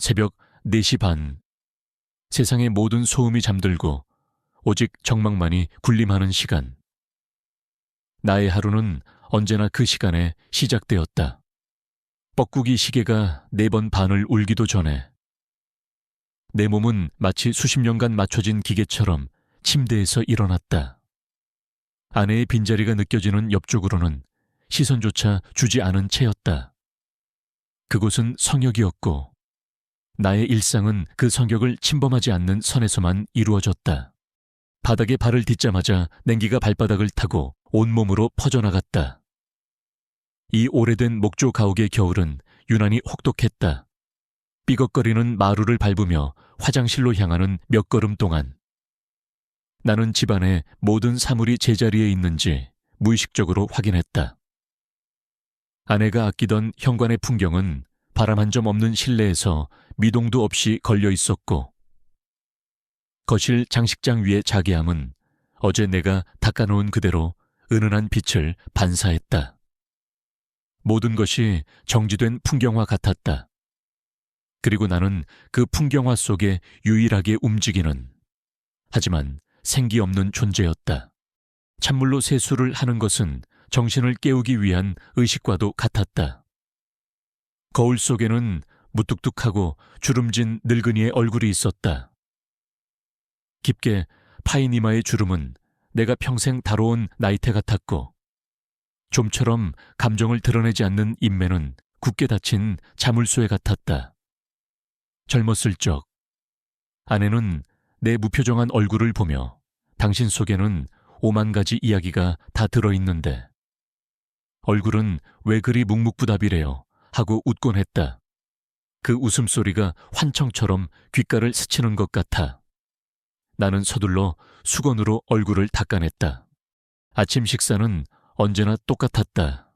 새벽 4시 반. 세상의 모든 소음이 잠들고 오직 정막만이 군림하는 시간. 나의 하루는 언제나 그 시간에 시작되었다. 뻐꾸기 시계가 4번 반을 울기도 전에 내 몸은 마치 수십 년간 맞춰진 기계처럼 침대에서 일어났다. 아내의 빈자리가 느껴지는 옆쪽으로는 시선조차 주지 않은 채였다. 그곳은 성역이었고 나의 일상은 그 성역을 침범하지 않는 선에서만 이루어졌다. 바닥에 발을 딛자마자 냉기가 발바닥을 타고 온몸으로 퍼져나갔다. 이 오래된 목조 가옥의 겨울은 유난히 혹독했다. 삐걱거리는 마루를 밟으며 화장실로 향하는 몇 걸음 동안 나는 집안의 모든 사물이 제자리에 있는지 무의식적으로 확인했다. 아내가 아끼던 현관의 풍경은 바람 한 점 없는 실내에서 미동도 없이 걸려 있었고 거실 장식장 위의 자개함은 어제 내가 닦아놓은 그대로 은은한 빛을 반사했다. 모든 것이 정지된 풍경화 같았다. 그리고 나는 그 풍경화 속에 유일하게 움직이는, 하지만 생기 없는 존재였다. 찬물로 세수를 하는 것은 정신을 깨우기 위한 의식과도 같았다. 거울 속에는 무뚝뚝하고 주름진 늙은이의 얼굴이 있었다. 깊게 파인 이마의 주름은 내가 평생 다뤄온 나이테 같았고 좀처럼 감정을 드러내지 않는 인매는 굳게 닫힌 자물쇠 같았다. 젊었을 적 아내는 내 무표정한 얼굴을 보며 당신 속에는 5만 가지 이야기가 다 들어있는데 얼굴은 왜 그리 묵묵부답이래요 하고 웃곤 했다. 그 웃음소리가 환청처럼 귓가를 스치는 것 같아. 나는 서둘러 수건으로 얼굴을 닦아냈다. 아침 식사는 언제나 똑같았다.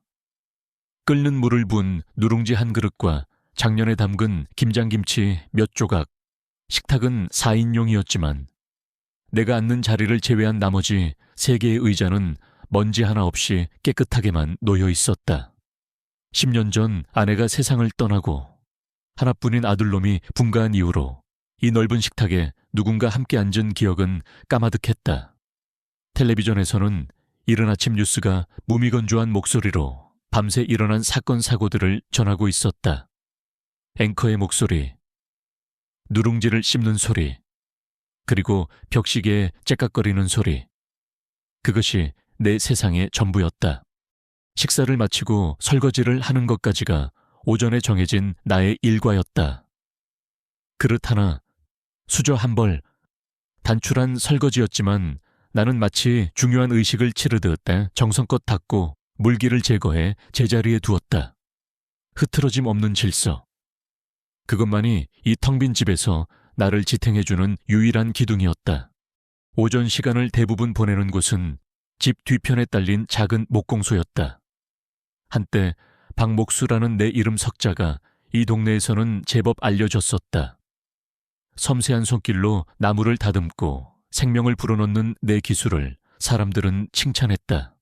끓는 물을 부은 누룽지 한 그릇과 작년에 담근 김장김치 몇 조각. 식탁은 4인용이었지만 내가 앉는 자리를 제외한 나머지 3개의 의자는 먼지 하나 없이 깨끗하게만 놓여 있었다. 10년 전 아내가 세상을 떠나고 하나뿐인 아들놈이 분가한 이후로 이 넓은 식탁에 누군가 함께 앉은 기억은 까마득했다. 텔레비전에서는 이른 아침 뉴스가 무미건조한 목소리로 밤새 일어난 사건 사고들을 전하고 있었다. 앵커의 목소리, 누룽지를 씹는 소리, 그리고 벽시계의 째깍거리는 소리. 그것이 내 세상의 전부였다. 식사를 마치고 설거지를 하는 것까지가 오전에 정해진 나의 일과였다. 그릇 하나, 수저 한 벌, 단출한 설거지였지만 나는 마치 중요한 의식을 치르듯 정성껏 닦고 물기를 제거해 제자리에 두었다. 흐트러짐 없는 질서. 그것만이 이 텅 빈 집에서 나를 지탱해주는 유일한 기둥이었다. 오전 시간을 대부분 보내는 곳은 집 뒤편에 딸린 작은 목공소였다. 한때 박목수라는 내 이름 석자가 이 동네에서는 제법 알려졌었다. 섬세한 손길로 나무를 다듬고 생명을 불어넣는 내 기술을 사람들은 칭찬했다.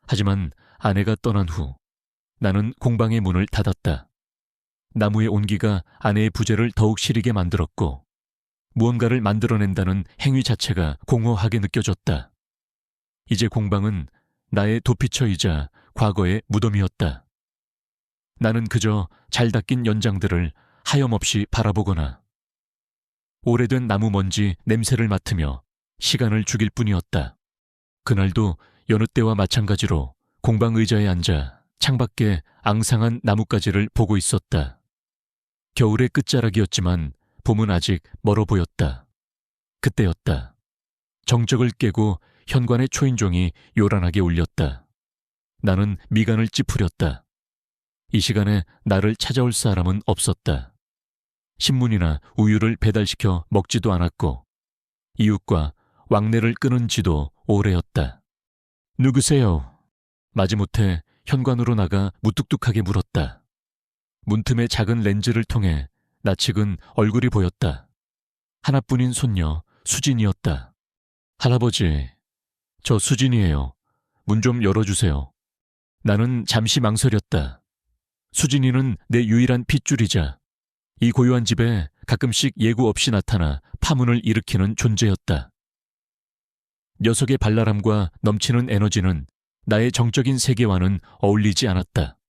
하지만 아내가 떠난 후 나는 공방의 문을 닫았다. 나무의 온기가 아내의 부재를 더욱 시리게 만들었고 무언가를 만들어낸다는 행위 자체가 공허하게 느껴졌다. 이제 공방은 나의 도피처이자 과거의 무덤이었다. 나는 그저 잘 닦인 연장들을 하염없이 바라보거나 오래된 나무 먼지 냄새를 맡으며 시간을 죽일 뿐이었다. 그날도 여느 때와 마찬가지로 공방 의자에 앉아 창밖에 앙상한 나뭇가지를 보고 있었다. 겨울의 끝자락이었지만 봄은 아직 멀어 보였다. 그때였다. 정적을 깨고 현관의 초인종이 요란하게 울렸다. 나는 미간을 찌푸렸다. 이 시간에 나를 찾아올 사람은 없었다. 신문이나 우유를 배달시켜 먹지도 않았고 이웃과 왕래를 끊은 지도 오래였다. 누구세요? 마지못해 현관으로 나가 무뚝뚝하게 물었다. 문틈의 작은 렌즈를 통해 낯익은 얼굴이 보였다. 하나뿐인 손녀 수진이었다. 할아버지, 저 수진이에요. 문 좀 열어주세요. 나는 잠시 망설였다. 수진이는 내 유일한 핏줄이자 이 고요한 집에 가끔씩 예고 없이 나타나 파문을 일으키는 존재였다. 녀석의 발랄함과 넘치는 에너지는 나의 정적인 세계와는 어울리지 않았다.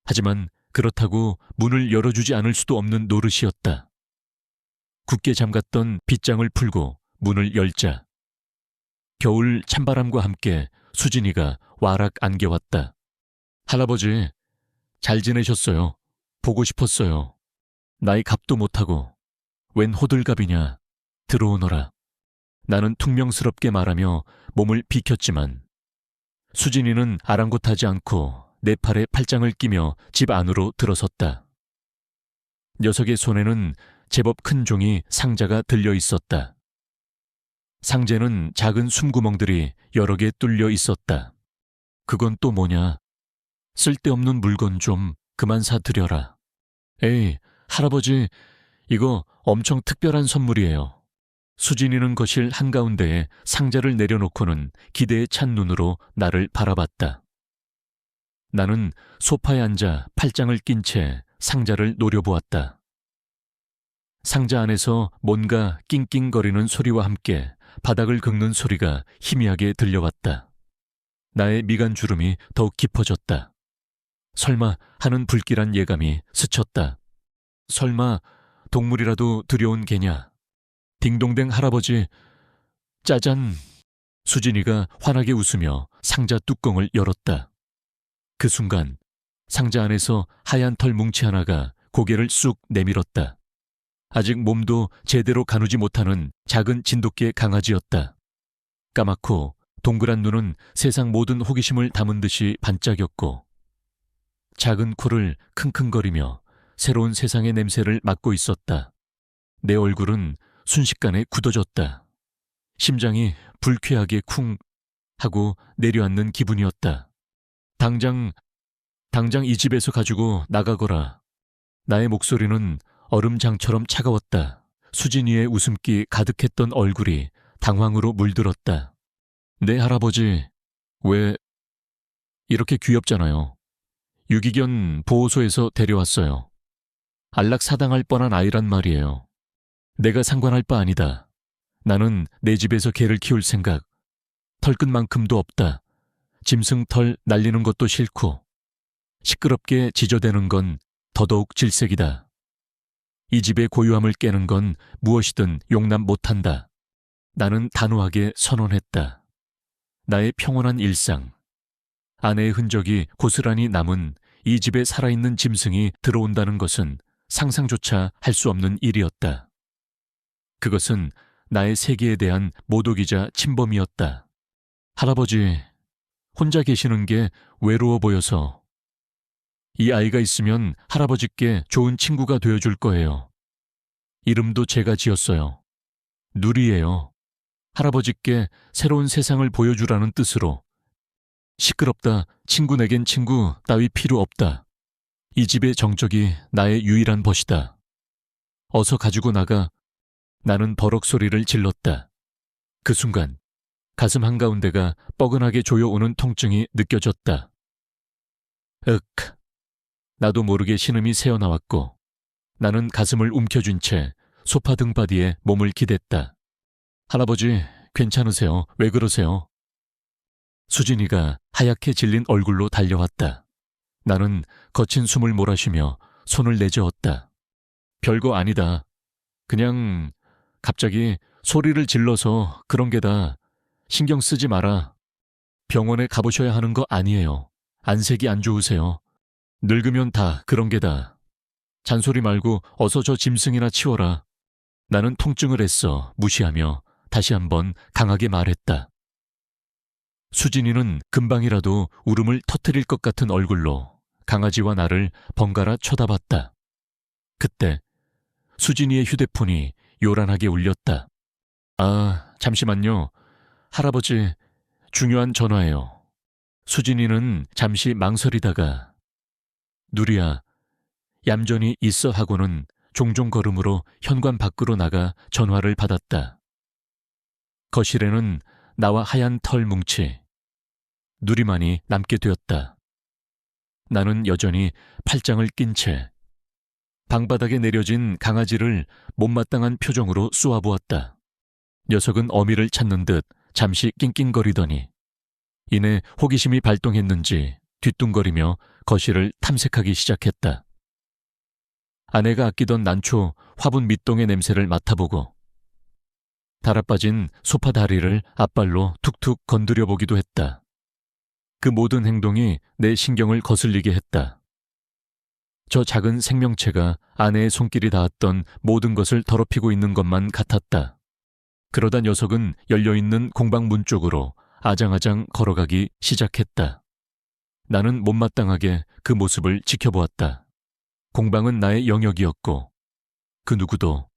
하지만 그렇다고 문을 열어주지 않을 수도 없는 노릇이었다. 굳게 잠갔던 빗장을 풀고 문을 열자 겨울 찬바람과 함께 수진이가 와락 안겨왔다. 할아버지, 잘 지내셨어요? 보고 싶었어요. 나이 값도 못하고 웬 호들갑이냐. 들어오너라. 나는 퉁명스럽게 말하며 몸을 비켰지만 수진이는 아랑곳하지 않고 내 팔에 팔짱을 끼며 집 안으로 들어섰다. 녀석의 손에는 제법 큰 종이 상자가 들려 있었다. 상자는 작은 숨구멍들이 여러 개 뚫려 있었다. 그건 또 뭐냐? 쓸데없는 물건 좀 그만 사드려라. 에이, 할아버지, 이거 엄청 특별한 선물이에요. 수진이는 거실 한가운데에 상자를 내려놓고는 기대에 찬 눈으로 나를 바라봤다. 나는 소파에 앉아 팔짱을 낀 채 상자를 노려보았다. 상자 안에서 뭔가 낑낑거리는 소리와 함께 바닥을 긁는 소리가 희미하게 들려왔다. 나의 미간주름이 더욱 깊어졌다. 설마 하는 불길한 예감이 스쳤다. 설마 동물이라도 들여온 개냐. 딩동댕 할아버지, 짜잔. 수진이가 환하게 웃으며 상자 뚜껑을 열었다. 그 순간 상자 안에서 하얀 털 뭉치 하나가 고개를 쑥 내밀었다. 아직 몸도 제대로 가누지 못하는 작은 진돗개 강아지였다. 까맣고 동그란 눈은 세상 모든 호기심을 담은 듯이 반짝였고 작은 코를 킁킁거리며 새로운 세상의 냄새를 맡고 있었다. 내 얼굴은 순식간에 굳어졌다. 심장이 불쾌하게 쿵 하고 내려앉는 기분이었다. 당장 이 집에서 가지고 나가거라. 나의 목소리는 얼음장처럼 차가웠다. 수진이의 웃음기 가득했던 얼굴이 당황으로 물들었다. 네, 할아버지, 왜 이렇게 귀엽잖아요. 유기견 보호소에서 데려왔어요. 안락사당할 뻔한 아이란 말이에요. 내가 상관할 바 아니다. 나는 내 집에서 개를 키울 생각, 털끝만큼도 없다. 짐승 털 날리는 것도 싫고 시끄럽게 지저대는 건 더더욱 질색이다. 이 집의 고요함을 깨는 건 무엇이든 용납 못한다. 나는 단호하게 선언했다. 나의 평온한 일상, 아내의 흔적이 고스란히 남은 이 집에 살아있는 짐승이 들어온다는 것은 상상조차 할 수 없는 일이었다. 그것은 나의 세계에 대한 모독이자 침범이었다. 할아버지, 혼자 계시는 게 외로워 보여서 이 아이가 있으면 할아버지께 좋은 친구가 되어줄 거예요. 이름도 제가 지었어요. 누리예요. 할아버지께 새로운 세상을 보여주라는 뜻으로. 시끄럽다. 친구 내겐 친구 따위 필요 없다. 이 집의 정적이 나의 유일한 벗이다. 어서 가지고 나가. 나는 버럭 소리를 질렀다. 그 순간 가슴 한가운데가 뻐근하게 조여오는 통증이 느껴졌다. 나도 모르게 신음이 새어나왔고 나는 가슴을 움켜쥔 채 소파 등받이에 몸을 기댔다. 할아버지, 괜찮으세요? 왜 그러세요? 수진이가 하얗게 질린 얼굴로 달려왔다. 나는 거친 숨을 몰아쉬며 손을 내저었다. 별거 아니다. 그냥 갑자기 소리를 질러서 그런 게다. 신경 쓰지 마라. 병원에 가보셔야 하는 거 아니에요. 안색이 안 좋으세요. 늙으면 다 그런 게다. 잔소리 말고 어서 저 짐승이나 치워라. 나는 통증을 애써 무시하며 다시 한번 강하게 말했다. 수진이는 금방이라도 울음을 터뜨릴 것 같은 얼굴로 강아지와 나를 번갈아 쳐다봤다. 그때 수진이의 휴대폰이 요란하게 울렸다. 아, 잠시만요. 할아버지, 중요한 전화예요. 수진이는 잠시 망설이다가 누리야, 얌전히 있어 하고는 종종 걸음으로 현관 밖으로 나가 전화를 받았다. 거실에는 나와 하얀 털 뭉치, 누리만이 남게 되었다. 나는 여전히 팔짱을 낀 채 방바닥에 내려진 강아지를 못마땅한 표정으로 쏘아보았다. 녀석은 어미를 찾는 듯 잠시 낑낑거리더니 이내 호기심이 발동했는지 뒤뚱거리며 거실을 탐색하기 시작했다. 아내가 아끼던 난초 화분 밑동의 냄새를 맡아보고 달아빠진 소파 다리를 앞발로 툭툭 건드려 보기도 했다. 그 모든 행동이 내 신경을 거슬리게 했다. 저 작은 생명체가 아내의 손길이 닿았던 모든 것을 더럽히고 있는 것만 같았다. 그러다 녀석은 열려있는 공방 문 쪽으로 아장아장 걸어가기 시작했다. 나는 못마땅하게 그 모습을 지켜보았다. 공방은 나의 영역이었고 그 누구도,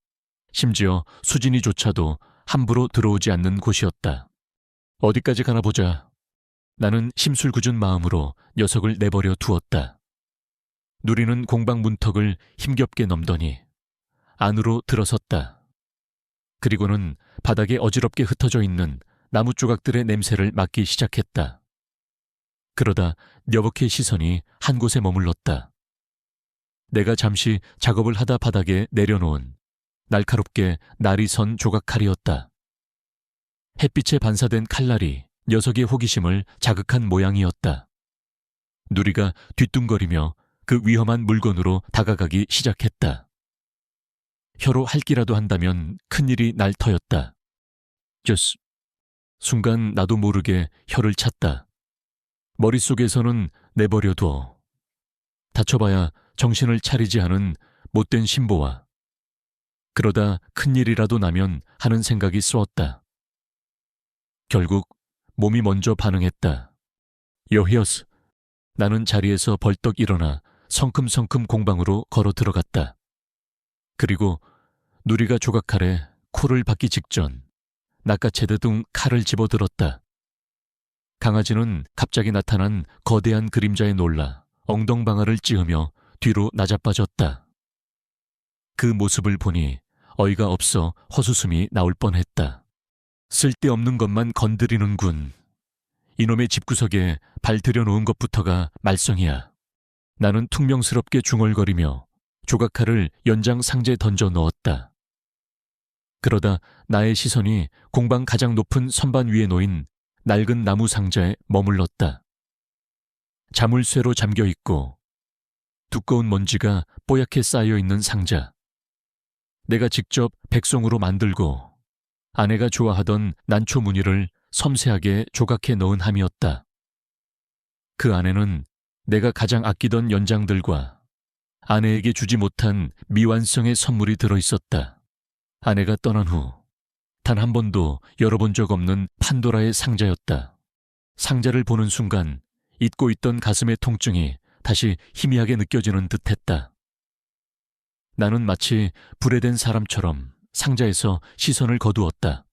심지어 수진이조차도 함부로 들어오지 않는 곳이었다. 어디까지 가나 보자. 나는 심술궂은 마음으로 녀석을 내버려 두었다. 누리는 공방 문턱을 힘겹게 넘더니 안으로 들어섰다. 그리고는 바닥에 어지럽게 흩어져 있는 나무 조각들의 냄새를 맡기 시작했다. 그러다 녀복의 시선이 한 곳에 머물렀다. 내가 잠시 작업을 하다 바닥에 내려놓은 날카롭게 날이 선 조각칼이었다. 햇빛에 반사된 칼날이 녀석의 호기심을 자극한 모양이었다. 누리가 뒤뚱거리며 그 위험한 물건으로 다가가기 시작했다. 혀로 핥기라도 한다면 큰일이 날 터였다. 순간 나도 모르게 혀를 찼다. 머릿속에서는 내버려둬. 다쳐봐야 정신을 차리지 않은 못된 신보와 그러다 큰일이라도 나면 하는 생각이 쏘았다. 결국 몸이 먼저 반응했다. 여히어스. 나는 자리에서 벌떡 일어나 성큼성큼 공방으로 걸어 들어갔다. 그리고 누리가 조각칼에 코를 박기 직전 낚아채듯 칼을 집어들었다. 강아지는 갑자기 나타난 거대한 그림자에 놀라 엉덩방아를 찌으며 뒤로 나자빠졌다. 그 모습을 보니 어이가 없어 헛웃음이 나올 뻔했다. 쓸데없는 것만 건드리는군. 이놈의 집구석에 발 들여놓은 것부터가 말썽이야. 나는 퉁명스럽게 중얼거리며 조각칼을 연장 상자에 던져 넣었다. 그러다 나의 시선이 공방 가장 높은 선반 위에 놓인 낡은 나무 상자에 머물렀다. 자물쇠로 잠겨있고 두꺼운 먼지가 뽀얗게 쌓여있는 상자. 내가 직접 백송으로 만들고 아내가 좋아하던 난초 무늬를 섬세하게 조각해 넣은 함이었다. 그 안에는 내가 가장 아끼던 연장들과 아내에게 주지 못한 미완성의 선물이 들어있었다. 아내가 떠난 후 단 한 번도 열어본 적 없는 판도라의 상자였다. 상자를 보는 순간 잊고 있던 가슴의 통증이 다시 희미하게 느껴지는 듯했다. 나는 마치 불에 댄 사람처럼 상자에서 시선을 거두었다.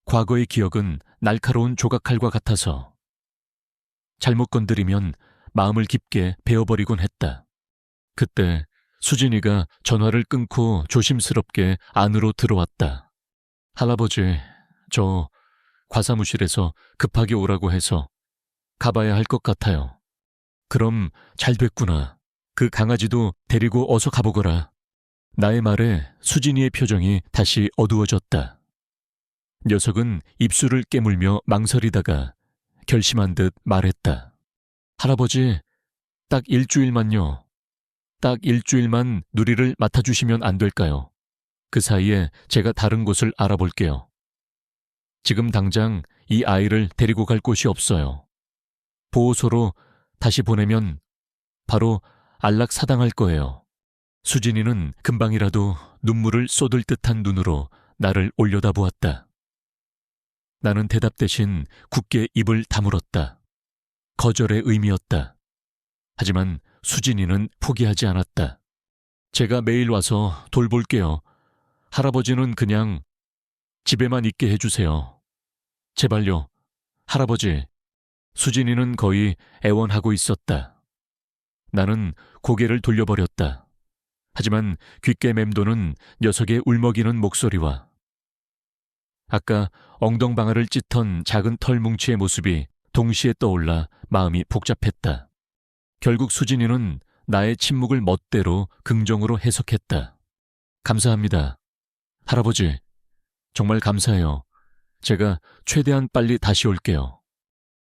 과거의 기억은 날카로운 조각칼과 같아서 잘못 건드리면 마음을 깊게 베어버리곤 했다. 그때 수진이가 전화를 끊고 조심스럽게 안으로 들어왔다. 할아버지, 저 과사무실에서 급하게 오라고 해서 가봐야 할 것 같아요. 그럼 잘 됐구나. 그 강아지도 데리고 어서 가보거라. 나의 말에 수진이의 표정이 다시 어두워졌다. 녀석은 입술을 깨물며 망설이다가 결심한 듯 말했다. 할아버지, 딱 일주일만요. 딱 일주일만 누리를 맡아주시면 안 될까요? 그 사이에 제가 다른 곳을 알아볼게요. 지금 당장 이 아이를 데리고 갈 곳이 없어요. 보호소로 다시 보내면 바로 안락사당할 거예요. 수진이는 금방이라도 눈물을 쏟을 듯한 눈으로 나를 올려다보았다. 나는 대답 대신 굳게 입을 다물었다. 거절의 의미였다. 하지만 수진이는 포기하지 않았다. 제가 매일 와서 돌볼게요. 할아버지는 그냥 집에만 있게 해주세요. 제발요, 할아버지. 수진이는 거의 애원하고 있었다. 나는 고개를 돌려버렸다. 하지만 귓게 맴도는 녀석의 울먹이는 목소리와 아까 엉덩방아를 찢던 작은 털 뭉치의 모습이 동시에 떠올라 마음이 복잡했다. 결국 수진이는 나의 침묵을 멋대로 긍정으로 해석했다. 감사합니다. 할아버지, 정말 감사해요. 제가 최대한 빨리 다시 올게요.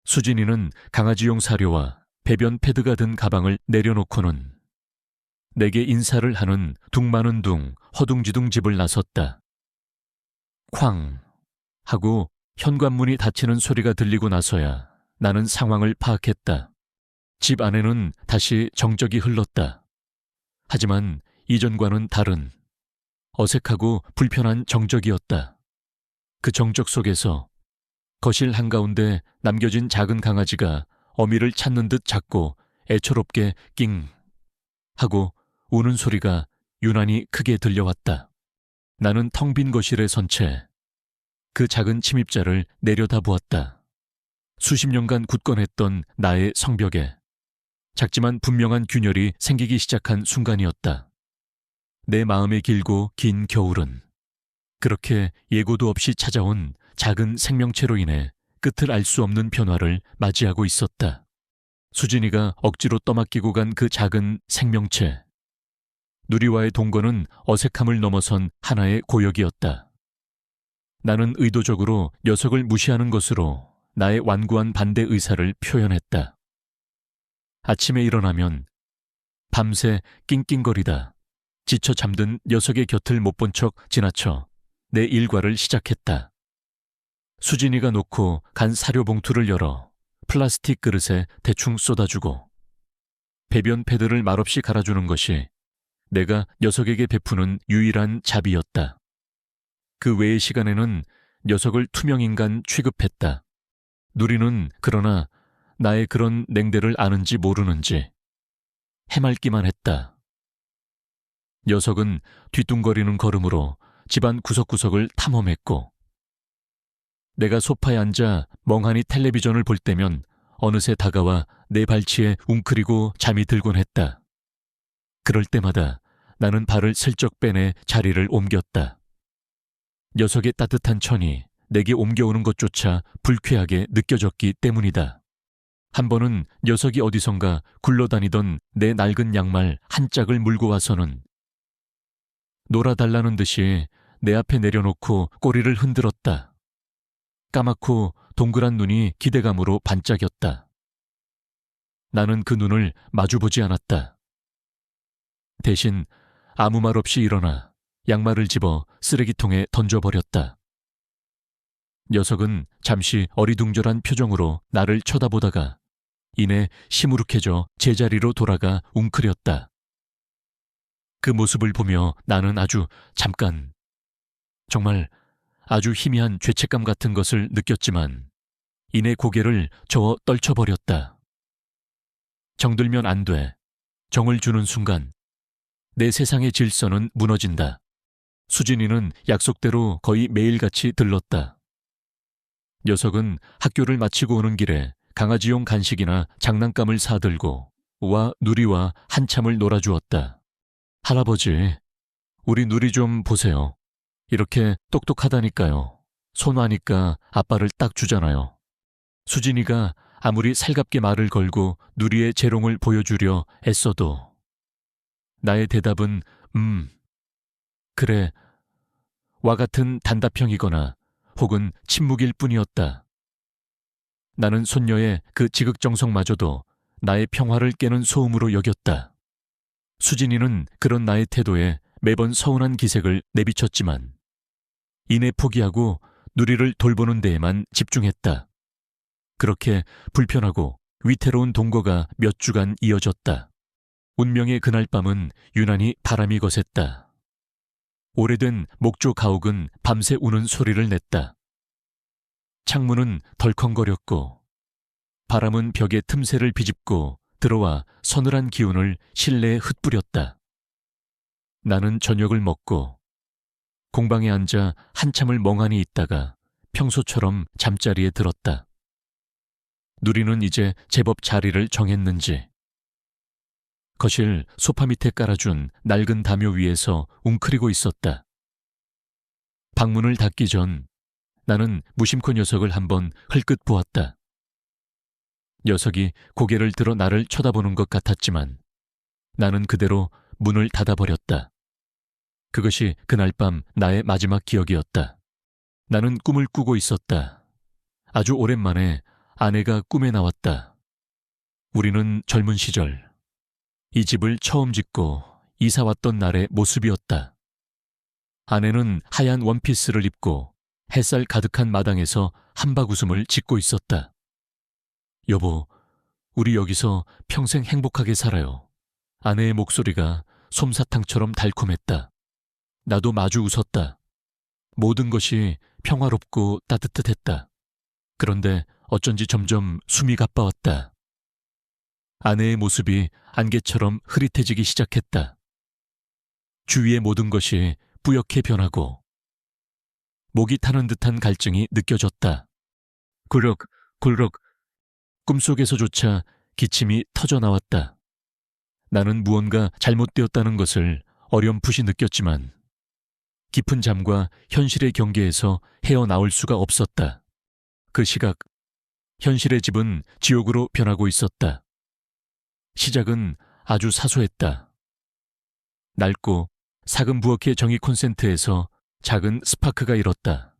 수진이는 강아지용 사료와 배변 패드가 든 가방을 내려놓고는 내게 인사를 하는 둥 마는 둥 허둥지둥 집을 나섰다. 쾅 하고 현관문이 닫히는 소리가 들리고 나서야 나는 상황을 파악했다. 집 안에는 다시 정적이 흘렀다. 하지만 이전과는 다른 어색하고 불편한 정적이었다. 그 정적 속에서 거실 한가운데 남겨진 작은 강아지가 어미를 찾는 듯 잦고 애처롭게 낑 하고 우는 소리가 유난히 크게 들려왔다. 나는 텅 빈 거실에 선 채 그 작은 침입자를 내려다보았다. 수십 년간 굳건했던 나의 성벽에 작지만 분명한 균열이 생기기 시작한 순간이었다. 내 마음의 길고 긴 겨울은 그렇게 예고도 없이 찾아온 작은 생명체로 인해 끝을 알 수 없는 변화를 맞이하고 있었다. 수진이가 억지로 떠맡기고 간 그 작은 생명체. 누리와의 동거는 어색함을 넘어선 하나의 고역이었다. 나는 의도적으로 녀석을 무시하는 것으로 나의 완고한 반대 의사를 표현했다. 아침에 일어나면 밤새 낑낑거리다 지쳐 잠든 녀석의 곁을 못 본 척 지나쳐 내 일과를 시작했다. 수진이가 놓고 간 사료 봉투를 열어 플라스틱 그릇에 대충 쏟아주고 배변 패드를 말없이 갈아주는 것이 내가 녀석에게 베푸는 유일한 자비였다. 그 외의 시간에는 녀석을 투명인간 취급했다. 누리는 그러나 나의 그런 냉대를 아는지 모르는지 해맑기만 했다. 녀석은 뒤뚱거리는 걸음으로 집안 구석구석을 탐험했고 내가 소파에 앉아 멍하니 텔레비전을 볼 때면 어느새 다가와 내 발치에 웅크리고 잠이 들곤 했다. 그럴 때마다 나는 발을 슬쩍 빼내 자리를 옮겼다. 녀석의 따뜻한 천이 내게 옮겨오는 것조차 불쾌하게 느껴졌기 때문이다. 한 번은 녀석이 어디선가 굴러다니던 내 낡은 양말 한 짝을 물고 와서는 놀아달라는 듯이 내 앞에 내려놓고 꼬리를 흔들었다. 까맣고 동그란 눈이 기대감으로 반짝였다. 나는 그 눈을 마주보지 않았다. 대신 아무 말 없이 일어나 양말을 집어 쓰레기통에 던져버렸다. 녀석은 잠시 어리둥절한 표정으로 나를 쳐다보다가 이내 시무룩해져 제자리로 돌아가 웅크렸다. 그 모습을 보며 나는 정말 아주 희미한 죄책감 같은 것을 느꼈지만 이내 고개를 저어 떨쳐버렸다. 정들면 안 돼. 정을 주는 순간 내 세상의 질서는 무너진다. 수진이는 약속대로 거의 매일같이 들렀다. 녀석은 학교를 마치고 오는 길에 강아지용 간식이나 장난감을 사들고 와 누리와 한참을 놀아주었다. 할아버지, 우리 누리 좀 보세요. 이렇게 똑똑하다니까요. 손화니까 아빠를 딱 주잖아요. 수진이가 아무리 살갑게 말을 걸고 누리의 재롱을 보여주려 애써도 나의 대답은 그래 와 같은 단답형이거나 혹은 침묵일 뿐이었다. 나는 손녀의 그 지극정성마저도 나의 평화를 깨는 소음으로 여겼다. 수진이는 그런 나의 태도에 매번 서운한 기색을 내비쳤지만 이내 포기하고 누리를 돌보는 데에만 집중했다. 그렇게 불편하고 위태로운 동거가 몇 주간 이어졌다. 운명의 그날 밤은 유난히 바람이 거셌다. 오래된 목조 가옥은 밤새 우는 소리를 냈다. 창문은 덜컹거렸고 바람은 벽의 틈새를 비집고 들어와 서늘한 기운을 실내에 흩뿌렸다. 나는 저녁을 먹고 공방에 앉아 한참을 멍하니 있다가 평소처럼 잠자리에 들었다. 누리는 이제 제법 자리를 정했는지 거실 소파 밑에 깔아준 낡은 담요 위에서 웅크리고 있었다. 방문을 닫기 전 나는 무심코 녀석을 한번 흘끗 보았다. 녀석이 고개를 들어 나를 쳐다보는 것 같았지만 나는 그대로 문을 닫아버렸다. 그것이 그날 밤 나의 마지막 기억이었다. 나는 꿈을 꾸고 있었다. 아주 오랜만에 아내가 꿈에 나왔다. 우리는 젊은 시절 이 집을 처음 짓고 이사 왔던 날의 모습이었다. 아내는 하얀 원피스를 입고 햇살 가득한 마당에서 한박웃음을 짓고 있었다. 여보, 우리 여기서 평생 행복하게 살아요. 아내의 목소리가 솜사탕처럼 달콤했다. 나도 마주 웃었다. 모든 것이 평화롭고 따뜻했다. 그런데 어쩐지 점점 숨이 가빠웠다. 아내의 모습이 안개처럼 흐릿해지기 시작했다. 주위의 모든 것이 뿌옇게 변하고 목이 타는 듯한 갈증이 느껴졌다. 굴럭, 굴럭. 꿈속에서조차 기침이 터져나왔다. 나는 무언가 잘못되었다는 것을 어렴풋이 느꼈지만 깊은 잠과 현실의 경계에서 헤어나올 수가 없었다. 그 시각, 현실의 집은 지옥으로 변하고 있었다. 시작은 아주 사소했다. 낡고 사금부엌의 정의 콘센트에서 작은 스파크가 일었다.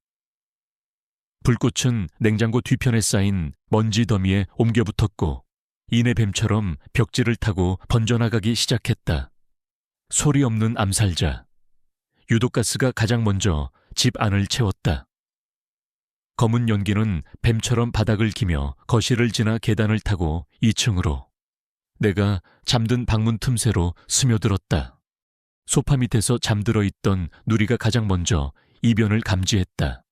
불꽃은 냉장고 뒤편에 쌓인 먼지 더미에 옮겨 붙었고 이내 뱀처럼 벽지를 타고 번져나가기 시작했다. 소리 없는 암살자. 유독가스가 가장 먼저 집 안을 채웠다. 검은 연기는 뱀처럼 바닥을 기며 거실을 지나 계단을 타고 2층으로. 내가 잠든 방문 틈새로 스며들었다. 소파 밑에서 잠들어 있던 누리가 가장 먼저 이변을 감지했다.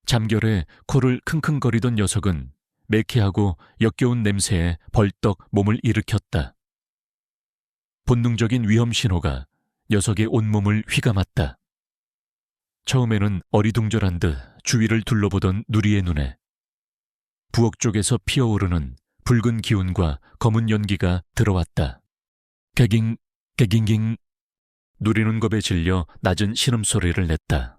잠결에 코를 킁킁거리던 녀석은 매캐하고 역겨운 냄새에 벌떡 몸을 일으켰다. 본능적인 위험 신호가 녀석의 온몸을 휘감았다. 처음에는 어리둥절한 듯 주위를 둘러보던 누리의 눈에 부엌 쪽에서 피어오르는 붉은 기운과 검은 연기가 들어왔다. 개깅, 개깅깅. 누리는 겁에 질려 낮은 신음소리를 냈다.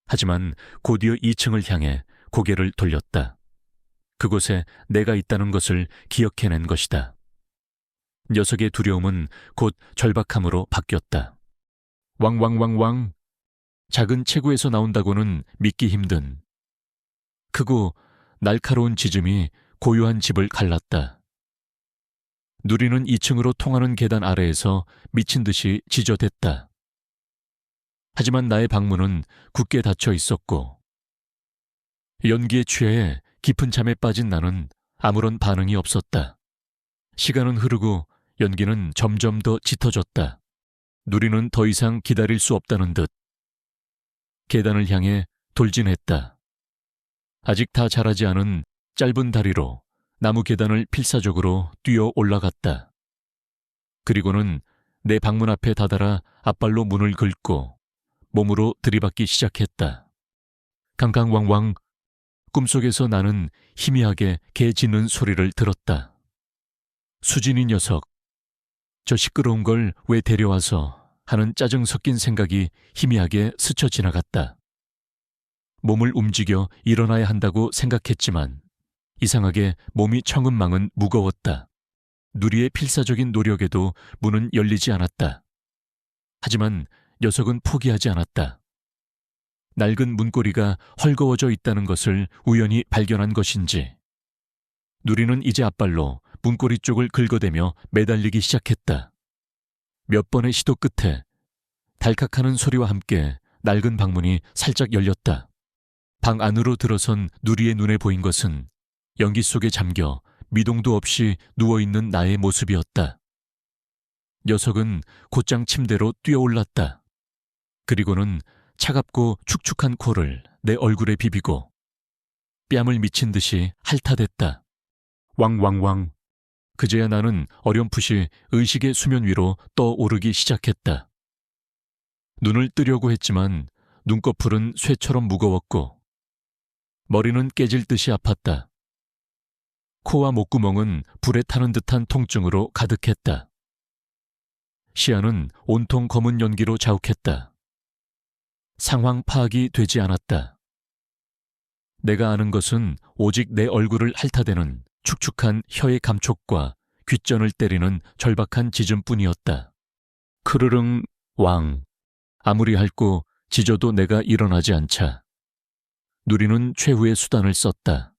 하지만 곧이어 2층을 향해 고개를 돌렸다. 그곳에 내가 있다는 것을 기억해낸 것이다. 녀석의 두려움은 곧 절박함으로 바뀌었다. 왕왕왕왕. 작은 체구에서 나온다고는 믿기 힘든 크고 날카로운 짖음이 고요한 집을 갈랐다. 누리는 2층으로 통하는 계단 아래에서 미친 듯이 지저댔다. 하지만 나의 방문은 굳게 닫혀 있었고 연기에 취해 깊은 잠에 빠진 나는 아무런 반응이 없었다. 시간은 흐르고 연기는 점점 더 짙어졌다. 누리는 더 이상 기다릴 수 없다는 듯 계단을 향해 돌진했다. 아직 다 자라지 않은 짧은 다리로 나무 계단을 필사적으로 뛰어 올라갔다. 그리고는 내 방문 앞에 다다라 앞발로 문을 긁고 몸으로 들이받기 시작했다. 강강왕왕. 꿈속에서 나는 희미하게 개 짖는 소리를 들었다. 수진이 녀석. 저 시끄러운 걸 왜 데려와서 하는 짜증 섞인 생각이 희미하게 스쳐 지나갔다. 몸을 움직여 일어나야 한다고 생각했지만 이상하게 몸이 천근망은 무거웠다. 누리의 필사적인 노력에도 문은 열리지 않았다. 하지만 녀석은 포기하지 않았다. 낡은 문고리가 헐거워져 있다는 것을 우연히 발견한 것인지 누리는 이제 앞발로 문고리 쪽을 긁어대며 매달리기 시작했다. 몇 번의 시도 끝에 달칵하는 소리와 함께 낡은 방문이 살짝 열렸다. 방 안으로 들어선 누리의 눈에 보인 것은 연기 속에 잠겨 미동도 없이 누워있는 나의 모습이었다. 녀석은 곧장 침대로 뛰어올랐다. 그리고는 차갑고 축축한 코를 내 얼굴에 비비고 뺨을 미친 듯이 핥아댔다. 왕왕왕. 그제야 나는 어렴풋이 의식의 수면 위로 떠오르기 시작했다. 눈을 뜨려고 했지만 눈꺼풀은 쇠처럼 무거웠고 머리는 깨질 듯이 아팠다. 코와 목구멍은 불에 타는 듯한 통증으로 가득했다. 시야는 온통 검은 연기로 자욱했다. 상황 파악이 되지 않았다. 내가 아는 것은 오직 내 얼굴을 핥아대는 축축한 혀의 감촉과 귓전을 때리는 절박한 짖음뿐이었다. 크르릉 왕. 아무리 핥고 짖어도 내가 일어나지 않자. 누리는 최후의 수단을 썼다.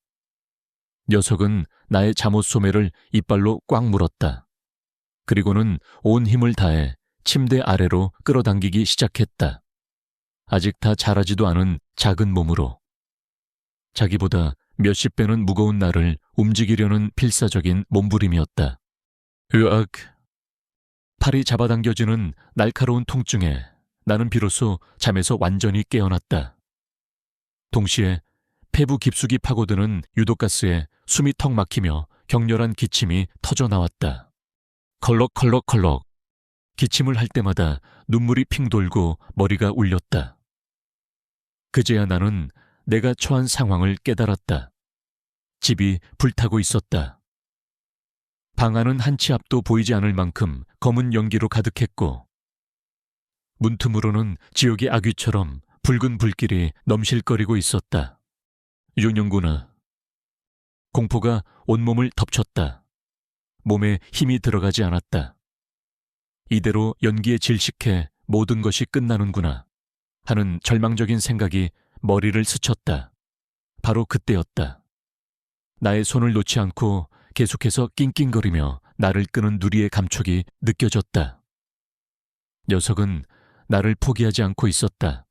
녀석은 나의 잠옷 소매를 이빨로 꽉 물었다. 그리고는 온 힘을 다해 침대 아래로 끌어당기기 시작했다. 아직 다 자라지도 않은 작은 몸으로. 자기보다 몇십 배는 무거운 나를 움직이려는 필사적인 몸부림이었다. 으악. 팔이 잡아당겨지는 날카로운 통증에 나는 비로소 잠에서 완전히 깨어났다. 동시에 폐부 깊숙이 파고드는 유독가스에 숨이 턱 막히며 격렬한 기침이 터져 나왔다. 컬럭컬럭컬럭. 기침을 할 때마다 눈물이 핑 돌고 머리가 울렸다. 그제야 나는 내가 처한 상황을 깨달았다. 집이 불타고 있었다. 방 안은 한 치 앞도 보이지 않을 만큼 검은 연기로 가득했고 문틈으로는 지옥의 아귀처럼 붉은 불길이 넘실거리고 있었다. 윤영구나. 공포가 온몸을 덮쳤다. 몸에 힘이 들어가지 않았다. 이대로 연기에 질식해 모든 것이 끝나는구나 하는 절망적인 생각이 머리를 스쳤다. 바로 그때였다. 나의 손을 놓지 않고 계속해서 낑낑거리며 나를 끄는 누리의 감촉이 느껴졌다. 녀석은 나를 포기하지 않고 있었다.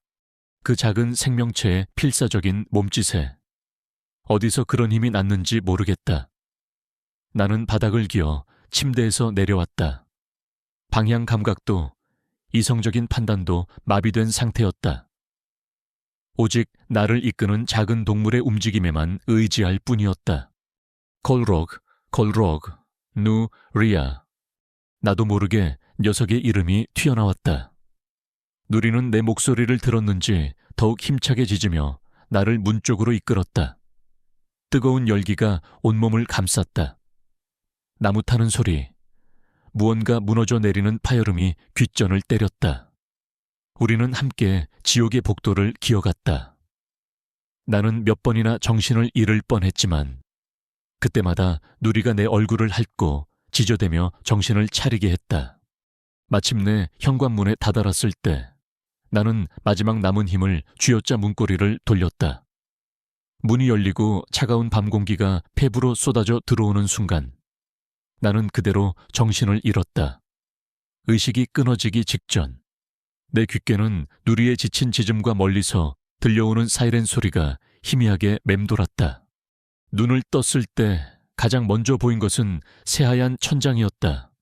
그 작은 생명체의 필사적인 몸짓에 어디서 그런 힘이 났는지 모르겠다. 나는 바닥을 기어 침대에서 내려왔다. 방향 감각도 이성적인 판단도 마비된 상태였다. 오직 나를 이끄는 작은 동물의 움직임에만 의지할 뿐이었다. 콜록, 콜록, 누, 리아. 나도 모르게 녀석의 이름이 튀어나왔다. 누리는 내 목소리를 들었는지 더욱 힘차게 짖으며 나를 문 쪽으로 이끌었다. 뜨거운 열기가 온몸을 감쌌다. 나무 타는 소리, 무언가 무너져 내리는 파열음이 귓전을 때렸다. 우리는 함께 지옥의 복도를 기어갔다. 나는 몇 번이나 정신을 잃을 뻔했지만 그때마다 누리가 내 얼굴을 핥고 지저대며 정신을 차리게 했다. 마침내 현관문에 다다랐을 때 나는 마지막 남은 힘을 쥐어짜 문고리를 돌렸다. 문이 열리고 차가운 밤 공기가 폐부로 쏟아져 들어오는 순간 나는 그대로 정신을 잃었다. 의식이 끊어지기 직전 내 귓귀에는 누리의 지친 짖음과 멀리서 들려오는 사이렌 소리가 희미하게 맴돌았다. 눈을 떴을 때 가장 먼저 보인 것은 새하얀 천장이었다.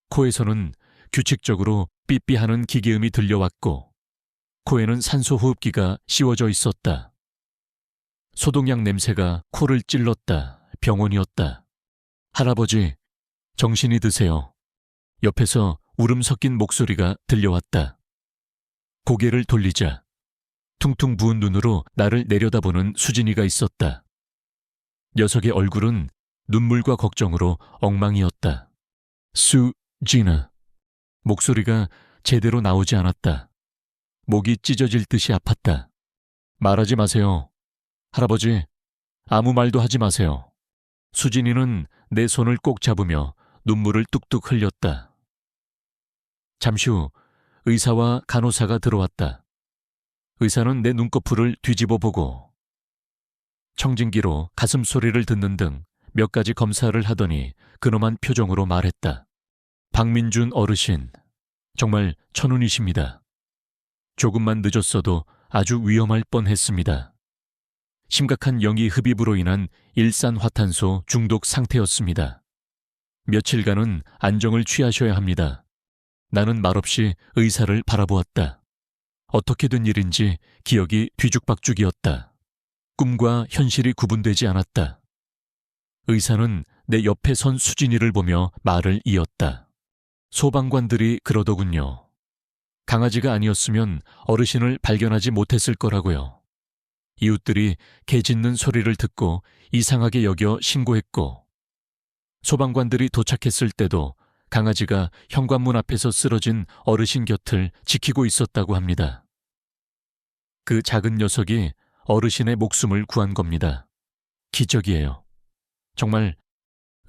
코에서는 규칙적으로 삐삐하는 기계음이 들려왔고 코에는 산소 호흡기가 씌워져 있었다. 소독약 냄새가 코를 찔렀다. 병원이었다. 할아버지, 정신이 드세요. 옆에서 울음 섞인 목소리가 들려왔다. 고개를 돌리자 퉁퉁 부은 눈으로 나를 내려다보는 수진이가 있었다. 녀석의 얼굴은 눈물과 걱정으로 엉망이었다. 수진아. 목소리가 제대로 나오지 않았다. 목이 찢어질 듯이 아팠다. 말하지 마세요. 할아버지, 아무 말도 하지 마세요. 수진이는 내 손을 꼭 잡으며 눈물을 뚝뚝 흘렸다. 잠시 후 의사와 간호사가 들어왔다. 의사는 내 눈꺼풀을 뒤집어 보고 청진기로 가슴 소리를 듣는 등 몇 가지 검사를 하더니 근엄한 표정으로 말했다. 박민준 어르신, 정말 천운이십니다. 조금만 늦었어도 아주 위험할 뻔했습니다. 심각한 영이 흡입으로 인한 일산화탄소 중독 상태였습니다. 며칠간은 안정을 취하셔야 합니다. 나는 말없이 의사를 바라보았다. 어떻게 된 일인지 기억이 뒤죽박죽이었다. 꿈과 현실이 구분되지 않았다. 의사는 내 옆에 선 수진이를 보며 말을 이었다. 소방관들이 그러더군요. 강아지가 아니었으면 어르신을 발견하지 못했을 거라고요. 이웃들이 개 짖는 소리를 듣고 이상하게 여겨 신고했고 소방관들이 도착했을 때도 강아지가 현관문 앞에서 쓰러진 어르신 곁을 지키고 있었다고 합니다. 그 작은 녀석이 어르신의 목숨을 구한 겁니다. 기적이에요. 정말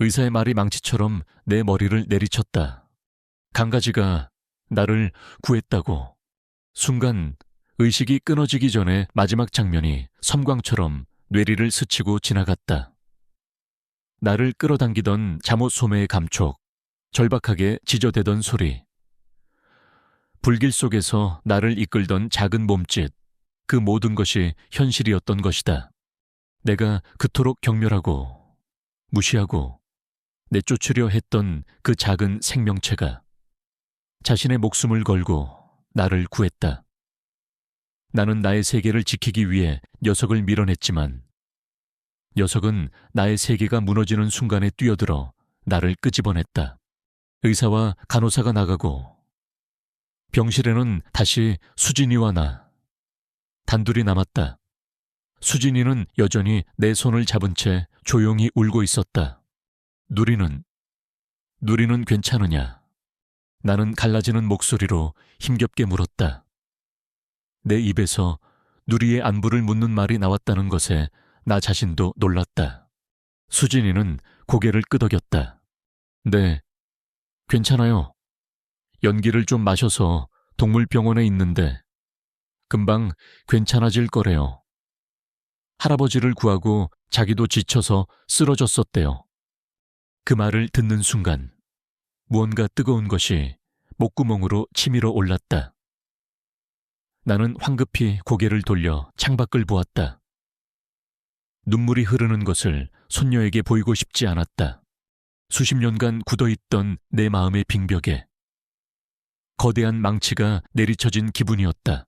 의사의 말이 망치처럼 내 머리를 내리쳤다. 강가지가 나를 구했다고. 순간 의식이 끊어지기 전에 마지막 장면이 섬광처럼 뇌리를 스치고 지나갔다. 나를 끌어당기던 잠옷 소매의 감촉, 절박하게 지저대던 소리. 불길 속에서 나를 이끌던 작은 몸짓, 그 모든 것이 현실이었던 것이다. 내가 그토록 경멸하고 무시하고 내쫓으려 했던 그 작은 생명체가 자신의 목숨을 걸고 나를 구했다. 나는 나의 세계를 지키기 위해 녀석을 밀어냈지만 녀석은 나의 세계가 무너지는 순간에 뛰어들어 나를 끄집어냈다. 의사와 간호사가 나가고 병실에는 다시 수진이와 나 단둘이 남았다. 수진이는 여전히 내 손을 잡은 채 조용히 울고 있었다. 누리는 괜찮으냐? 나는 갈라지는 목소리로 힘겹게 물었다. 내 입에서 누리의 안부를 묻는 말이 나왔다는 것에 나 자신도 놀랐다. 수진이는 고개를 끄덕였다. 네, 괜찮아요. 연기를 좀 마셔서 동물병원에 있는데 금방 괜찮아질 거래요. 할아버지를 구하고 자기도 지쳐서 쓰러졌었대요. 그 말을 듣는 순간 무언가 뜨거운 것이 목구멍으로 치밀어 올랐다. 나는 황급히 고개를 돌려 창밖을 보았다. 눈물이 흐르는 것을 손녀에게 보이고 싶지 않았다. 수십 년간 굳어있던 내 마음의 빙벽에 거대한 망치가 내리쳐진 기분이었다.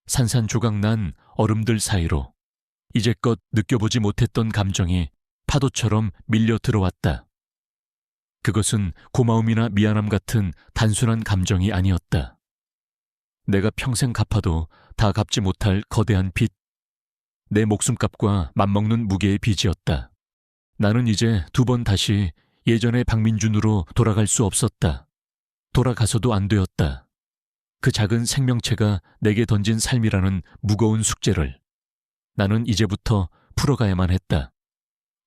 산산조각난 얼음들 사이로 이제껏 느껴보지 못했던 감정이 파도처럼 밀려 들어왔다. 그것은 고마움이나 미안함 같은 단순한 감정이 아니었다. 내가 평생 갚아도 다 갚지 못할 거대한 빚, 내 목숨값과 맞먹는 무게의 빚이었다. 나는 이제 두 번 다시 예전의 박민준으로 돌아갈 수 없었다. 돌아가서도 안 되었다. 그 작은 생명체가 내게 던진 삶이라는 무거운 숙제를 나는 이제부터 풀어가야만 했다.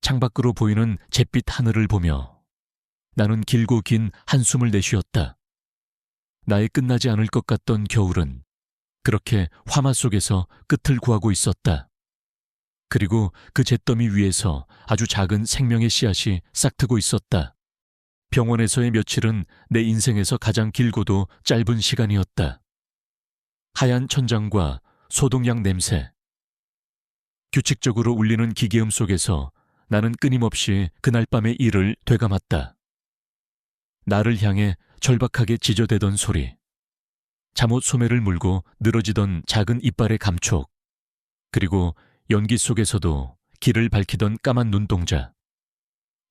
창밖으로 보이는 잿빛 하늘을 보며 나는 길고 긴 한숨을 내쉬었다. 나의 끝나지 않을 것 같던 겨울은 그렇게 화마 속에서 끝을 구하고 있었다. 그리고 그 잿더미 위에서 아주 작은 생명의 씨앗이 싹트고 있었다. 병원에서의 며칠은 내 인생에서 가장 길고도 짧은 시간이었다. 하얀 천장과 소독약 냄새, 규칙적으로 울리는 기계음 속에서 나는 끊임없이 그날 밤의 일을 되감았다. 나를 향해 절박하게 지저대던 소리, 잠옷 소매를 물고 늘어지던 작은 이빨의 감촉, 그리고 연기 속에서도 길을 밝히던 까만 눈동자.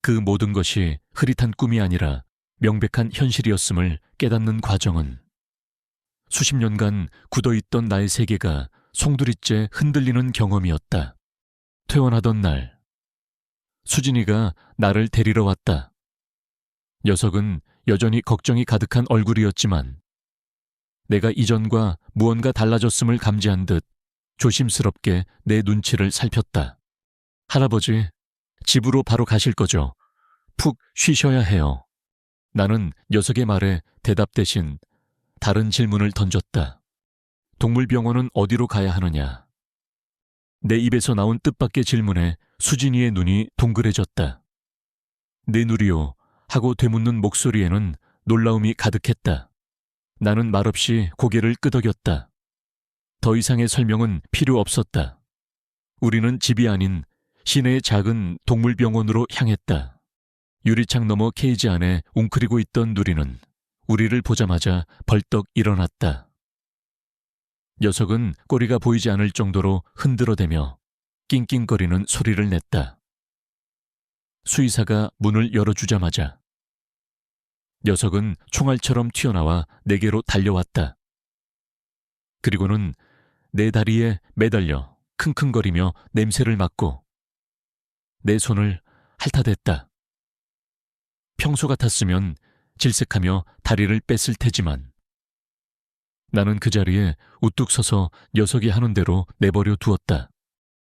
그 모든 것이 흐릿한 꿈이 아니라 명백한 현실이었음을 깨닫는 과정은 수십 년간 굳어있던 나의 세계가 송두리째 흔들리는 경험이었다. 퇴원하던 날, 수진이가 나를 데리러 왔다. 녀석은 여전히 걱정이 가득한 얼굴이었지만 내가 이전과 무언가 달라졌음을 감지한 듯 조심스럽게 내 눈치를 살폈다. 할아버지, 집으로 바로 가실 거죠? 푹 쉬셔야 해요. 나는 녀석의 말에 대답 대신 다른 질문을 던졌다. 동물병원은 어디로 가야 하느냐? 내 입에서 나온 뜻밖의 질문에 수진이의 눈이 동그래졌다. 네 누리요 하고 되묻는 목소리에는 놀라움이 가득했다. 나는 말없이 고개를 끄덕였다. 더 이상의 설명은 필요 없었다. 우리는 집이 아닌 시내의 작은 동물병원으로 향했다. 유리창 너머 케이지 안에 웅크리고 있던 누리는 우리를 보자마자 벌떡 일어났다. 녀석은 꼬리가 보이지 않을 정도로 흔들어대며 낑낑거리는 소리를 냈다. 수의사가 문을 열어주자마자 녀석은 총알처럼 튀어나와 내게로 달려왔다. 그리고는 내 다리에 매달려 킁킁거리며 냄새를 맡고 내 손을 핥아댔다. 평소 같았으면 질색하며 다리를 뺐을 테지만 나는 그 자리에 우뚝 서서 녀석이 하는 대로 내버려 두었다.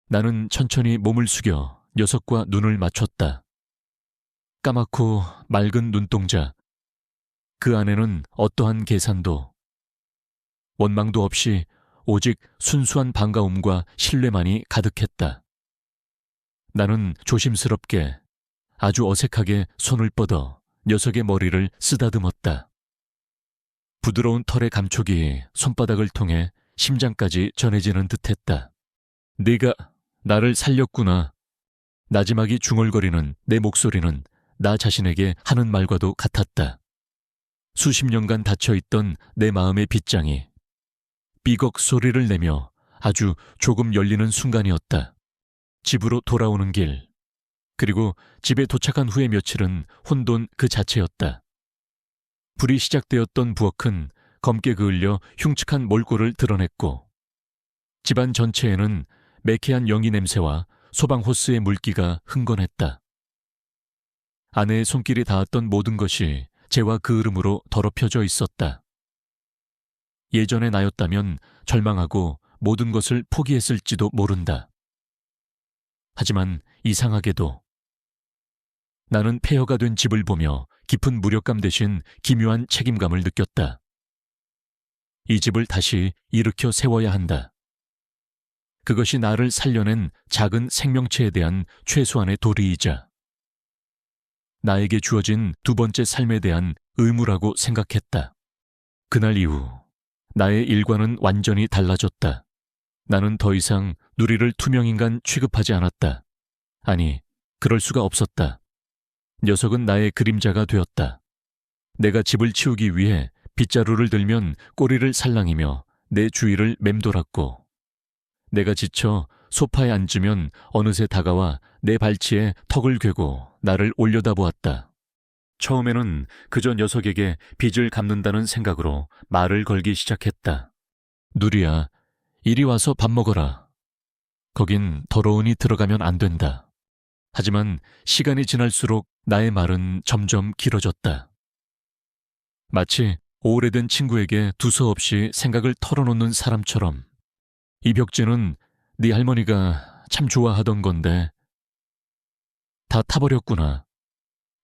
나는 천천히 몸을 숙여 녀석과 눈을 맞췄다. 까맣고 맑은 눈동자. 그 안에는 어떠한 계산도, 원망도 없이 오직 순수한 반가움과 신뢰만이 가득했다. 나는 조심스럽게, 아주 어색하게 손을 뻗어 녀석의 머리를 쓰다듬었다. 부드러운 털의 감촉이 손바닥을 통해 심장까지 전해지는 듯했다. 네가 나를 살렸구나. 나지막이 중얼거리는 내 목소리는 나 자신에게 하는 말과도 같았다. 수십 년간 닫혀있던 내 마음의 빗장이 삐걱 소리를 내며 아주 조금 열리는 순간이었다. 집으로 돌아오는 길, 그리고 집에 도착한 후의 며칠은 혼돈 그 자체였다. 불이 시작되었던 부엌은 검게 그을려 흉측한 몰골을 드러냈고, 집안 전체에는 매캐한 영이 냄새와 소방 호스의 물기가 흥건했다. 아내의 손길이 닿았던 모든 것이 재와 그을음으로 더럽혀져 있었다. 예전의 나였다면 절망하고 모든 것을 포기했을지도 모른다. 하지만 이상하게도 나는 폐허가 된 집을 보며 깊은 무력감 대신 기묘한 책임감을 느꼈다. 이 집을 다시 일으켜 세워야 한다. 그것이 나를 살려낸 작은 생명체에 대한 최소한의 도리이자 나에게 주어진 두 번째 삶에 대한 의무라고 생각했다. 그날 이후 나의 일과는 완전히 달라졌다. 나는 더 이상 누리를 투명인간 취급하지 않았다. 아니, 그럴 수가 없었다. 녀석은 나의 그림자가 되었다. 내가 집을 치우기 위해 빗자루를 들면 꼬리를 살랑이며 내 주위를 맴돌았고, 내가 지쳐 소파에 앉으면 어느새 다가와 내 발치에 턱을 괴고 나를 올려다보았다. 처음에는 그저 녀석에게 빚을 갚는다는 생각으로 말을 걸기 시작했다. 누리야, 이리 와서 밥 먹어라. 거긴 더러우니 들어가면 안 된다. 하지만 시간이 지날수록 나의 말은 점점 길어졌다. 마치 오래된 친구에게 두서없이 생각을 털어놓는 사람처럼. 이 벽지는 네 할머니가 참 좋아하던 건데 다 타버렸구나.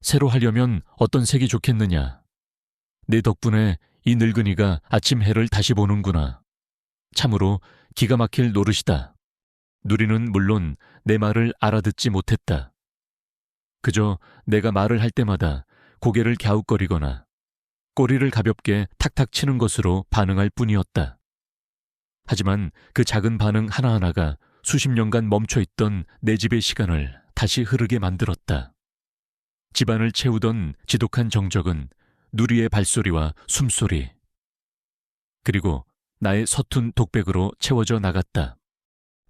새로 하려면 어떤 색이 좋겠느냐. 내 덕분에 이 늙은이가 아침 해를 다시 보는구나. 참으로 기가 막힐 노릇이다. 누리는 물론 내 말을 알아듣지 못했다. 그저 내가 말을 할 때마다 고개를 갸웃거리거나 꼬리를 가볍게 탁탁 치는 것으로 반응할 뿐이었다. 하지만 그 작은 반응 하나하나가 수십 년간 멈춰있던 내 집의 시간을 다시 흐르게 만들었다. 집안을 채우던 지독한 정적은 누리의 발소리와 숨소리, 그리고 나의 서툰 독백으로 채워져 나갔다.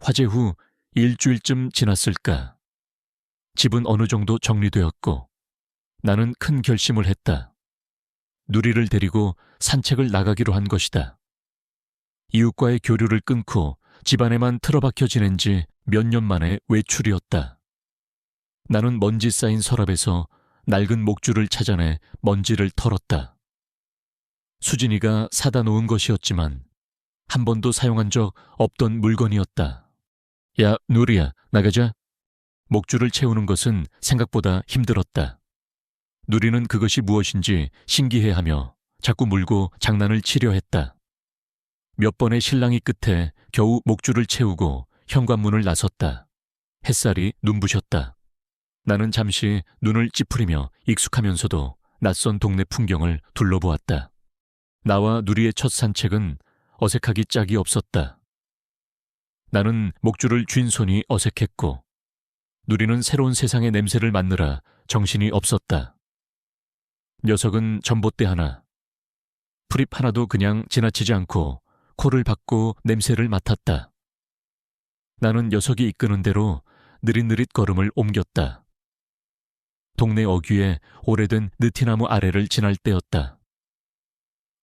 화재 후 일주일쯤 지났을까. 집은 어느 정도 정리되었고 나는 큰 결심을 했다. 누리를 데리고 산책을 나가기로 한 것이다. 이웃과의 교류를 끊고 집안에만 틀어박혀 지낸 지 몇 년 만에 외출이었다. 나는 먼지 쌓인 서랍에서 낡은 목줄을 찾아내 먼지를 털었다. 수진이가 사다 놓은 것이었지만 한 번도 사용한 적 없던 물건이었다. 야, 누리야, 나가자. 목줄을 채우는 것은 생각보다 힘들었다. 누리는 그것이 무엇인지 신기해하며 자꾸 물고 장난을 치려 했다. 몇 번의 실랑이 끝에 겨우 목줄을 채우고 현관문을 나섰다. 햇살이 눈부셨다. 나는 잠시 눈을 찌푸리며 익숙하면서도 낯선 동네 풍경을 둘러보았다. 나와 누리의 첫 산책은 어색하기 짝이 없었다. 나는 목줄을 쥔 손이 어색했고 누리는 새로운 세상의 냄새를 맡느라 정신이 없었다. 녀석은 전봇대 하나, 풀잎 하나도 그냥 지나치지 않고 코를 박고 냄새를 맡았다. 나는 녀석이 이끄는 대로 느릿느릿 걸음을 옮겼다. 동네 어귀에 오래된 느티나무 아래를 지날 때였다.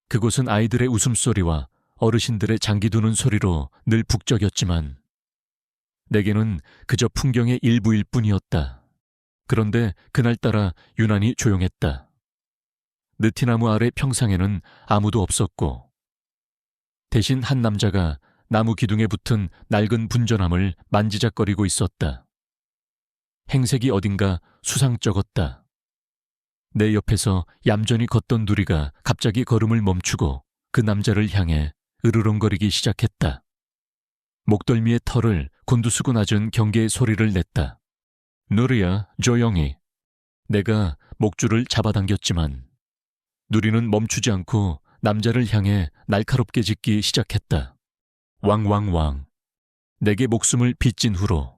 그곳은 아이들의 웃음소리와 어르신들의 장기 두는 소리로 늘 북적였지만 내게는 그저 풍경의 일부일 뿐이었다. 그런데 그날따라 유난히 조용했다. 느티나무 아래 평상에는 아무도 없었고 대신 한 남자가 나무 기둥에 붙은 낡은 분전함을 만지작거리고 있었다. 행색이 어딘가 수상쩍었다. 내 옆에서 얌전히 걷던 누리가 갑자기 걸음을 멈추고 그 남자를 향해 으르렁거리기 시작했다. 목덜미의 털을 곤두쓰고 낮은 경계의 소리를 냈다. 누리야, 조용히. 내가 목줄을 잡아당겼지만 누리는 멈추지 않고 남자를 향해 날카롭게 짖기 시작했다. 왕왕왕. 내게 목숨을 빚진 후로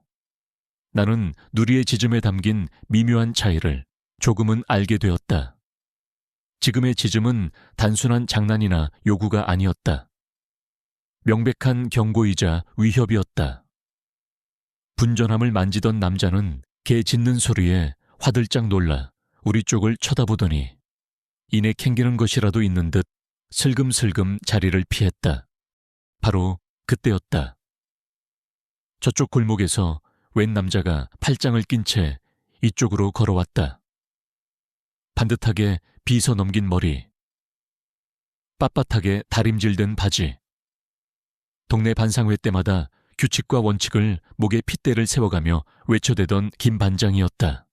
나는 누리의 짖음에 담긴 미묘한 차이를 조금은 알게 되었다. 지금의 짖음은 단순한 장난이나 요구가 아니었다. 명백한 경고이자 위협이었다. 분전함을 만지던 남자는 개 짖는 소리에 화들짝 놀라 우리 쪽을 쳐다보더니 이내 캥기는 것이라도 있는 듯 슬금슬금 자리를 피했다. 바로 그때였다. 저쪽 골목에서 웬 남자가 팔짱을 낀 채 이쪽으로 걸어왔다. 반듯하게 빗어 넘긴 머리, 빳빳하게 다림질된 바지. 동네 반상회 때마다 규칙과 원칙을 목에 핏대를 세워가며 외쳐대던 김 반장이었다.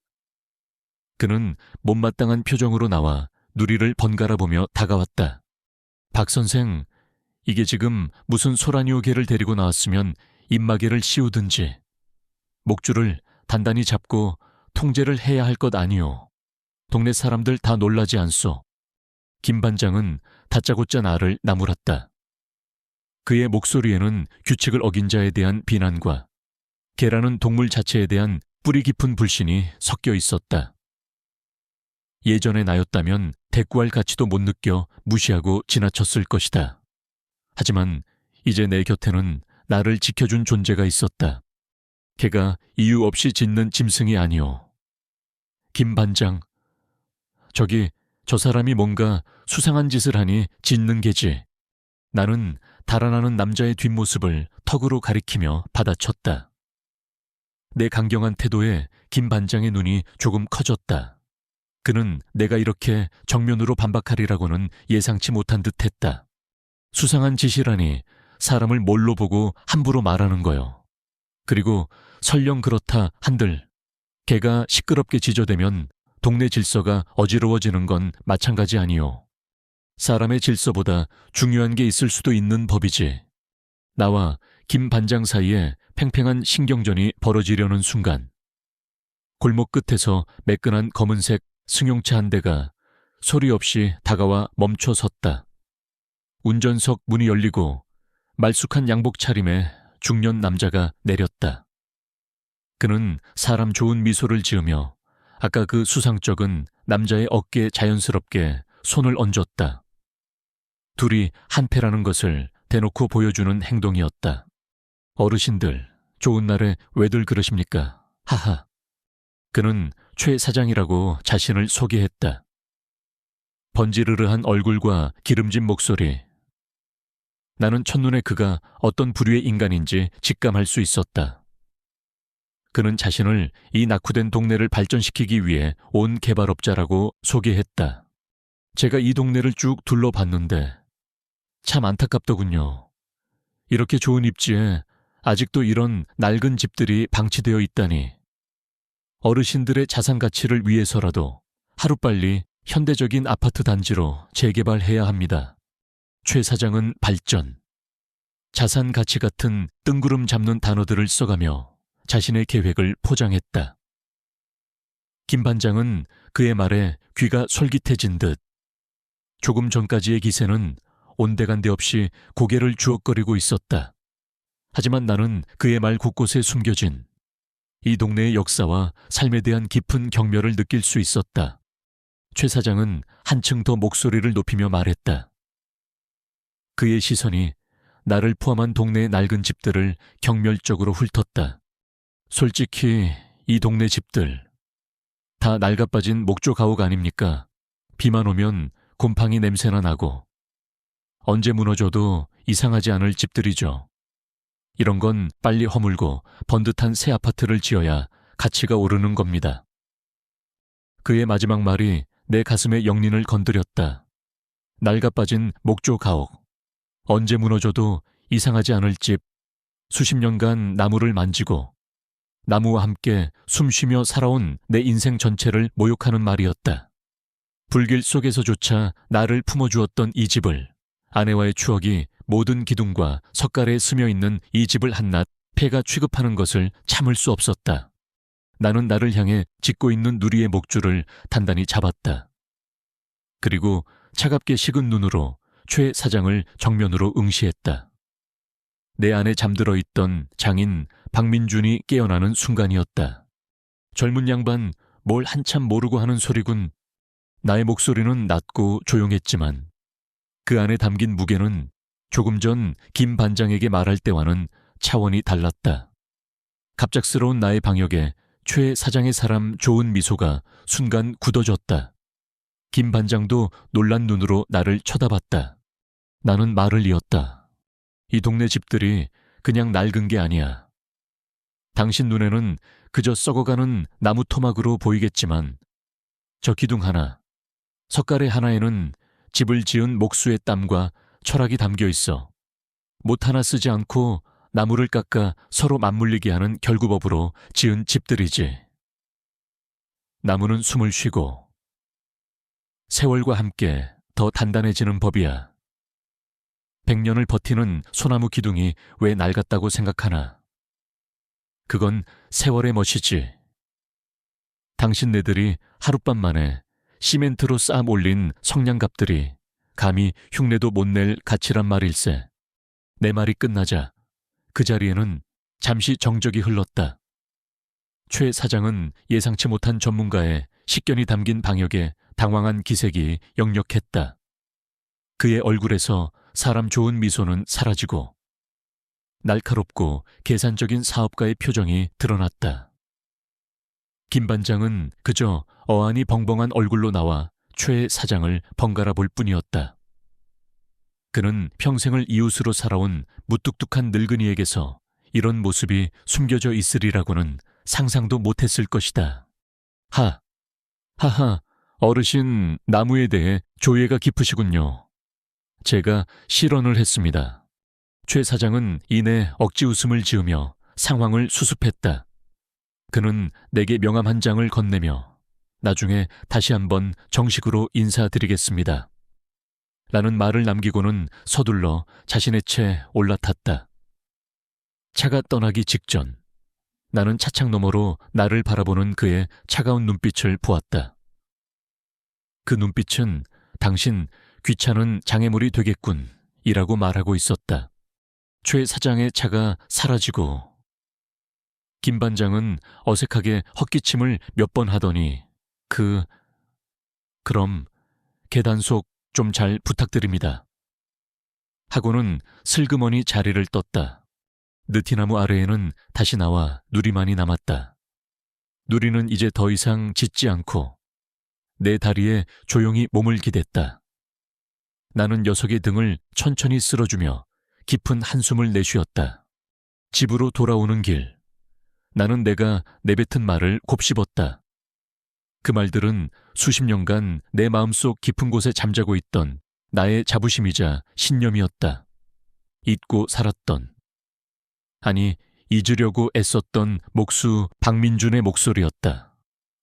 그는 못마땅한 표정으로 나와 누리를 번갈아 보며 다가왔다. 박 선생, 이게 지금 무슨 소라니오개를 데리고 나왔으면 입마개를 씌우든지 목줄을 단단히 잡고 통제를 해야 할 것 아니오. 동네 사람들 다 놀라지 않소. 김 반장은 다짜고짜 나를 나무랐다. 그의 목소리에는 규칙을 어긴 자에 대한 비난과 개라는 동물 자체에 대한 뿌리 깊은 불신이 섞여 있었다. 예전의 나였다면 대꾸할 가치도 못 느껴 무시하고 지나쳤을 것이다. 하지만 이제 내 곁에는 나를 지켜준 존재가 있었다. 걔가 이유 없이 짖는 짐승이 아니오. 김 반장, 저기 저 사람이 뭔가 수상한 짓을 하니 짖는 게지. 나는 달아나는 남자의 뒷모습을 턱으로 가리키며 받아쳤다. 내 강경한 태도에 김 반장의 눈이 조금 커졌다. 그는 내가 이렇게 정면으로 반박하리라고는 예상치 못한 듯했다. 수상한 짓이라니 사람을 뭘로 보고 함부로 말하는 거요. 그리고 설령 그렇다 한들 걔가 시끄럽게 지저대면 동네 질서가 어지러워지는 건 마찬가지 아니오. 사람의 질서보다 중요한 게 있을 수도 있는 법이지. 나와 김 반장 사이에 팽팽한 신경전이 벌어지려는 순간 골목 끝에서 매끈한 검은색 승용차 한 대가 소리 없이 다가와 멈춰 섰다. 운전석 문이 열리고 말쑥한 양복 차림의 중년 남자가 내렸다. 그는 사람 좋은 미소를 지으며 아까 그 수상쩍은 남자의 어깨에 자연스럽게 손을 얹었다. 둘이 한패라는 것을 대놓고 보여주는 행동이었다. 어르신들, 좋은 날에 왜들 그러십니까? 하하. 그는 최 사장이라고 자신을 소개했다. 번지르르한 얼굴과 기름진 목소리. 나는 첫눈에 그가 어떤 부류의 인간인지 직감할 수 있었다. 그는 자신을 이 낙후된 동네를 발전시키기 위해 온 개발업자라고 소개했다. 제가 이 동네를 쭉 둘러봤는데 참 안타깝더군요. 이렇게 좋은 입지에 아직도 이런 낡은 집들이 방치되어 있다니. 어르신들의 자산 가치를 위해서라도 하루빨리 현대적인 아파트 단지로 재개발해야 합니다. 최 사장은 발전, 자산 가치 같은 뜬구름 잡는 단어들을 써가며 자신의 계획을 포장했다. 김 반장은 그의 말에 귀가 솔깃해진 듯 조금 전까지의 기세는 온데간데 없이 고개를 주걱거리고 있었다. 하지만 나는 그의 말 곳곳에 숨겨진 이 동네의 역사와 삶에 대한 깊은 경멸을 느낄 수 있었다. 최 사장은 한층 더 목소리를 높이며 말했다. 그의 시선이 나를 포함한 동네의 낡은 집들을 경멸적으로 훑었다. 솔직히 이 동네 집들 다 낡아빠진 목조 가옥 아닙니까? 비만 오면 곰팡이 냄새나 나고 언제 무너져도 이상하지 않을 집들이죠. 이런 건 빨리 허물고 번듯한 새 아파트를 지어야 가치가 오르는 겁니다. 그의 마지막 말이 내 가슴의 영린을 건드렸다. 낡아빠진 목조 가옥, 언제 무너져도 이상하지 않을 집, 수십 년간 나무를 만지고 나무와 함께 숨쉬며 살아온 내 인생 전체를 모욕하는 말이었다. 불길 속에서조차 나를 품어주었던 이 집을, 아내와의 추억이 모든 기둥과 석가래에 스며 있는 이 집을 한낱 폐가 취급하는 것을 참을 수 없었다. 나는 나를 향해 짚고 있는 누리의 목줄을 단단히 잡았다. 그리고 차갑게 식은 눈으로 최 사장을 정면으로 응시했다. 내 안에 잠들어 있던 장인 박민준이 깨어나는 순간이었다. 젊은 양반, 뭘 한참 모르고 하는 소리군. 나의 목소리는 낮고 조용했지만 그 안에 담긴 무게는 조금 전 김 반장에게 말할 때와는 차원이 달랐다. 갑작스러운 나의 방역에 최 사장의 사람 좋은 미소가 순간 굳어졌다. 김 반장도 놀란 눈으로 나를 쳐다봤다. 나는 말을 이었다. 이 동네 집들이 그냥 낡은 게 아니야. 당신 눈에는 그저 썩어가는 나무 토막으로 보이겠지만 저 기둥 하나, 석가래 하나에는 집을 지은 목수의 땀과 철학이 담겨 있어. 못 하나 쓰지 않고 나무를 깎아 서로 맞물리게 하는 결구법으로 지은 집들이지. 나무는 숨을 쉬고 세월과 함께 더 단단해지는 법이야. 100년을 버티는 소나무 기둥이 왜 낡았다고 생각하나? 그건 세월의 멋이지. 당신네들이 하룻밤 만에 시멘트로 쌓아 올린 성냥갑들이 감히 흉내도 못 낼 가치란 말일세. 내 말이 끝나자 그 자리에는 잠시 정적이 흘렀다. 최 사장은 예상치 못한 전문가의 식견이 담긴 방역에 당황한 기색이 역력했다. 그의 얼굴에서 사람 좋은 미소는 사라지고 날카롭고 계산적인 사업가의 표정이 드러났다. 김 반장은 그저 어안이 벙벙한 얼굴로 나와 최 사장을 번갈아 볼 뿐이었다. 그는 평생을 이웃으로 살아온 무뚝뚝한 늙은이에게서 이런 모습이 숨겨져 있으리라고는 상상도 못했을 것이다. 하하, 어르신 나무에 대해 조예가 깊으시군요. 제가 실언을 했습니다. 최 사장은 이내 억지 웃음을 지으며 상황을 수습했다. 그는 내게 명함 한 장을 건네며 나중에 다시 한번 정식으로 인사드리겠습니다. 라는 말을 남기고는 서둘러 자신의 채 올라탔다. 차가 떠나기 직전 나는 차창 너머로 나를 바라보는 그의 차가운 눈빛을 보았다. 그 눈빛은 당신 귀찮은 장애물이 되겠군 이라고 말하고 있었다. 최 사장의 차가 사라지고 김 반장은 어색하게 헛기침을 몇 번 하더니 그럼 계단 속 좀 잘 부탁드립니다. 하고는 슬그머니 자리를 떴다. 느티나무 아래에는 다시 나와 누리만이 남았다. 누리는 이제 더 이상 짖지 않고 내 다리에 조용히 몸을 기댔다. 나는 녀석의 등을 천천히 쓸어주며 깊은 한숨을 내쉬었다. 집으로 돌아오는 길, 나는 내가 내뱉은 말을 곱씹었다. 그 말들은 수십 년간 내 마음속 깊은 곳에 잠자고 있던 나의 자부심이자 신념이었다. 잊고 살았던, 아니 잊으려고 애썼던 목수 박민준의 목소리였다.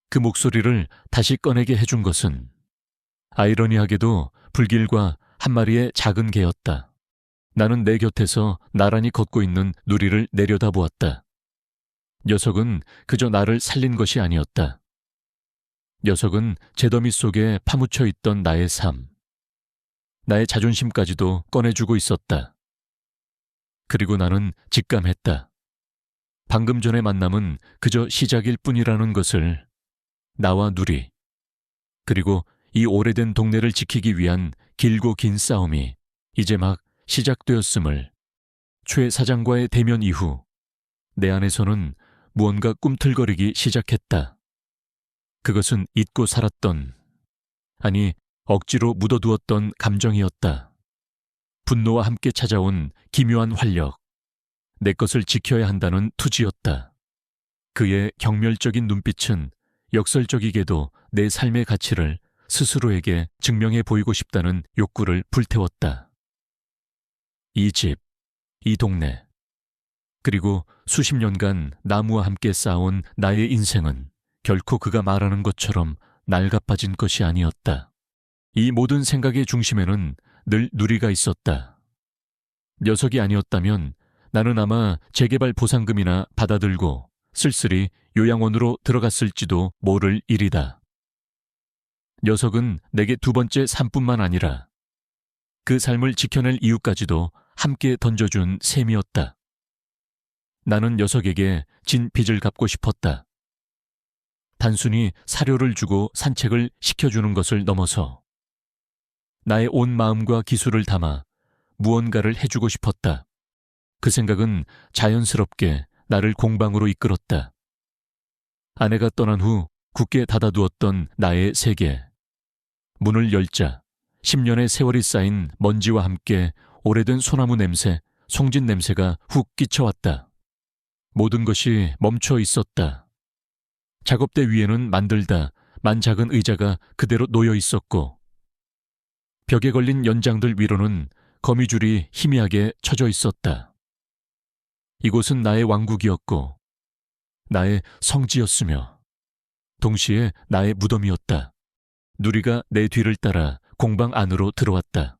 그 목소리를 다시 꺼내게 해준 것은 아이러니하게도 불길과 한 마리의 작은 개였다. 나는 내 곁에서 나란히 걷고 있는 누리를 내려다보았다. 녀석은 그저 나를 살린 것이 아니었다. 녀석은 재더미 속에 파묻혀 있던 나의 삶, 나의 자존심까지도 꺼내주고 있었다. 그리고 나는 직감했다. 방금 전의 만남은 그저 시작일 뿐이라는 것을. 나와 누리, 그리고 이 오래된 동네를 지키기 위한 길고 긴 싸움이 이제 막 시작되었음을. 최 사장과의 대면 이후 내 안에서는 무언가 꿈틀거리기 시작했다. 그것은 잊고 살았던, 아니 억지로 묻어두었던 감정이었다. 분노와 함께 찾아온 기묘한 활력, 내 것을 지켜야 한다는 투지였다. 그의 경멸적인 눈빛은 역설적이게도 내 삶의 가치를 스스로에게 증명해 보이고 싶다는 욕구를 불태웠다. 이 집, 이 동네, 그리고 수십 년간 나무와 함께 쌓아온 나의 인생은 결코 그가 말하는 것처럼 낡아빠진 것이 아니었다. 이 모든 생각의 중심에는 늘 누리가 있었다. 녀석이 아니었다면 나는 아마 재개발 보상금이나 받아들고 쓸쓸히 요양원으로 들어갔을지도 모를 일이다. 녀석은 내게 두 번째 삶뿐만 아니라 그 삶을 지켜낼 이유까지도 함께 던져준 셈이었다. 나는 녀석에게 진 빚을 갚고 싶었다. 단순히 사료를 주고 산책을 시켜주는 것을 넘어서 나의 온 마음과 기술을 담아 무언가를 해주고 싶었다. 그 생각은 자연스럽게 나를 공방으로 이끌었다. 아내가 떠난 후 굳게 닫아두었던 나의 세계. 문을 열자 10년의 세월이 쌓인 먼지와 함께 오래된 소나무 냄새, 송진 냄새가 훅 끼쳐왔다. 모든 것이 멈춰 있었다. 작업대 위에는 만들다 만 작은 의자가 그대로 놓여 있었고 벽에 걸린 연장들 위로는 거미줄이 희미하게 쳐져 있었다. 이곳은 나의 왕국이었고 나의 성지였으며 동시에 나의 무덤이었다. 누리가 내 뒤를 따라 공방 안으로 들어왔다.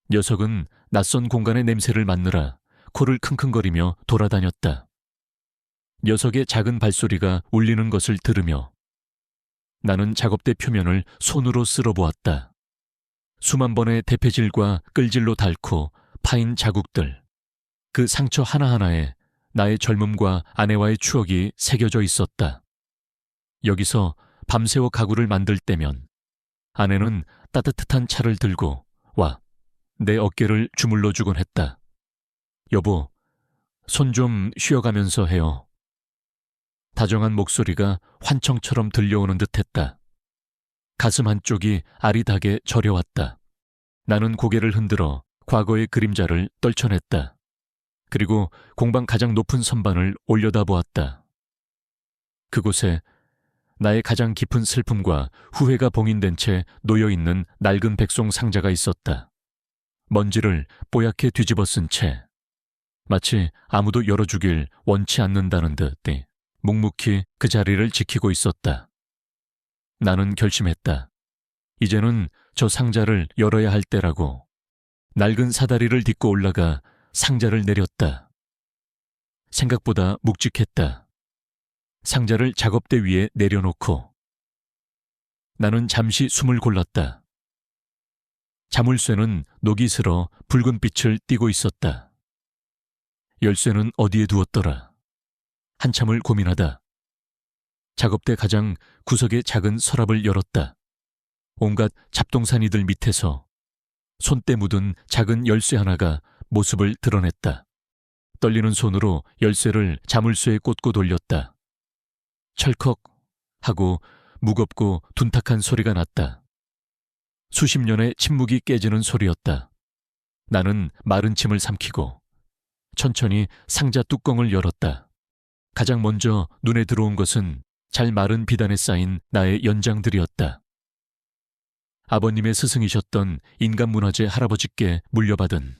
녀석은 낯선 공간의 냄새를 맡느라 코를 킁킁거리며 돌아다녔다. 녀석의 작은 발소리가 울리는 것을 들으며 나는 작업대 표면을 손으로 쓸어보았다. 수만 번의 대패질과 끌질로 닳고 파인 자국들, 그 상처 하나하나에 나의 젊음과 아내와의 추억이 새겨져 있었다. 여기서 밤새워 가구를 만들 때면 아내는 따뜻한 차를 들고 와 내 어깨를 주물러 주곤 했다. 여보, 손 좀 쉬어가면서 해요. 다정한 목소리가 환청처럼 들려오는 듯했다. 가슴 한쪽이 아리다게 저려왔다. 나는 고개를 흔들어 과거의 그림자를 떨쳐냈다. 그리고 공방 가장 높은 선반을 올려다보았다. 그곳에 나의 가장 깊은 슬픔과 후회가 봉인된 채 놓여있는 낡은 백송 상자가 있었다. 먼지를 뽀얗게 뒤집어 쓴 채 마치 아무도 열어주길 원치 않는다는 듯 묵묵히 그 자리를 지키고 있었다. 나는 결심했다. 이제는 저 상자를 열어야 할 때라고. 낡은 사다리를 딛고 올라가 상자를 내렸다. 생각보다 묵직했다. 상자를 작업대 위에 내려놓고 나는 잠시 숨을 골랐다. 자물쇠는 녹이 슬어 붉은 빛을 띠고 있었다. 열쇠는 어디에 두었더라. 한참을 고민하다 작업대 가장 구석의 작은 서랍을 열었다. 온갖 잡동사니들 밑에서 손때 묻은 작은 열쇠 하나가 모습을 드러냈다. 떨리는 손으로 열쇠를 자물쇠에 꽂고 돌렸다. 철컥 하고 무겁고 둔탁한 소리가 났다. 수십 년의 침묵이 깨지는 소리였다. 나는 마른 침을 삼키고 천천히 상자 뚜껑을 열었다. 가장 먼저 눈에 들어온 것은 잘 마른 비단에 쌓인 나의 연장들이었다. 아버님의 스승이셨던 인간문화재 할아버지께 물려받은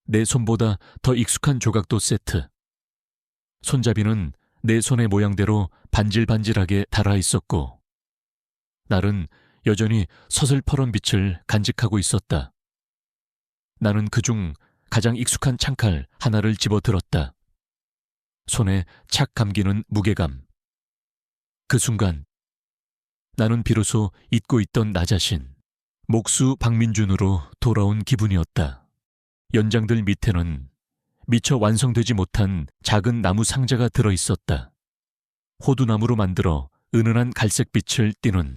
내 손보다 더 익숙한 조각도 세트. 손잡이는 내 손의 모양대로 반질반질하게 달아 있었고 날은 여전히 서슬퍼런 빛을 간직하고 있었다. 나는 그중 가장 익숙한 창칼 하나를 집어들었다. 손에 착 감기는 무게감. 그 순간 나는 비로소 잊고 있던 나 자신, 목수 박민준으로 돌아온 기분이었다. 연장들 밑에는 미처 완성되지 못한 작은 나무 상자가 들어있었다. 호두나무로 만들어 은은한 갈색빛을 띠는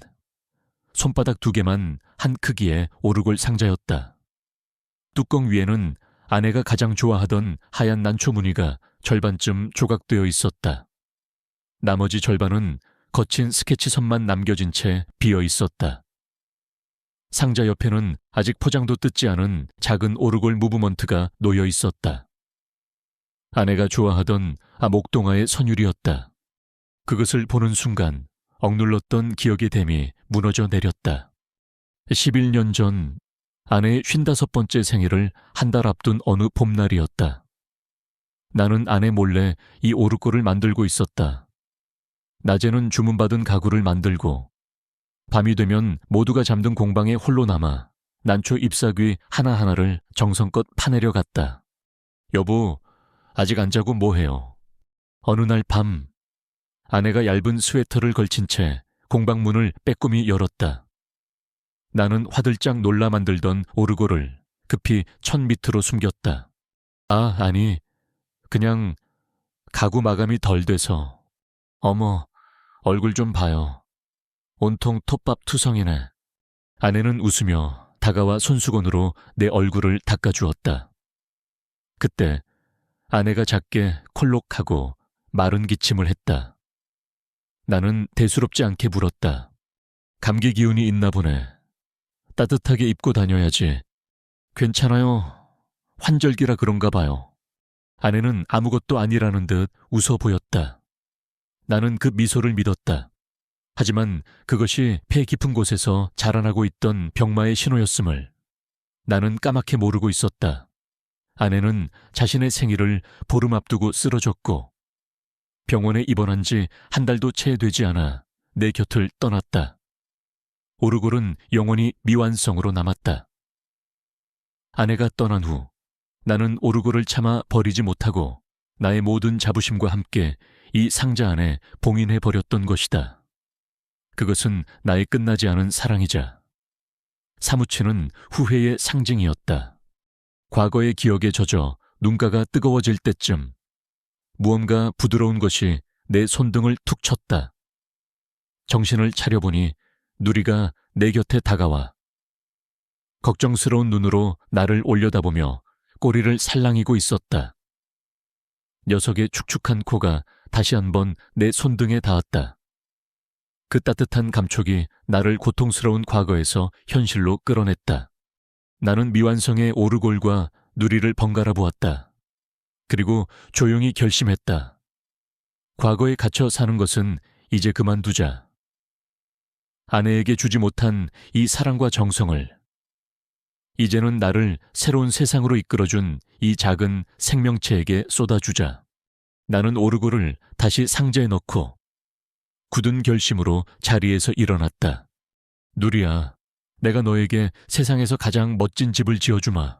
손바닥 2개만 한 크기의 오르골 상자였다. 뚜껑 위에는 아내가 가장 좋아하던 하얀 난초 무늬가 절반쯤 조각되어 있었다. 나머지 절반은 거친 스케치선만 남겨진 채 비어 있었다. 상자 옆에는 아직 포장도 뜯지 않은 작은 오르골 무브먼트가 놓여 있었다. 아내가 좋아하던 목동화의 선율이었다. 그것을 보는 순간 억눌렀던 기억의 댐이 무너져 내렸다. 11년 전 아내의 55번째 생일을 한 달 앞둔 어느 봄날이었다. 나는 아내 몰래 이 오르골을 만들고 있었다. 낮에는 주문받은 가구를 만들고 밤이 되면 모두가 잠든 공방에 홀로 남아 난초 잎사귀 하나하나를 정성껏 파내려 갔다. 여보, 아직 안 자고 뭐해요? 어느 날 밤, 아내가 얇은 스웨터를 걸친 채 공방문을 빼꼼히 열었다. 나는 화들짝 놀라 만들던 오르골을 급히 천 밑으로 숨겼다. 아니, 그냥 가구 마감이 덜 돼서. 어머, 얼굴 좀 봐요. 온통 톱밥 투성이네. 아내는 웃으며 다가와 손수건으로 내 얼굴을 닦아주었다. 그때 아내가 작게 콜록하고 마른 기침을 했다. 나는 대수롭지 않게 물었다. 감기 기운이 있나 보네. 따뜻하게 입고 다녀야지. 괜찮아요. 환절기라 그런가 봐요. 아내는 아무것도 아니라는 듯 웃어 보였다. 나는 그 미소를 믿었다. 하지만 그것이 폐 깊은 곳에서 자라나고 있던 병마의 신호였음을 나는 까맣게 모르고 있었다. 아내는 자신의 생일을 보름 앞두고 쓰러졌고 병원에 입원한 지 한 달도 채 되지 않아 내 곁을 떠났다. 오르골은 영원히 미완성으로 남았다. 아내가 떠난 후 나는 오르골을 차마 버리지 못하고 나의 모든 자부심과 함께 이 상자 안에 봉인해버렸던 것이다. 그것은 나의 끝나지 않은 사랑이자 사무치는 후회의 상징이었다. 과거의 기억에 젖어 눈가가 뜨거워질 때쯤 무언가 부드러운 것이 내 손등을 툭 쳤다. 정신을 차려보니 누리가 내 곁에 다가와 걱정스러운 눈으로 나를 올려다보며 꼬리를 살랑이고 있었다. 녀석의 축축한 코가 다시 한번 내 손등에 닿았다. 그 따뜻한 감촉이 나를 고통스러운 과거에서 현실로 끌어냈다. 나는 미완성의 오르골과 누리를 번갈아 보았다. 그리고 조용히 결심했다. 과거에 갇혀 사는 것은 이제 그만두자. 아내에게 주지 못한 이 사랑과 정성을 이제는 나를 새로운 세상으로 이끌어준 이 작은 생명체에게 쏟아주자. 나는 오르골을 다시 상자에 넣고 굳은 결심으로 자리에서 일어났다. 누리야, 내가 너에게 세상에서 가장 멋진 집을 지어주마.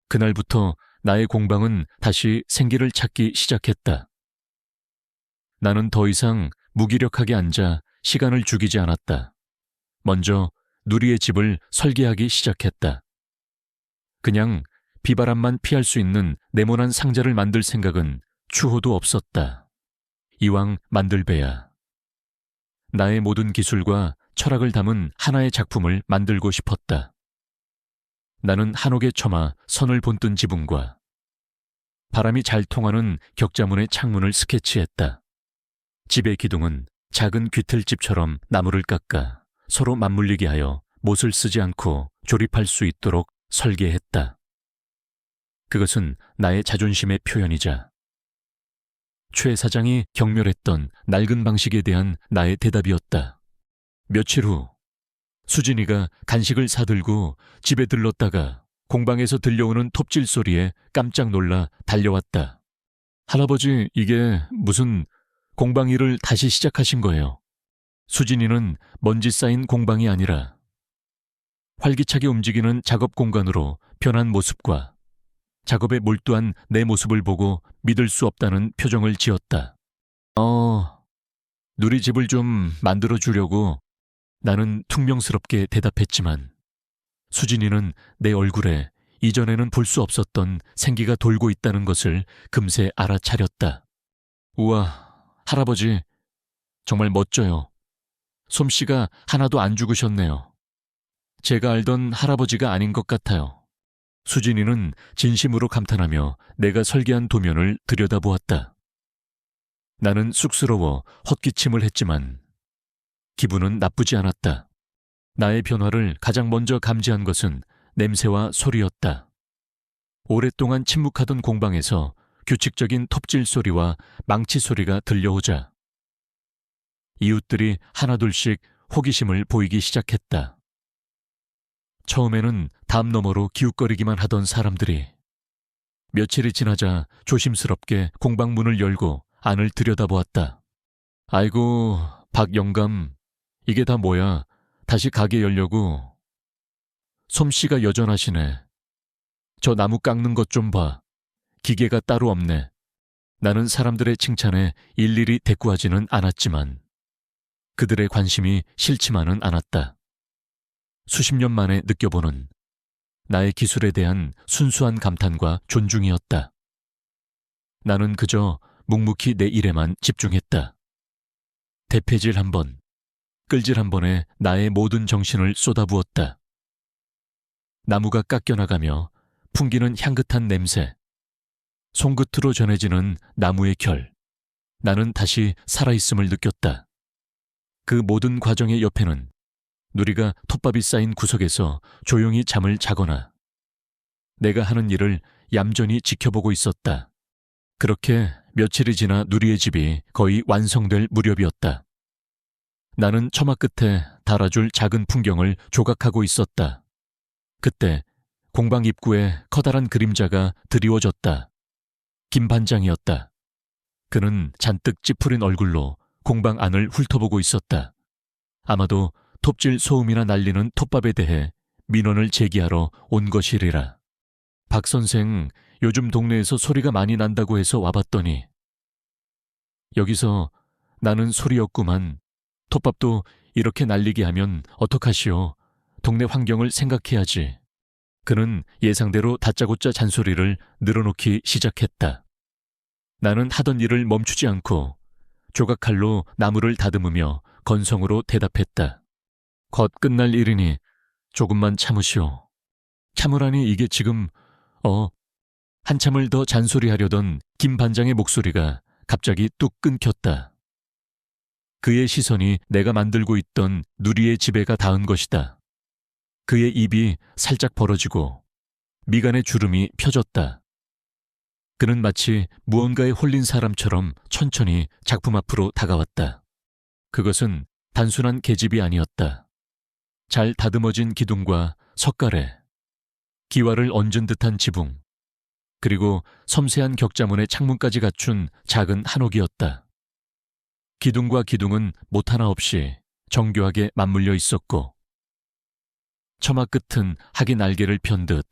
그날부터 나의 공방은 다시 생기를 찾기 시작했다. 나는 더 이상 무기력하게 앉아 시간을 죽이지 않았다. 먼저 누리의 집을 설계하기 시작했다. 그냥 비바람만 피할 수 있는 네모난 상자를 만들 생각은 추호도 없었다. 이왕 만들배야. 나의 모든 기술과 철학을 담은 하나의 작품을 만들고 싶었다. 나는 한옥에 처마 선을 본뜬 지붕과 바람이 잘 통하는 격자문의 창문을 스케치했다. 집의 기둥은 작은 귀틀집처럼 나무를 깎아 서로 맞물리게 하여 못을 쓰지 않고 조립할 수 있도록 설계했다. 그것은 나의 자존심의 표현이자 최 사장이 경멸했던 낡은 방식에 대한 나의 대답이었다. 며칠 후 수진이가 간식을 사들고 집에 들렀다가 공방에서 들려오는 톱질 소리에 깜짝 놀라 달려왔다. 할아버지, 이게 무슨 공방 일을 다시 시작하신 거예요? 수진이는 먼지 쌓인 공방이 아니라 활기차게 움직이는 작업 공간으로 변한 모습과 작업에 몰두한 내 모습을 보고 믿을 수 없다는 표정을 지었다. 누리 집을 좀 만들어 주려고 나는 퉁명스럽게 대답했지만 수진이는 내 얼굴에 이전에는 볼 수 없었던 생기가 돌고 있다는 것을 금세 알아차렸다. 우와, 할아버지, 정말 멋져요. 솜씨가 하나도 안 죽으셨네요. 제가 알던 할아버지가 아닌 것 같아요. 수진이는 진심으로 감탄하며 내가 설계한 도면을 들여다보았다. 나는 쑥스러워 헛기침을 했지만 기분은 나쁘지 않았다. 나의 변화를 가장 먼저 감지한 것은 냄새와 소리였다. 오랫동안 침묵하던 공방에서 규칙적인 톱질 소리와 망치 소리가 들려오자 이웃들이 하나둘씩 호기심을 보이기 시작했다. 처음에는 담 너머로 기웃거리기만 하던 사람들이 며칠이 지나자 조심스럽게 공방 문을 열고 안을 들여다보았다. 아이고, 박 영감, 이게 다 뭐야? 다시 가게 열려고. 솜씨가 여전하시네. 저 나무 깎는 것 좀 봐. 기계가 따로 없네. 나는 사람들의 칭찬에 일일이 대꾸하지는 않았지만 그들의 관심이 싫지만은 않았다. 수십 년 만에 느껴보는 나의 기술에 대한 순수한 감탄과 존중이었다. 나는 그저 묵묵히 내 일에만 집중했다. 대패질 한 번, 끌질 한 번에 나의 모든 정신을 쏟아부었다. 나무가 깎여나가며 풍기는 향긋한 냄새, 손끝으로 전해지는 나무의 결, 나는 다시 살아있음을 느꼈다. 그 모든 과정의 옆에는 누리가 톱밥이 쌓인 구석에서 조용히 잠을 자거나 내가 하는 일을 얌전히 지켜보고 있었다. 그렇게 며칠이 지나 누리의 집이 거의 완성될 무렵이었다. 나는 처마 끝에 달아줄 작은 풍경을 조각하고 있었다. 그때 공방 입구에 커다란 그림자가 드리워졌다. 김 반장이었다. 그는 잔뜩 찌푸린 얼굴로 공방 안을 훑어보고 있었다. 아마도 톱질 소음이나 날리는 톱밥에 대해 민원을 제기하러 온 것이리라. 박 선생, 요즘 동네에서 소리가 많이 난다고 해서 와봤더니 여기서 나는 소리였구만. 톱밥도 이렇게 날리게 하면 어떡하시오. 동네 환경을 생각해야지. 그는 예상대로 다짜고짜 잔소리를 늘어놓기 시작했다. 나는 하던 일을 멈추지 않고 조각칼로 나무를 다듬으며 건성으로 대답했다. 곧 끝날 일이니 조금만 참으시오. 참으라니 이게 지금 한참을 더 잔소리하려던 김 반장의 목소리가 갑자기 뚝 끊겼다. 그의 시선이 내가 만들고 있던 누리의 지배가 닿은 것이다. 그의 입이 살짝 벌어지고 미간의 주름이 펴졌다. 그는 마치 무언가에 홀린 사람처럼 천천히 작품 앞으로 다가왔다. 그것은 단순한 계집이 아니었다. 잘 다듬어진 기둥과 석가래, 기와를 얹은 듯한 지붕, 그리고 섬세한 격자문의 창문까지 갖춘 작은 한옥이었다. 기둥과 기둥은 못 하나 없이 정교하게 맞물려 있었고 처마 끝은 학이 날개를 편 듯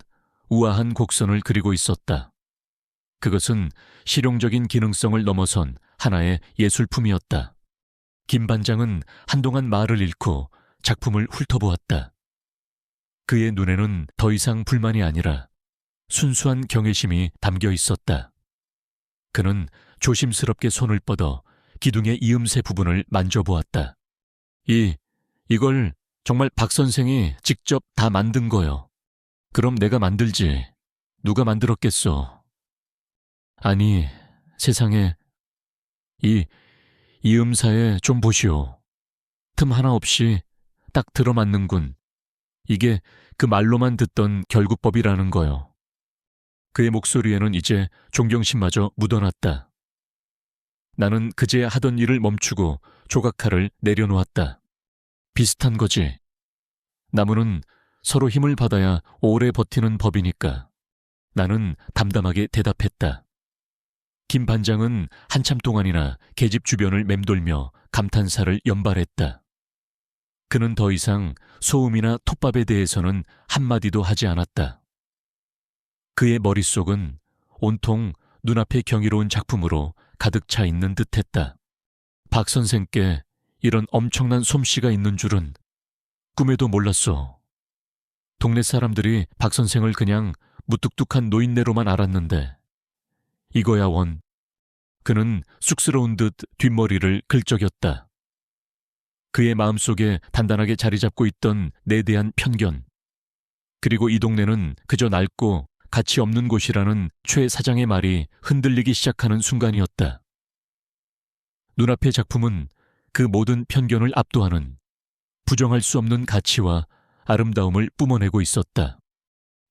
우아한 곡선을 그리고 있었다. 그것은 실용적인 기능성을 넘어선 하나의 예술품이었다. 김 반장은 한동안 말을 잃고 작품을 훑어보았다. 그의 눈에는 더 이상 불만이 아니라 순수한 경외심이 담겨 있었다. 그는 조심스럽게 손을 뻗어 기둥의 이음새 부분을 만져보았다. 이걸 정말 박 선생이 직접 다 만든 거요. 그럼 내가 만들지. 누가 만들었겠소? 아니, 세상에. 이 음사에 좀 보시오. 틈 하나 없이 딱 들어맞는군. 이게 그 말로만 듣던 결구법이라는 거요. 그의 목소리에는 이제 존경심마저 묻어났다. 나는 그제 하던 일을 멈추고 조각칼을 내려놓았다. 비슷한 거지. 나무는 서로 힘을 받아야 오래 버티는 법이니까. 나는 담담하게 대답했다. 김 반장은 한참 동안이나 계집 주변을 맴돌며 감탄사를 연발했다. 그는 더 이상 소음이나 톱밥에 대해서는 한마디도 하지 않았다. 그의 머릿속은 온통 눈앞의 경이로운 작품으로 가득 차 있는 듯했다. 박 선생께 이런 엄청난 솜씨가 있는 줄은 꿈에도 몰랐어. 동네 사람들이 박 선생을 그냥 무뚝뚝한 노인네로만 알았는데 이거야 원. 그는 쑥스러운 듯 뒷머리를 긁적였다. 그의 마음속에 단단하게 자리 잡고 있던 내 대한 편견, 그리고 이 동네는 그저 낡고 가치 없는 곳이라는 최 사장의 말이 흔들리기 시작하는 순간이었다. 눈앞의 작품은 그 모든 편견을 압도하는 부정할 수 없는 가치와 아름다움을 뿜어내고 있었다.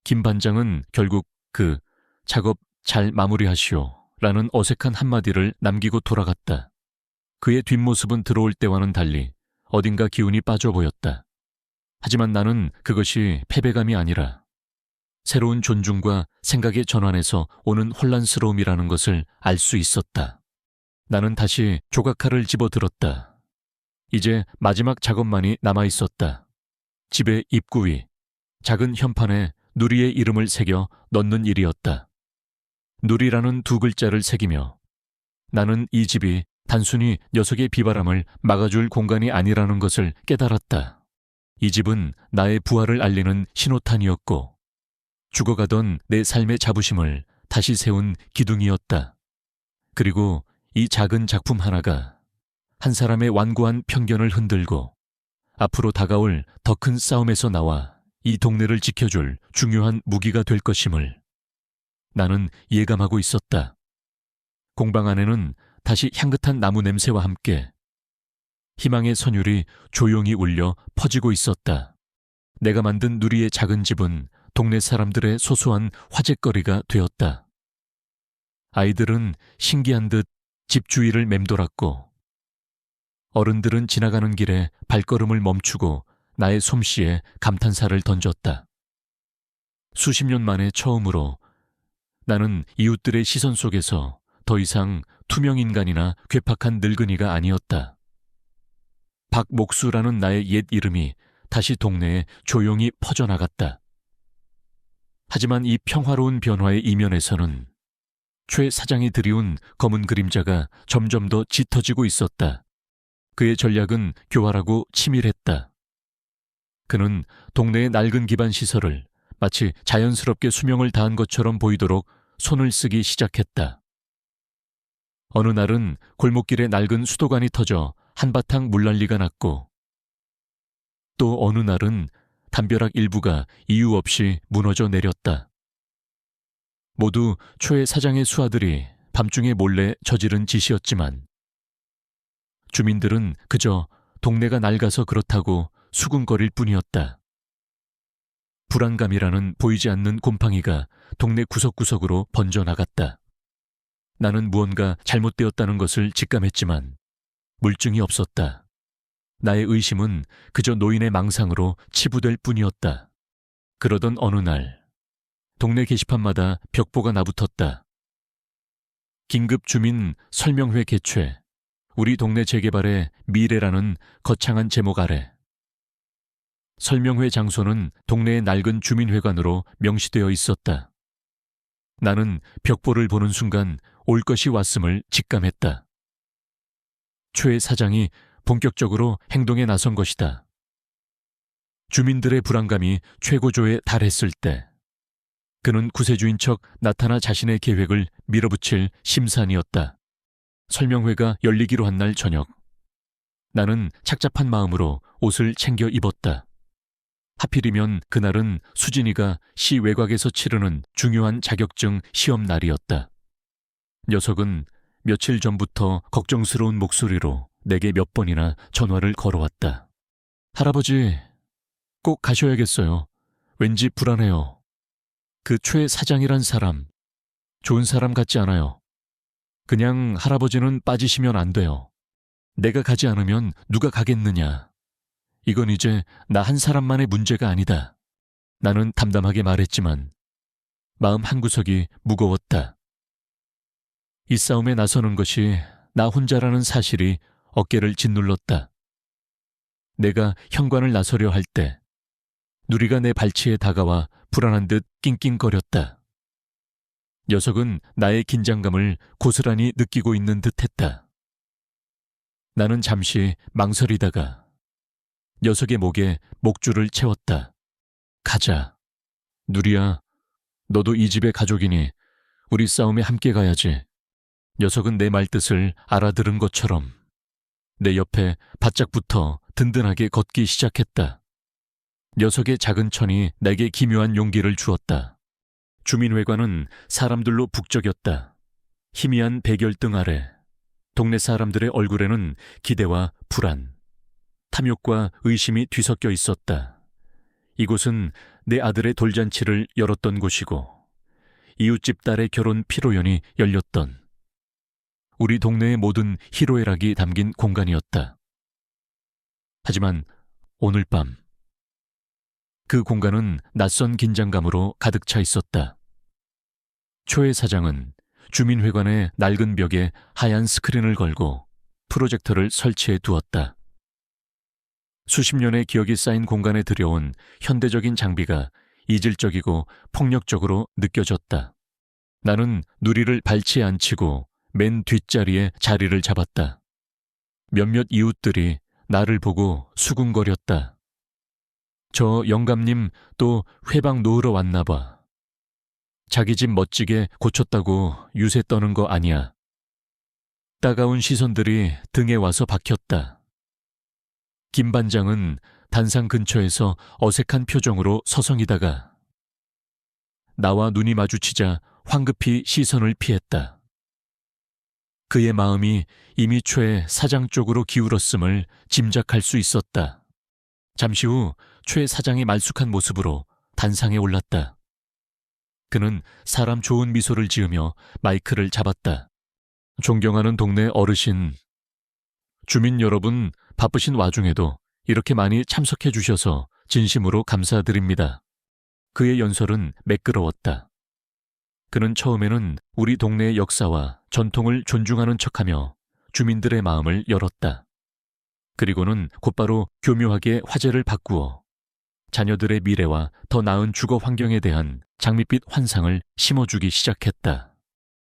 김 반장은 결국 그 작업 잘 마무리하시오 라는 어색한 한마디를 남기고 돌아갔다. 그의 뒷모습은 들어올 때와는 달리 어딘가 기운이 빠져 보였다. 하지만 나는 그것이 패배감이 아니라 새로운 존중과 생각의 전환에서 오는 혼란스러움이라는 것을 알 수 있었다. 나는 다시 조각칼을 집어들었다. 이제 마지막 작업만이 남아 있었다. 집의 입구 위 작은 현판에 누리의 이름을 새겨 넣는 일이었다. 누리라는 두 글자를 새기며 나는 이 집이 단순히 녀석의 비바람을 막아줄 공간이 아니라는 것을 깨달았다. 이 집은 나의 부활을 알리는 신호탄이었고 죽어가던 내 삶의 자부심을 다시 세운 기둥이었다. 그리고 이 작은 작품 하나가 한 사람의 완고한 편견을 흔들고 앞으로 다가올 더 큰 싸움에서 나와 이 동네를 지켜줄 중요한 무기가 될 것임을 나는 예감하고 있었다. 공방 안에는 다시 향긋한 나무 냄새와 함께 희망의 선율이 조용히 울려 퍼지고 있었다. 내가 만든 누리의 작은 집은 동네 사람들의 소소한 화제거리가 되었다. 아이들은 신기한 듯 집 주위를 맴돌았고 어른들은 지나가는 길에 발걸음을 멈추고 나의 솜씨에 감탄사를 던졌다. 수십 년 만에 처음으로 나는 이웃들의 시선 속에서 더 이상 투명인간이나 괴팍한 늙은이가 아니었다. 박목수라는 나의 옛 이름이 다시 동네에 조용히 퍼져나갔다. 하지만 이 평화로운 변화의 이면에서는 최 사장이 들이운 검은 그림자가 점점 더 짙어지고 있었다. 그의 전략은 교활하고 치밀했다. 그는 동네의 낡은 기반 시설을 마치 자연스럽게 수명을 다한 것처럼 보이도록 손을 쓰기 시작했다. 어느 날은 골목길에 낡은 수도관이 터져 한바탕 물난리가 났고 또 어느 날은 담벼락 일부가 이유 없이 무너져 내렸다. 모두 초의 사장의 수하들이 밤중에 몰래 저지른 짓이었지만 주민들은 그저 동네가 낡아서 그렇다고 수군거릴 뿐이었다. 불안감이라는 보이지 않는 곰팡이가 동네 구석구석으로 번져나갔다. 나는 무언가 잘못되었다는 것을 직감했지만 물증이 없었다. 나의 의심은 그저 노인의 망상으로 치부될 뿐이었다. 그러던 어느 날 동네 게시판마다 벽보가 나붙었다. 긴급 주민 설명회 개최, 우리 동네 재개발의 미래라는 거창한 제목 아래 설명회 장소는 동네의 낡은 주민회관으로 명시되어 있었다. 나는 벽보를 보는 순간 올 것이 왔음을 직감했다. 최 사장이 본격적으로 행동에 나선 것이다. 주민들의 불안감이 최고조에 달했을 때 그는 구세주인 척 나타나 자신의 계획을 밀어붙일 심산이었다. 설명회가 열리기로 한 날 저녁, 나는 착잡한 마음으로 옷을 챙겨 입었다. 하필이면 그날은 수진이가 시 외곽에서 치르는 중요한 자격증 시험 날이었다. 녀석은 며칠 전부터 걱정스러운 목소리로 내게 몇 번이나 전화를 걸어왔다. 할아버지, 꼭 가셔야겠어요. 왠지 불안해요. 그 최 사장이란 사람, 좋은 사람 같지 않아요. 그냥 할아버지는 빠지시면 안 돼요. 내가 가지 않으면 누가 가겠느냐. 이건 이제 나 한 사람만의 문제가 아니다. 나는 담담하게 말했지만 마음 한구석이 무거웠다. 이 싸움에 나서는 것이 나 혼자라는 사실이 어깨를 짓눌렀다. 내가 현관을 나서려 할 때 누리가 내 발치에 다가와 불안한 듯 낑낑거렸다. 녀석은 나의 긴장감을 고스란히 느끼고 있는 듯했다. 나는 잠시 망설이다가 녀석의 목에 목줄을 채웠다. 가자. 누리야, 너도 이 집의 가족이니 우리 싸움에 함께 가야지. 녀석은 내 말뜻을 알아들은 것처럼 내 옆에 바짝 붙어 든든하게 걷기 시작했다. 녀석의 작은 천이 내게 기묘한 용기를 주었다. 주민회관은 사람들로 북적였다. 희미한 백열등 아래 동네 사람들의 얼굴에는 기대와 불안, 탐욕과 의심이 뒤섞여 있었다. 이곳은 내 아들의 돌잔치를 열었던 곳이고 이웃집 딸의 결혼 피로연이 열렸던 우리 동네의 모든 희로애락이 담긴 공간이었다. 하지만 오늘 밤 그 공간은 낯선 긴장감으로 가득 차 있었다. 초의 사장은 주민회관의 낡은 벽에 하얀 스크린을 걸고 프로젝터를 설치해 두었다. 수십 년의 기억이 쌓인 공간에 들여온 현대적인 장비가 이질적이고 폭력적으로 느껴졌다. 나는 누리를 발치에 앉히고 맨 뒷자리에 자리를 잡았다. 몇몇 이웃들이 나를 보고 수군거렸다. 저 영감님 또 회방 놓으러 왔나 봐. 자기 집 멋지게 고쳤다고 유세 떠는 거 아니야. 따가운 시선들이 등에 와서 박혔다. 김 반장은 단상 근처에서 어색한 표정으로 서성이다가 나와 눈이 마주치자 황급히 시선을 피했다. 그의 마음이 이미 최 사장 쪽으로 기울었음을 짐작할 수 있었다. 잠시 후 최 사장이 말쑥한 모습으로 단상에 올랐다. 그는 사람 좋은 미소를 지으며 마이크를 잡았다. 존경하는 동네 어르신, 주민 여러분, 바쁘신 와중에도 이렇게 많이 참석해 주셔서 진심으로 감사드립니다. 그의 연설은 매끄러웠다. 그는 처음에는 우리 동네의 역사와 전통을 존중하는 척하며 주민들의 마음을 열었다. 그리고는 곧바로 교묘하게 화제를 바꾸어 자녀들의 미래와 더 나은 주거 환경에 대한 장밋빛 환상을 심어주기 시작했다.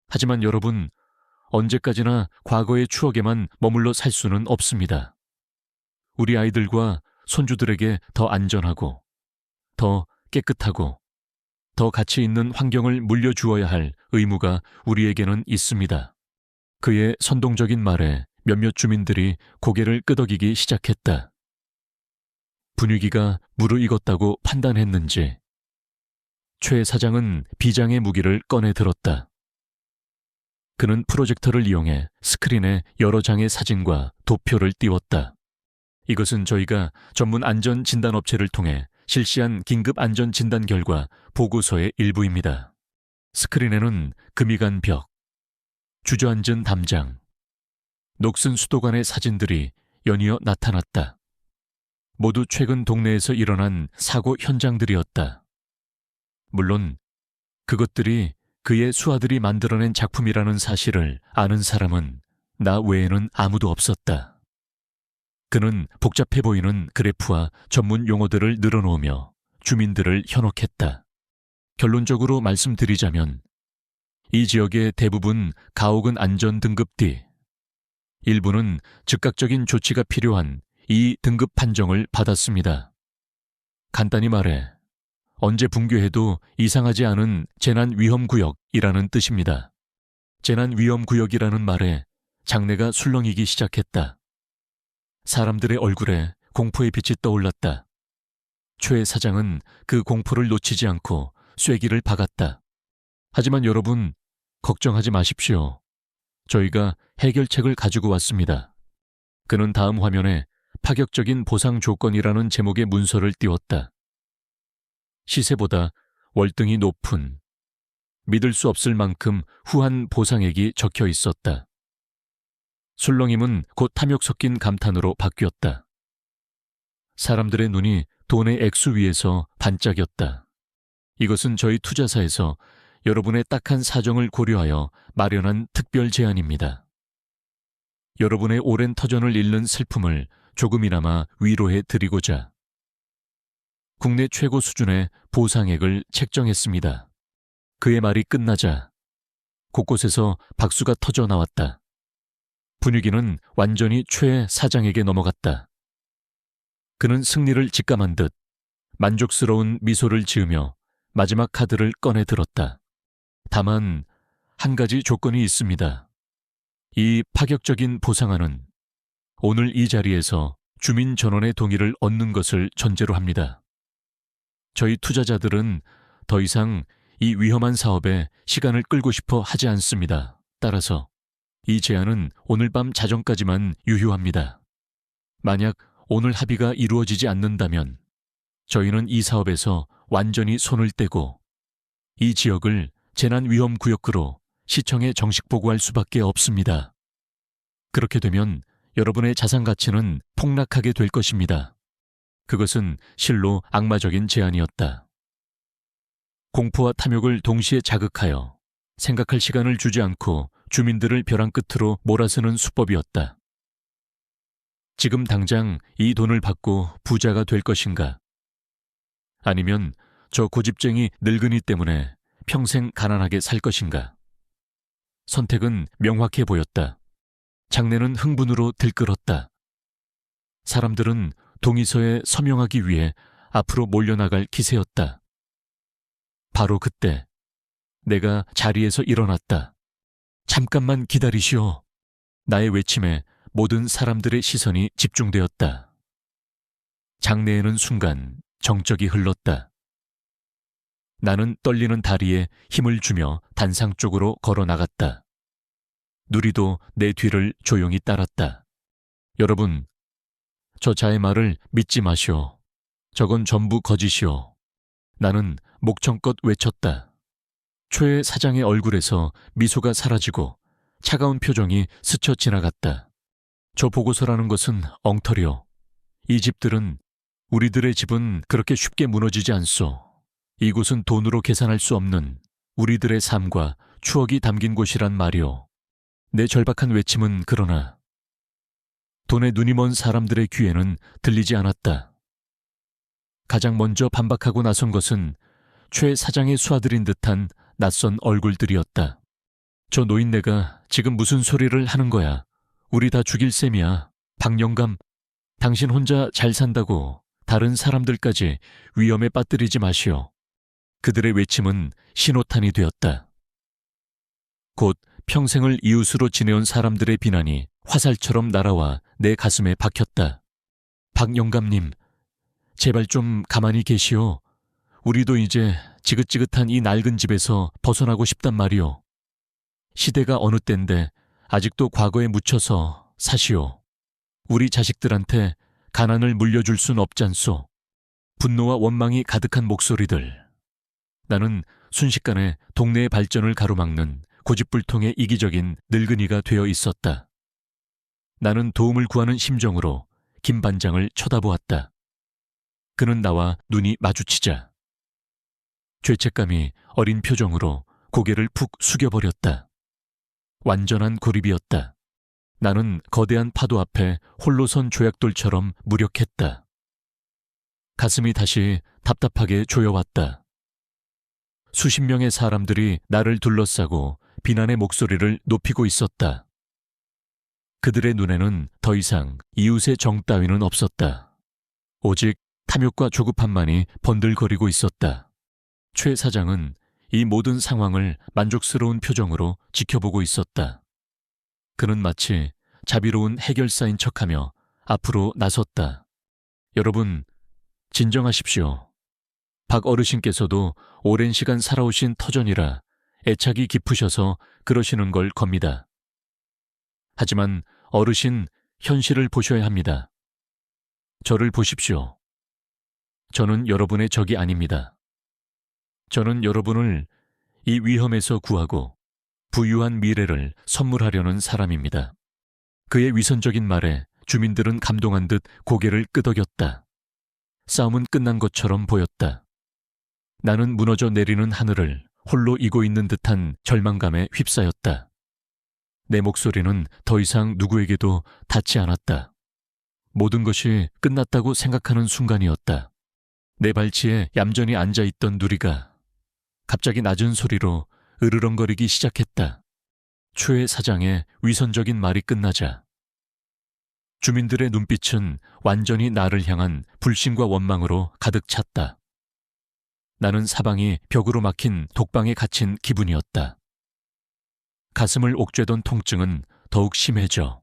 하지만 여러분, 언제까지나 과거의 추억에만 머물러 살 수는 없습니다. 우리 아이들과 손주들에게 더 안전하고, 더 깨끗하고, 더 가치 있는 환경을 물려주어야 할 의무가 우리에게는 있습니다. 그의 선동적인 말에 몇몇 주민들이 고개를 끄덕이기 시작했다. 분위기가 무르익었다고 판단했는지 최 사장은 비장의 무기를 꺼내 들었다. 그는 프로젝터를 이용해 스크린에 여러 장의 사진과 도표를 띄웠다. 이것은 저희가 전문 안전진단업체를 통해 실시한 긴급 안전진단 결과 보고서의 일부입니다. 스크린에는 금이 간 벽, 주저앉은 담장, 녹슨 수도관의 사진들이 연이어 나타났다. 모두 최근 동네에서 일어난 사고 현장들이었다. 물론 그것들이 그의 수하들이 만들어낸 작품이라는 사실을 아는 사람은 나 외에는 아무도 없었다. 그는 복잡해 보이는 그래프와 전문 용어들을 늘어놓으며 주민들을 현혹했다. 결론적으로 말씀드리자면 이 지역의 대부분 가옥은 안전 등급 D, 일부는 즉각적인 조치가 필요한 이 등급 판정을 받았습니다. 간단히 말해 언제 붕괴해도 이상하지 않은 재난위험구역이라는 뜻입니다. 재난위험구역이라는 말에 장내가 술렁이기 시작했다. 사람들의 얼굴에 공포의 빛이 떠올랐다. 최 사장은 그 공포를 놓치지 않고 쐐기를 박았다. 하지만 여러분, 걱정하지 마십시오. 저희가 해결책을 가지고 왔습니다. 그는 다음 화면에 파격적인 보상 조건이라는 제목의 문서를 띄웠다. 시세보다 월등히 높은, 믿을 수 없을 만큼 후한 보상액이 적혀 있었다. 술렁임은 곧 탐욕 섞인 감탄으로 바뀌었다. 사람들의 눈이 돈의 액수 위에서 반짝였다. 이것은 저희 투자사에서 여러분의 딱한 사정을 고려하여 마련한 특별 제안입니다. 여러분의 오랜 터전을 잃는 슬픔을 조금이나마 위로해 드리고자 국내 최고 수준의 보상액을 책정했습니다. 그의 말이 끝나자 곳곳에서 박수가 터져 나왔다. 분위기는 완전히 최 사장에게 넘어갔다. 그는 승리를 직감한 듯 만족스러운 미소를 지으며 마지막 카드를 꺼내 들었다. 다만 한 가지 조건이 있습니다. 이 파격적인 보상안은 오늘 이 자리에서 주민 전원의 동의를 얻는 것을 전제로 합니다. 저희 투자자들은 더 이상 이 위험한 사업에 시간을 끌고 싶어 하지 않습니다. 따라서 이 제안은 오늘 밤 자정까지만 유효합니다. 만약 오늘 합의가 이루어지지 않는다면 저희는 이 사업에서 완전히 손을 떼고 이 지역을 재난위험구역으로 시청에 정식 보고할 수밖에 없습니다. 그렇게 되면 여러분의 자산 가치는 폭락하게 될 것입니다. 그것은 실로 악마적인 제안이었다. 공포와 탐욕을 동시에 자극하여 생각할 시간을 주지 않고 주민들을 벼랑 끝으로 몰아쓰는 수법이었다. 지금 당장 이 돈을 받고 부자가 될 것인가? 아니면 저 고집쟁이 늙은이 때문에 평생 가난하게 살 것인가? 선택은 명확해 보였다. 장내는 흥분으로 들끓었다. 사람들은 동의서에 서명하기 위해 앞으로 몰려나갈 기세였다. 바로 그때 내가 자리에서 일어났다. 잠깐만 기다리시오. 나의 외침에 모든 사람들의 시선이 집중되었다. 장내에는 순간 정적이 흘렀다. 나는 떨리는 다리에 힘을 주며 단상 쪽으로 걸어 나갔다. 누리도 내 뒤를 조용히 따랐다. 여러분, 저 자의 말을 믿지 마시오. 저건 전부 거짓이오. 나는 목청껏 외쳤다. 최 사장의 얼굴에서 미소가 사라지고 차가운 표정이 스쳐 지나갔다. 저 보고서라는 것은 엉터리요. 이 집들은, 우리들의 집은 그렇게 쉽게 무너지지 않소. 이곳은 돈으로 계산할 수 없는 우리들의 삶과 추억이 담긴 곳이란 말이오. 내 절박한 외침은 그러나 돈에 눈이 먼 사람들의 귀에는 들리지 않았다. 가장 먼저 반박하고 나선 것은 최 사장의 수하들인 듯한 낯선 얼굴들이었다. 저 노인네가 지금 무슨 소리를 하는 거야. 우리 다 죽일 셈이야. 박 영감, 당신 혼자 잘 산다고 다른 사람들까지 위험에 빠뜨리지 마시오. 그들의 외침은 신호탄이 되었다. 곧 평생을 이웃으로 지내온 사람들의 비난이 화살처럼 날아와 내 가슴에 박혔다. 박 영감님, 제발 좀 가만히 계시오. 우리도 이제 지긋지긋한 이 낡은 집에서 벗어나고 싶단 말이오. 시대가 어느 때인데 아직도 과거에 묻혀서 사시오. 우리 자식들한테 가난을 물려줄 순 없잖소. 분노와 원망이 가득한 목소리들. 나는 순식간에 동네의 발전을 가로막는 고집불통의 이기적인 늙은이가 되어 있었다. 나는 도움을 구하는 심정으로 김 반장을 쳐다보았다. 그는 나와 눈이 마주치자 죄책감이 어린 표정으로 고개를 푹 숙여버렸다. 완전한 고립이었다. 나는 거대한 파도 앞에 홀로 선 조약돌처럼 무력했다. 가슴이 다시 답답하게 조여왔다. 수십 명의 사람들이 나를 둘러싸고 비난의 목소리를 높이고 있었다. 그들의 눈에는 더 이상 이웃의 정 따위는 없었다. 오직 탐욕과 조급함만이 번들거리고 있었다. 최 사장은 이 모든 상황을 만족스러운 표정으로 지켜보고 있었다. 그는 마치 자비로운 해결사인 척하며 앞으로 나섰다. 여러분, 진정하십시오. 박 어르신께서도 오랜 시간 살아오신 터전이라 애착이 깊으셔서 그러시는 걸 겁니다. 하지만 어르신, 현실을 보셔야 합니다. 저를 보십시오. 저는 여러분의 적이 아닙니다. 저는 여러분을 이 위험에서 구하고 부유한 미래를 선물하려는 사람입니다. 그의 위선적인 말에 주민들은 감동한 듯 고개를 끄덕였다. 싸움은 끝난 것처럼 보였다. 나는 무너져 내리는 하늘을 홀로 이고 있는 듯한 절망감에 휩싸였다. 내 목소리는 더 이상 누구에게도 닿지 않았다. 모든 것이 끝났다고 생각하는 순간이었다. 내 발치에 얌전히 앉아있던 누리가 갑자기 낮은 소리로 으르렁거리기 시작했다. 최 사장의 위선적인 말이 끝나자 주민들의 눈빛은 완전히 나를 향한 불신과 원망으로 가득 찼다. 나는 사방이 벽으로 막힌 독방에 갇힌 기분이었다. 가슴을 옥죄던 통증은 더욱 심해져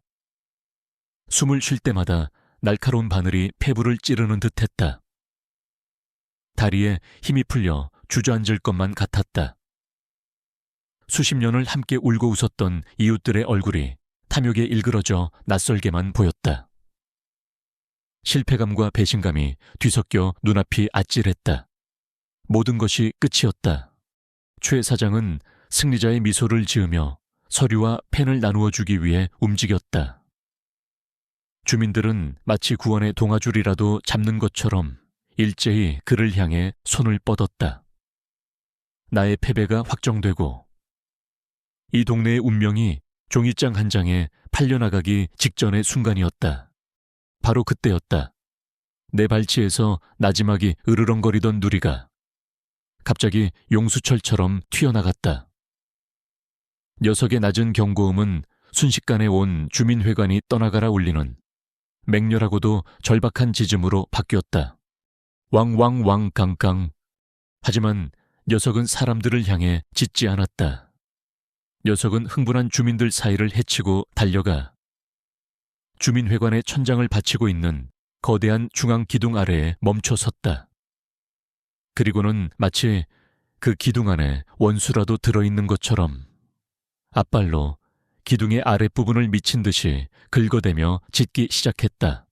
숨을 쉴 때마다 날카로운 바늘이 폐부를 찌르는 듯했다. 다리에 힘이 풀려 주저앉을 것만 같았다. 수십 년을 함께 울고 웃었던 이웃들의 얼굴이 탐욕에 일그러져 낯설게만 보였다. 실패감과 배신감이 뒤섞여 눈앞이 아찔했다. 모든 것이 끝이었다. 최 사장은 승리자의 미소를 지으며 서류와 펜을 나누어 주기 위해 움직였다. 주민들은 마치 구원의 동아줄이라도 잡는 것처럼 일제히 그를 향해 손을 뻗었다. 나의 패배가 확정되고 이 동네의 운명이 종이장 한 장에 팔려나가기 직전의 순간이었다. 바로 그때였다. 내 발치에서 나지막이 으르렁거리던 누리가 갑자기 용수철처럼 튀어나갔다. 녀석의 낮은 경고음은 순식간에 온 주민회관이 떠나가라 울리는 맹렬하고도 절박한 짖음으로 바뀌었다. 왕왕왕 깡깡. 하지만 녀석은 사람들을 향해 짖지 않았다. 녀석은 흥분한 주민들 사이를 헤치고 달려가 주민회관의 천장을 받치고 있는 거대한 중앙 기둥 아래에 멈춰 섰다. 그리고는 마치 그 기둥 안에 원수라도 들어있는 것처럼 앞발로 기둥의 아랫부분을 미친 듯이 긁어대며 짖기 시작했다.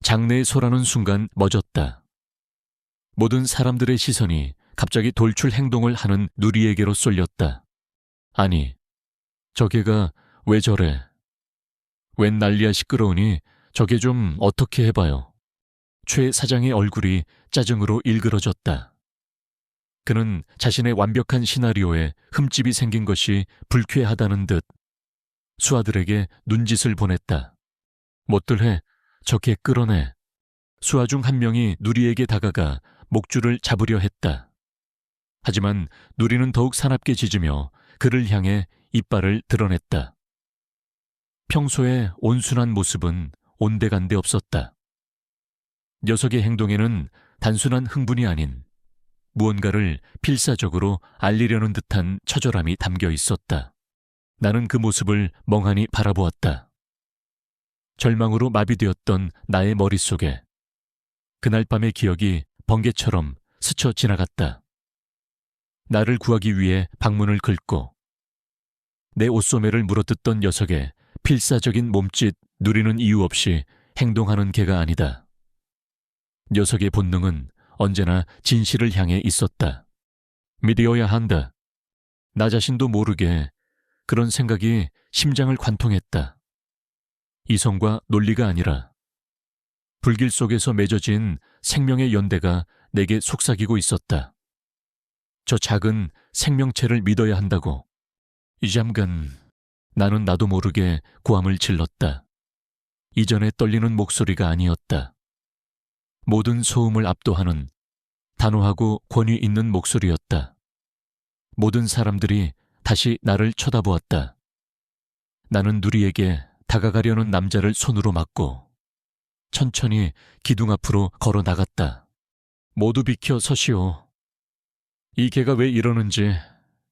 장내에 소라는 순간 멎었다. 모든 사람들의 시선이 갑자기 돌출 행동을 하는 누리에게로 쏠렸다. 아니, 저 개가 왜 저래? 웬 난리야 시끄러우니 저게 좀 어떻게 해봐요. 최 사장의 얼굴이 짜증으로 일그러졌다. 그는 자신의 완벽한 시나리오에 흠집이 생긴 것이 불쾌하다는 듯 수아들에게 눈짓을 보냈다. 못들 해, 저 개 끌어내. 수아 중 한 명이 누리에게 다가가 목줄을 잡으려 했다. 하지만 누리는 더욱 사납게 짖으며 그를 향해 이빨을 드러냈다. 평소의 온순한 모습은 온데간데 없었다. 녀석의 행동에는 단순한 흥분이 아닌 무언가를 필사적으로 알리려는 듯한 처절함이 담겨 있었다. 나는 그 모습을 멍하니 바라보았다. 절망으로 마비되었던 나의 머릿속에 그날 밤의 기억이 번개처럼 스쳐 지나갔다. 나를 구하기 위해 방문을 긁고 내 옷소매를 물어뜯던 녀석의 필사적인 몸짓 누리는 이유 없이 행동하는 개가 아니다. 녀석의 본능은 언제나 진실을 향해 있었다. 믿어야 한다. 나 자신도 모르게 그런 생각이 심장을 관통했다. 이성과 논리가 아니라 불길 속에서 맺어진 생명의 연대가 내게 속삭이고 있었다. 저 작은 생명체를 믿어야 한다고. 이 잠깐 나는 나도 모르게 고함을 질렀다. 이전에 떨리는 목소리가 아니었다. 모든 소음을 압도하는 단호하고 권위 있는 목소리였다. 모든 사람들이 다시 나를 쳐다보았다. 나는 누리에게 다가가려는 남자를 손으로 막고 천천히 기둥 앞으로 걸어 나갔다. 모두 비켜 서시오. 이 개가 왜 이러는지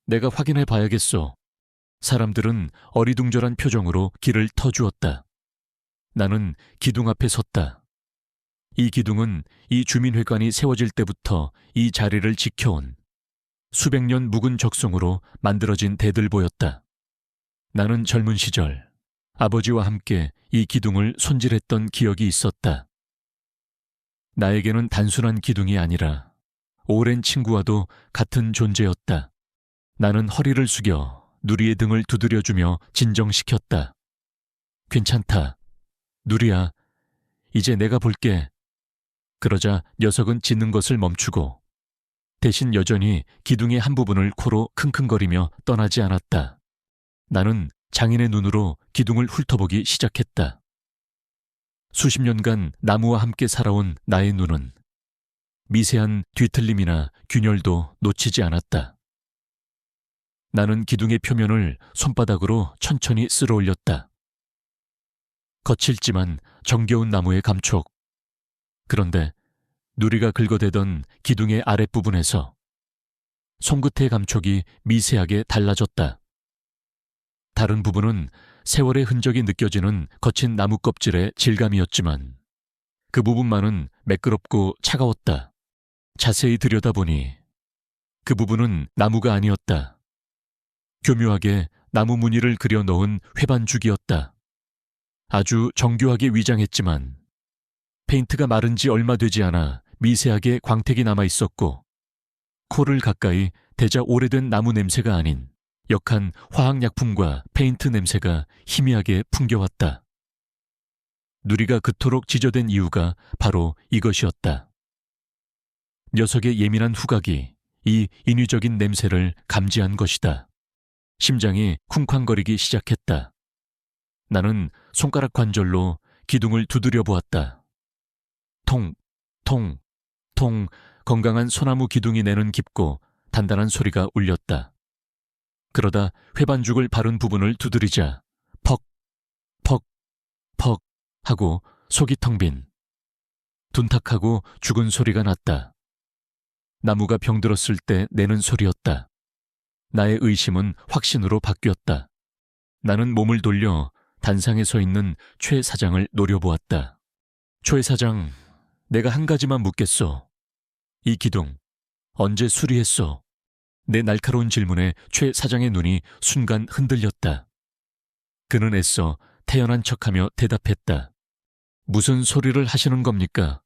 내가 확인해 봐야겠소. 사람들은 어리둥절한 표정으로 길을 터주었다. 나는 기둥 앞에 섰다. 이 기둥은 이 주민회관이 세워질 때부터 이 자리를 지켜온 수백 년 묵은 적송으로 만들어진 대들보였다. 나는 젊은 시절 아버지와 함께 이 기둥을 손질했던 기억이 있었다. 나에게는 단순한 기둥이 아니라 오랜 친구와도 같은 존재였다. 나는 허리를 숙여 누리의 등을 두드려주며 진정시켰다. 괜찮다. 누리야, 이제 내가 볼게. 그러자 녀석은 짖는 것을 멈추고 대신 여전히 기둥의 한 부분을 코로 킁킁거리며 떠나지 않았다. 나는 장인의 눈으로 기둥을 훑어보기 시작했다. 수십 년간 나무와 함께 살아온 나의 눈은 미세한 뒤틀림이나 균열도 놓치지 않았다. 나는 기둥의 표면을 손바닥으로 천천히 쓸어 올렸다. 거칠지만 정겨운 나무의 감촉. 그런데 누리가 긁어대던 기둥의 아랫부분에서 손끝의 감촉이 미세하게 달라졌다. 다른 부분은 세월의 흔적이 느껴지는 거친 나무 껍질의 질감이었지만 그 부분만은 매끄럽고 차가웠다. 자세히 들여다보니 그 부분은 나무가 아니었다. 교묘하게 나무 무늬를 그려 넣은 회반죽이었다. 아주 정교하게 위장했지만 페인트가 마른 지 얼마 되지 않아 미세하게 광택이 남아 있었고 코를 가까이 대자 오래된 나무 냄새가 아닌 역한 화학약품과 페인트 냄새가 희미하게 풍겨왔다. 누리가 그토록 지저댄 이유가 바로 이것이었다. 녀석의 예민한 후각이 이 인위적인 냄새를 감지한 것이다. 심장이 쿵쾅거리기 시작했다. 나는 손가락 관절로 기둥을 두드려 보았다. 통, 통, 통 건강한 소나무 기둥이 내는 깊고 단단한 소리가 울렸다. 그러다 회반죽을 바른 부분을 두드리자 퍽, 퍽, 퍽 하고 속이 텅 빈 둔탁하고 죽은 소리가 났다. 나무가 병들었을 때 내는 소리였다. 나의 의심은 확신으로 바뀌었다. 나는 몸을 돌려 단상에 서 있는 최 사장을 노려보았다. 최 사장, 내가 한 가지만 묻겠소. 이 기둥 언제 수리했소? 내 날카로운 질문에 최 사장의 눈이 순간 흔들렸다. 그는 애써 태연한 척하며 대답했다. 무슨 소리를 하시는 겁니까?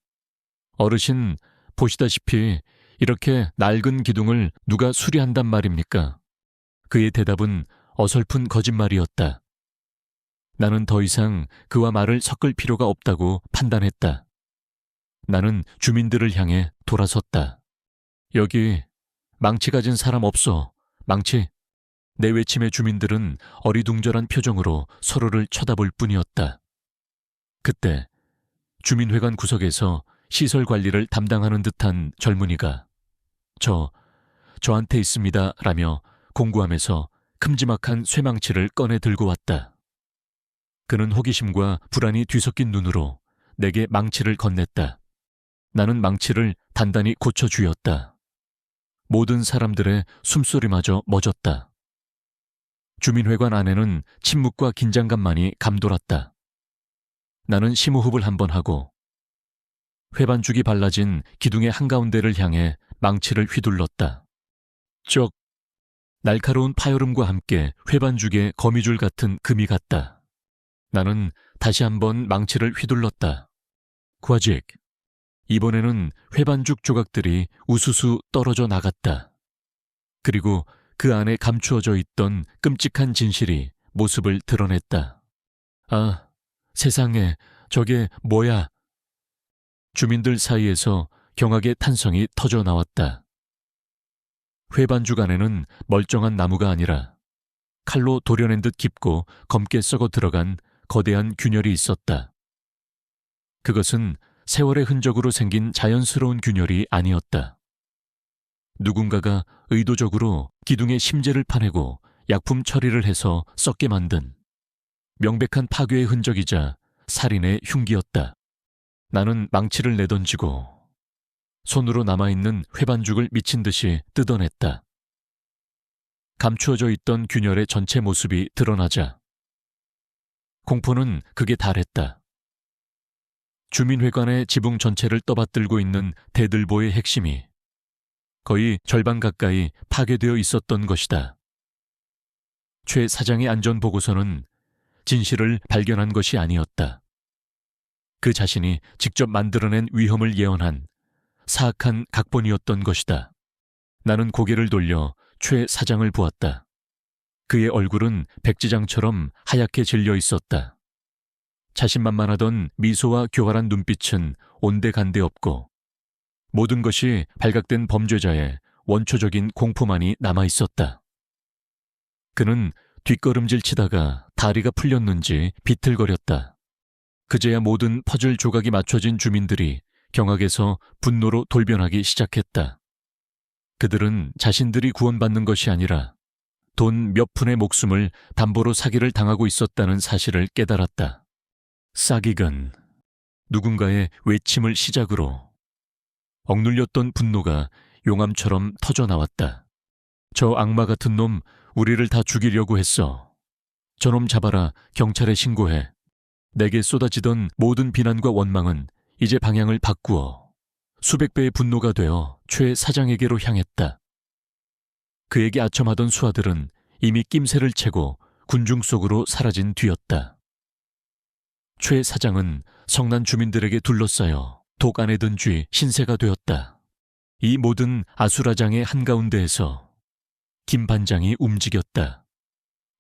어르신, 보시다시피 이렇게 낡은 기둥을 누가 수리한단 말입니까? 그의 대답은 어설픈 거짓말이었다. 나는 더 이상 그와 말을 섞을 필요가 없다고 판단했다. 나는 주민들을 향해 돌아섰다. 여기 망치 가진 사람 없어. 망치. 내 외침에 주민들은 어리둥절한 표정으로 서로를 쳐다볼 뿐이었다. 그때 주민회관 구석에서 시설 관리를 담당하는 듯한 젊은이가 저한테 있습니다 라며 공구함에서 큼지막한 쇠망치를 꺼내 들고 왔다. 그는 호기심과 불안이 뒤섞인 눈으로 내게 망치를 건넸다. 나는 망치를 단단히 고쳐주었다. 모든 사람들의 숨소리마저 멎었다. 주민회관 안에는 침묵과 긴장감만이 감돌았다. 나는 심호흡을 한번 하고 회반죽이 발라진 기둥의 한가운데를 향해 망치를 휘둘렀다. 쩍! 날카로운 파여름과 함께 회반죽에 거미줄 같은 금이 갔다. 나는 다시 한번 망치를 휘둘렀다. 과직! 이번에는 회반죽 조각들이 우수수 떨어져 나갔다. 그리고 그 안에 감추어져 있던 끔찍한 진실이 모습을 드러냈다. 아, 세상에, 저게 뭐야? 주민들 사이에서 경악의 탄성이 터져 나왔다. 회반죽 안에는 멀쩡한 나무가 아니라 칼로 도려낸 듯 깊고 검게 썩어 들어간 거대한 균열이 있었다. 그것은 세월의 흔적으로 생긴 자연스러운 균열이 아니었다. 누군가가 의도적으로 기둥에 심재를 파내고 약품 처리를 해서 썩게 만든 명백한 파괴의 흔적이자 살인의 흉기였다. 나는 망치를 내던지고 손으로 남아있는 회반죽을 미친 듯이 뜯어냈다. 감추어져 있던 균열의 전체 모습이 드러나자 공포는 극에 달했다. 주민회관의 지붕 전체를 떠받들고 있는 대들보의 핵심이 거의 절반 가까이 파괴되어 있었던 것이다. 최 사장의 안전보고서는 진실을 발견한 것이 아니었다. 그 자신이 직접 만들어낸 위험을 예언한 사악한 각본이었던 것이다. 나는 고개를 돌려 최 사장을 보았다. 그의 얼굴은 백지장처럼 하얗게 질려 있었다. 자신만만하던 미소와 교활한 눈빛은 온데간데 없고 모든 것이 발각된 범죄자의 원초적인 공포만이 남아있었다. 그는 뒷걸음질 치다가 다리가 풀렸는지 비틀거렸다. 그제야 모든 퍼즐 조각이 맞춰진 주민들이 경악에서 분노로 돌변하기 시작했다. 그들은 자신들이 구원받는 것이 아니라 돈 몇 푼의 목숨을 담보로 사기를 당하고 있었다는 사실을 깨달았다. 싸기근, 누군가의 외침을 시작으로 억눌렸던 분노가 용암처럼 터져나왔다. 저 악마 같은 놈 우리를 다 죽이려고 했어. 저놈 잡아라, 경찰에 신고해. 내게 쏟아지던 모든 비난과 원망은 이제 방향을 바꾸어 수백 배의 분노가 되어 최 사장에게로 향했다. 그에게 아첨하던 수하들은 이미 낌새를 채고 군중 속으로 사라진 뒤였다. 최 사장은 성난 주민들에게 둘러싸여 독 안에 든 쥐 신세가 되었다. 이 모든 아수라장의 한가운데에서 김 반장이 움직였다.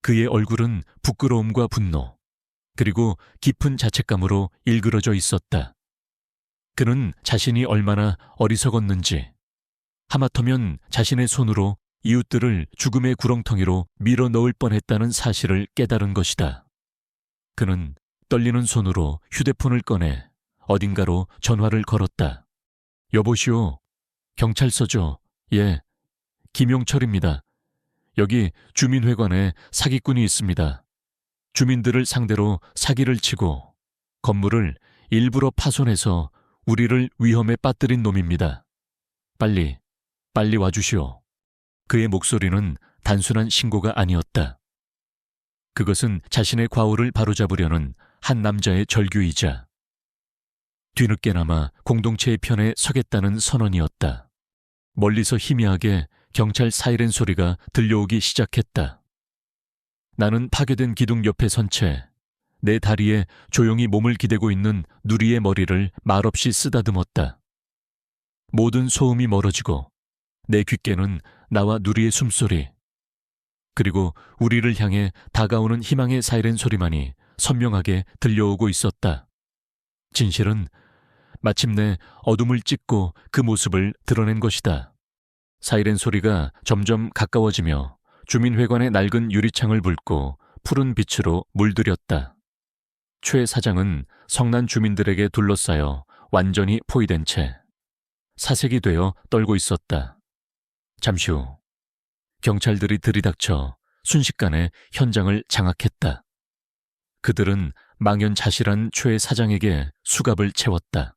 그의 얼굴은 부끄러움과 분노, 그리고 깊은 자책감으로 일그러져 있었다. 그는 자신이 얼마나 어리석었는지, 하마터면 자신의 손으로 이웃들을 죽음의 구렁텅이로 밀어 넣을 뻔했다는 사실을 깨달은 것이다. 그는 떨리는 손으로 휴대폰을 꺼내 어딘가로 전화를 걸었다. 여보시오. 경찰서죠. 예. 김용철입니다. 여기 주민회관에 사기꾼이 있습니다. 주민들을 상대로 사기를 치고 건물을 일부러 파손해서 우리를 위험에 빠뜨린 놈입니다. 빨리 와주시오. 그의 목소리는 단순한 신고가 아니었다. 그것은 자신의 과오를 바로잡으려는 한 남자의 절규이자 뒤늦게나마 공동체의 편에 서겠다는 선언이었다. 멀리서 희미하게 경찰 사이렌 소리가 들려오기 시작했다. 나는 파괴된 기둥 옆에 선 채 내 다리에 조용히 몸을 기대고 있는 누리의 머리를 말없이 쓰다듬었다. 모든 소음이 멀어지고 내 귓께는 나와 누리의 숨소리, 그리고 우리를 향해 다가오는 희망의 사이렌 소리만이 선명하게 들려오고 있었다. 진실은 마침내 어둠을 찢고 그 모습을 드러낸 것이다. 사이렌 소리가 점점 가까워지며 주민회관의 낡은 유리창을 붉고 푸른 빛으로 물들였다. 최 사장은 성난 주민들에게 둘러싸여 완전히 포위된 채 사색이 되어 떨고 있었다. 잠시 후 경찰들이 들이닥쳐 순식간에 현장을 장악했다. 그들은 망연자실한 최 사장에게 수갑을 채웠다.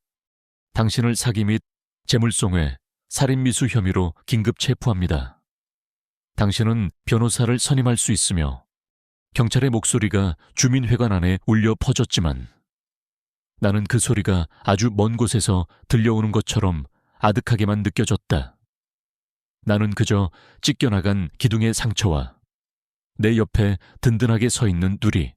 당신을 사기 및 재물송회, 살인미수 혐의로 긴급 체포합니다. 당신은 변호사를 선임할 수 있으며 경찰의 목소리가 주민회관 안에 울려 퍼졌지만 나는 그 소리가 아주 먼 곳에서 들려오는 것처럼 아득하게만 느껴졌다. 나는 그저 찢겨나간 기둥의 상처와 내 옆에 든든하게 서 있는 누리,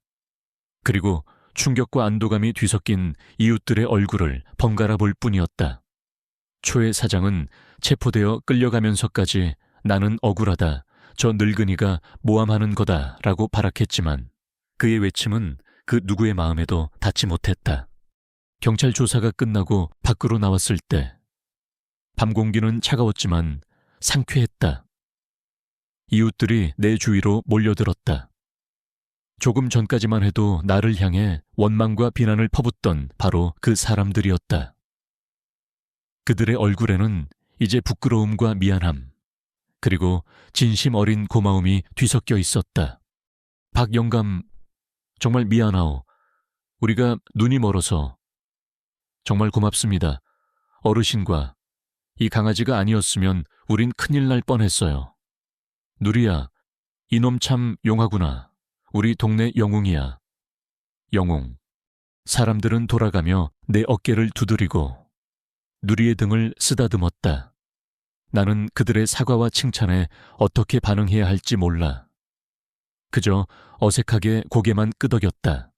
그리고 충격과 안도감이 뒤섞인 이웃들의 얼굴을 번갈아 볼 뿐이었다. 초의 사장은 체포되어 끌려가면서까지 나는 억울하다, 저 늙은이가 모함하는 거다라고 발악했지만 그의 외침은 그 누구의 마음에도 닿지 못했다. 경찰 조사가 끝나고 밖으로 나왔을 때 밤 공기는 차가웠지만 상쾌했다. 이웃들이 내 주위로 몰려들었다. 조금 전까지만 해도 나를 향해 원망과 비난을 퍼붓던 바로 그 사람들이었다. 그들의 얼굴에는 이제 부끄러움과 미안함, 그리고 진심 어린 고마움이 뒤섞여 있었다. 박 영감, 정말 미안하오. 우리가 눈이 멀어서. 정말 고맙습니다. 어르신과 이 강아지가 아니었으면 우린 큰일 날 뻔했어요. 누리야, 이놈 참 용하구나. 우리 동네 영웅이야. 영웅. 사람들은 돌아가며 내 어깨를 두드리고 누리의 등을 쓰다듬었다. 나는 그들의 사과와 칭찬에 어떻게 반응해야 할지 몰라. 그저 어색하게 고개만 끄덕였다.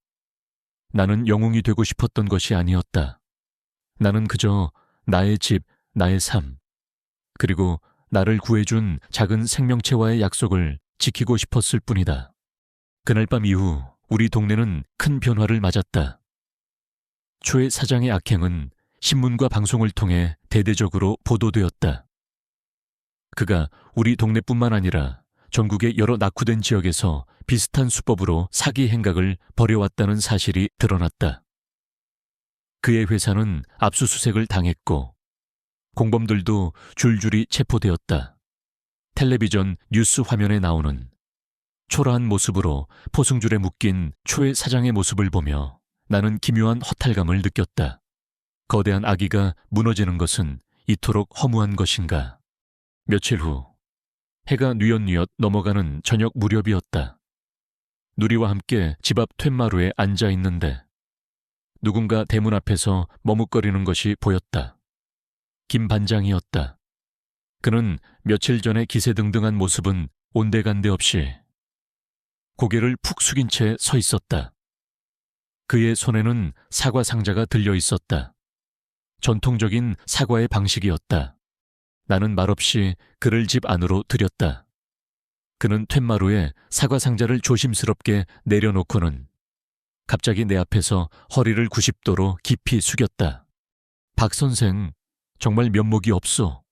나는 영웅이 되고 싶었던 것이 아니었다. 나는 그저 나의 집, 나의 삶, 그리고 나를 구해준 작은 생명체와의 약속을 지키고 싶었을 뿐이다. 그날 밤 이후 우리 동네는 큰 변화를 맞았다. 초의 사장의 악행은 신문과 방송을 통해 대대적으로 보도되었다. 그가 우리 동네뿐만 아니라 전국의 여러 낙후된 지역에서 비슷한 수법으로 사기 행각을 벌여왔다는 사실이 드러났다. 그의 회사는 압수수색을 당했고 공범들도 줄줄이 체포되었다. 텔레비전 뉴스 화면에 나오는 초라한 모습으로 포승줄에 묶인 초의 사장의 모습을 보며 나는 기묘한 허탈감을 느꼈다. 거대한 아기가 무너지는 것은 이토록 허무한 것인가. 며칠 후 해가 뉘엿뉘엿 넘어가는 저녁 무렵이었다. 누리와 함께 집 앞 툇마루에 앉아 있는데 누군가 대문 앞에서 머뭇거리는 것이 보였다. 김 반장이었다. 그는 며칠 전에 기세등등한 모습은 온데간데 없이 고개를 푹 숙인 채 서 있었다. 그의 손에는 사과 상자가 들려 있었다. 전통적인 사과의 방식이었다. 나는 말없이 그를 집 안으로 들였다. 그는 툇마루에 사과 상자를 조심스럽게 내려놓고는 갑자기 내 앞에서 허리를 90도로 깊이 숙였다. 박 선생, 정말 면목이 없어.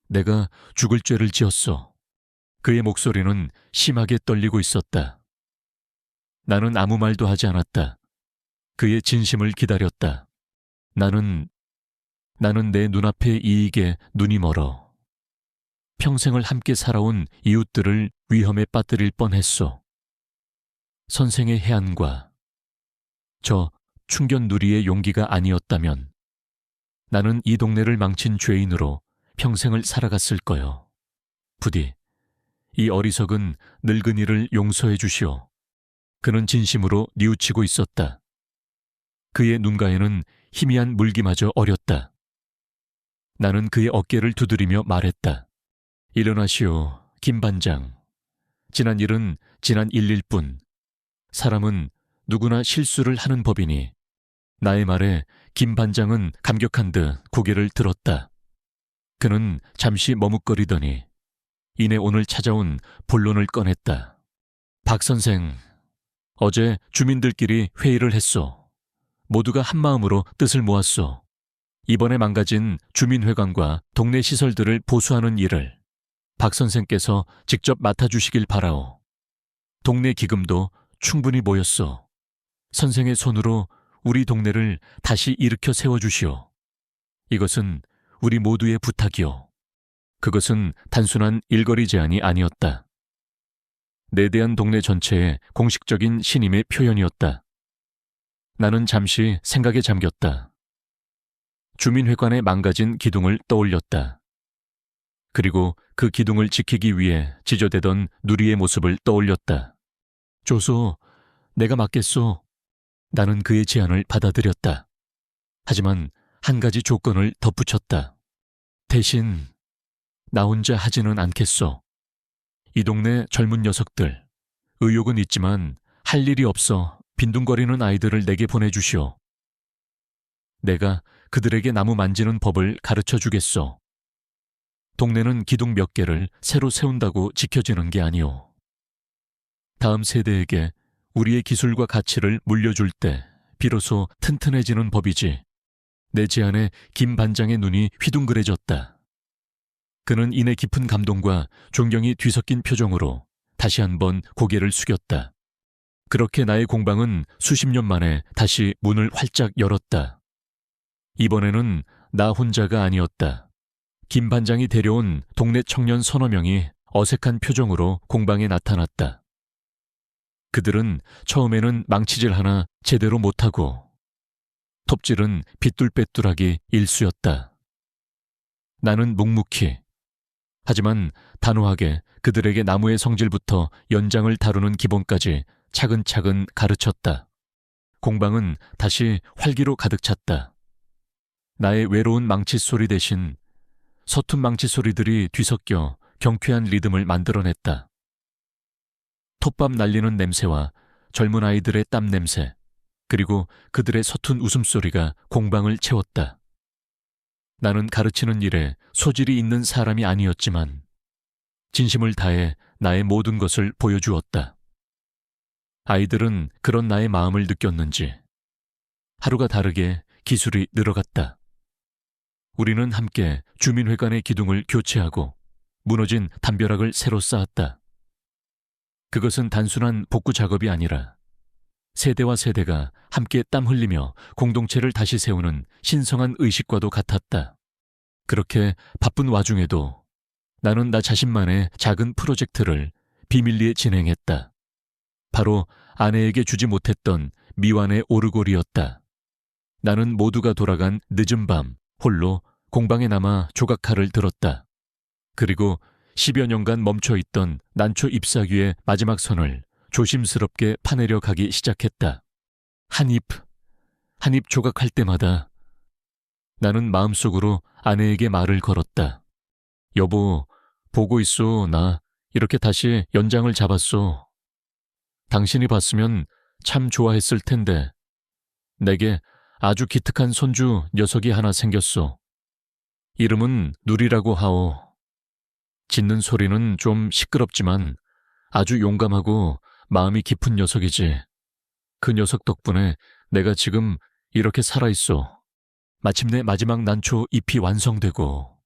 내가 죽을 죄를 지었어. 그의 목소리는 심하게 떨리고 있었다. 나는 아무 말도 하지 않았다. 그의 진심을 기다렸다. 나는 내 눈앞의 이익에 눈이 멀어 평생을 함께 살아온 이웃들을 위험에 빠뜨릴 뻔했소. 선생의 해안과 저 충견누리의 용기가 아니었다면 나는 이 동네를 망친 죄인으로 평생을 살아갔을 거요. 부디 이 어리석은 늙은이를 용서해 주시오. 그는 진심으로 뉘우치고 있었다. 그의 눈가에는 희미한 물기마저 어렸다. 나는 그의 어깨를 두드리며 말했다. 일어나시오, 김 반장. 지난 일은 지난 일일 뿐. 사람은 누구나 실수를 하는 법이니. 나의 말에 김 반장은 감격한 듯 고개를 들었다. 그는 잠시 머뭇거리더니 이내 오늘 찾아온 본론을 꺼냈다. 박 선생, 어제 주민들끼리 회의를 했소. 모두가 한마음으로 뜻을 모았소. 이번에 망가진 주민회관과 동네 시설들을 보수하는 일을 박 선생께서 직접 맡아주시길 바라오. 동네 기금도 충분히 모였소. 선생의 손으로 우리 동네를 다시 일으켜 세워주시오. 이것은 우리 모두의 부탁이오. 그것은 단순한 일거리 제안이 아니었다. 내 대한 동네 전체의 공식적인 신임의 표현이었다. 나는 잠시 생각에 잠겼다. 주민회관의 망가진 기둥을 떠올렸다. 그리고 그 기둥을 지키기 위해 지저대던 누리의 모습을 떠올렸다. 조소, 내가 맡겠소. 나는 그의 제안을 받아들였다. 하지만 한 가지 조건을 덧붙였다. 대신 나 혼자 하지는 않겠소. 이 동네 젊은 녀석들, 의욕은 있지만 할 일이 없어 빈둥거리는 아이들을 내게 보내주시오. 내가 그들에게 나무 만지는 법을 가르쳐 주겠소. 동네는 기둥 몇 개를 새로 세운다고 지켜지는 게 아니오. 다음 세대에게 우리의 기술과 가치를 물려줄 때 비로소 튼튼해지는 법이지. 내 제안에 김 반장의 눈이 휘둥그레졌다. 그는 이내 깊은 감동과 존경이 뒤섞인 표정으로 다시 한번 고개를 숙였다. 그렇게 나의 공방은 수십 년 만에 다시 문을 활짝 열었다. 이번에는 나 혼자가 아니었다. 김 반장이 데려온 동네 청년 서너 명이 어색한 표정으로 공방에 나타났다. 그들은 처음에는 망치질 하나 제대로 못하고 톱질은 빗뚤빼뚤하기 일쑤였다. 나는 묵묵히 하지만 단호하게 그들에게 나무의 성질부터 연장을 다루는 기본까지 차근차근 가르쳤다. 공방은 다시 활기로 가득 찼다. 나의 외로운 망치 소리 대신 서툰 망치 소리들이 뒤섞여 경쾌한 리듬을 만들어냈다. 톱밥 날리는 냄새와 젊은 아이들의 땀 냄새, 그리고 그들의 서툰 웃음소리가 공방을 채웠다. 나는 가르치는 일에 소질이 있는 사람이 아니었지만 진심을 다해 나의 모든 것을 보여주었다. 아이들은 그런 나의 마음을 느꼈는지 하루가 다르게 기술이 늘어갔다. 우리는 함께 주민회관의 기둥을 교체하고 무너진 담벼락을 새로 쌓았다. 그것은 단순한 복구 작업이 아니라 세대와 세대가 함께 땀 흘리며 공동체를 다시 세우는 신성한 의식과도 같았다. 그렇게 바쁜 와중에도 나는 나 자신만의 작은 프로젝트를 비밀리에 진행했다. 바로 아내에게 주지 못했던 미완의 오르골이었다. 나는 모두가 돌아간 늦은 밤 홀로 공방에 남아 조각칼을 들었다. 그리고 10여 년간 멈춰있던 난초 잎사귀의 마지막 선을 조심스럽게 파내려 가기 시작했다. 한 잎 조각할 때마다 나는 마음속으로 아내에게 말을 걸었다. 여보, 보고 있소. 나 이렇게 다시 연장을 잡았소. 당신이 봤으면 참 좋아했을 텐데. 내게 아주 기특한 손주 녀석이 하나 생겼소. 이름은 누리라고 하오. 짖는 소리는 좀 시끄럽지만 아주 용감하고 마음이 깊은 녀석이지. 그 녀석 덕분에 내가 지금 이렇게 살아있소. 마침내 마지막 난초 잎이 완성되고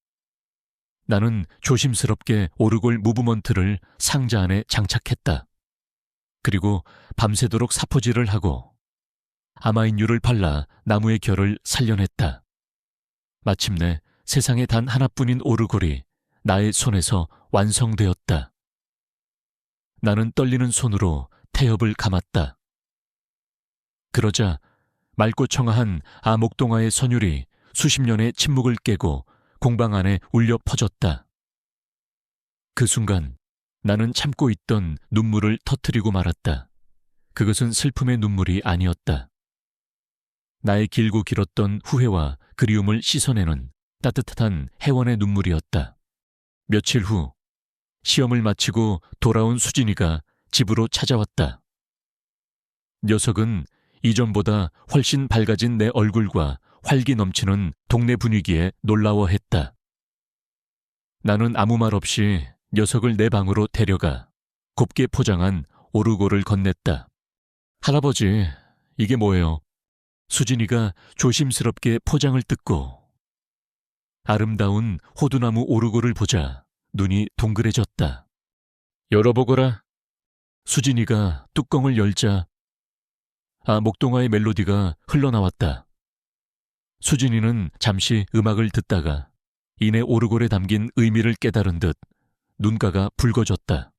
나는 조심스럽게 오르골 무브먼트를 상자 안에 장착했다. 그리고 밤새도록 사포질을 하고 아마인유를 발라 나무의 결을 살려냈다. 마침내 세상에 단 하나뿐인 오르골이 나의 손에서 완성되었다. 나는 떨리는 손으로 태엽을 감았다. 그러자 맑고 청아한 아목동화의 선율이 수십 년의 침묵을 깨고 공방 안에 울려 퍼졌다. 그 순간 나는 참고 있던 눈물을 터뜨리고 말았다. 그것은 슬픔의 눈물이 아니었다. 나의 길고 길었던 후회와 그리움을 씻어내는 따뜻한 해원의 눈물이었다. 며칠 후 시험을 마치고 돌아온 수진이가 집으로 찾아왔다. 녀석은 이전보다 훨씬 밝아진 내 얼굴과 활기 넘치는 동네 분위기에 놀라워했다. 나는 아무 말 없이 녀석을 내 방으로 데려가 곱게 포장한 오르골을 건넸다. 할아버지, 이게 뭐예요? 수진이가 조심스럽게 포장을 뜯고 아름다운 호두나무 오르골을 보자 눈이 동그래졌다. 열어보거라. 수진이가 뚜껑을 열자 목동화의 멜로디가 흘러나왔다. 수진이는 잠시 음악을 듣다가 이내 오르골에 담긴 의미를 깨달은 듯 눈가가 붉어졌다.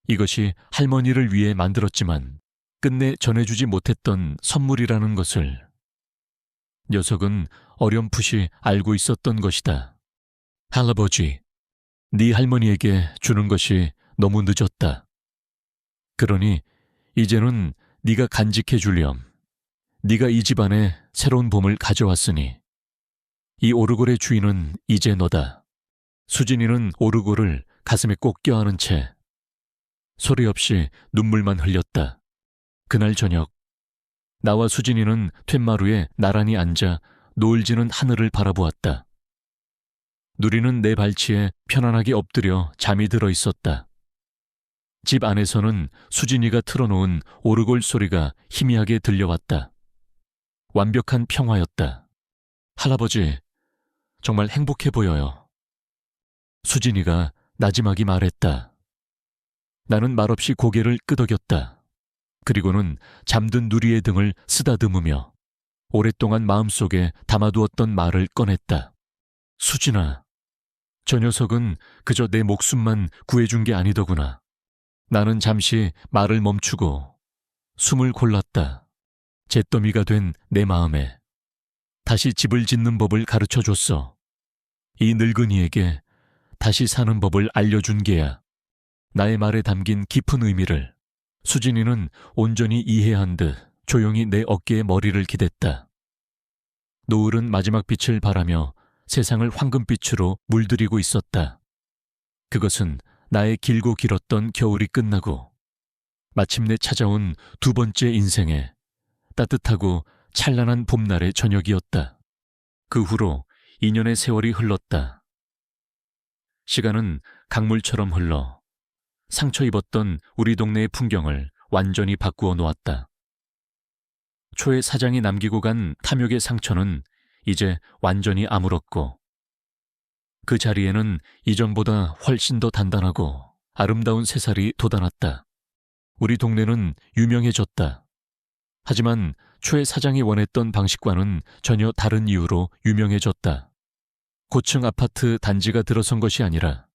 이것이 할머니를 위해 만들었지만 끝내 전해주지 못했던 선물이라는 것을 녀석은 어렴풋이 알고 있었던 것이다. 할아버지, 네 할머니에게 주는 것이 너무 늦었다. 그러니 이제는 네가 간직해 주렴. 네가 이 집안에 새로운 봄을 가져왔으니 이 오르골의 주인은 이제 너다. 수진이는 오르골을 가슴에 꼭 껴안은 채 소리 없이 눈물만 흘렸다. 그날 저녁 나와 수진이는 툇마루에 나란히 앉아 노을 지는 하늘을 바라보았다. 누리는 내 발치에 편안하게 엎드려 잠이 들어 있었다. 집 안에서는 수진이가 틀어놓은 오르골 소리가 희미하게 들려왔다. 완벽한 평화였다. 할아버지, 정말 행복해 보여요. 수진이가 나지막이 말했다. 나는 말없이 고개를 끄덕였다. 그리고는 잠든 누리의 등을 쓰다듬으며 오랫동안 마음속에 담아두었던 말을 꺼냈다. 수진아, 저 녀석은 그저 내 목숨만 구해준 게 아니더구나. 나는 잠시 말을 멈추고 숨을 골랐다. 잿더미가 된 내 마음에 다시 집을 짓는 법을 가르쳐줬어. 이 늙은이에게 다시 사는 법을 알려준 게야. 나의 말에 담긴 깊은 의미를 수진이는 온전히 이해한 듯 조용히 내 어깨에 머리를 기댔다. 노을은 마지막 빛을 바라며 세상을 황금빛으로 물들이고 있었다. 그것은 나의 길고 길었던 겨울이 끝나고 마침내 찾아온 두 번째 인생의 따뜻하고 찬란한 봄날의 저녁이었다. 그 후로 2년의 세월이 흘렀다. 시간은 강물처럼 흘러 상처 입었던 우리 동네의 풍경을 완전히 바꾸어 놓았다. 초에 사장이 남기고 간 탐욕의 상처는 이제 완전히 아물었고 그 자리에는 이전보다 훨씬 더 단단하고 아름다운 새살이 돋아났다. 우리 동네는 유명해졌다. 하지만 초에 사장이 원했던 방식과는 전혀 다른 이유로 유명해졌다. 고층 아파트 단지가 들어선 것이 아니라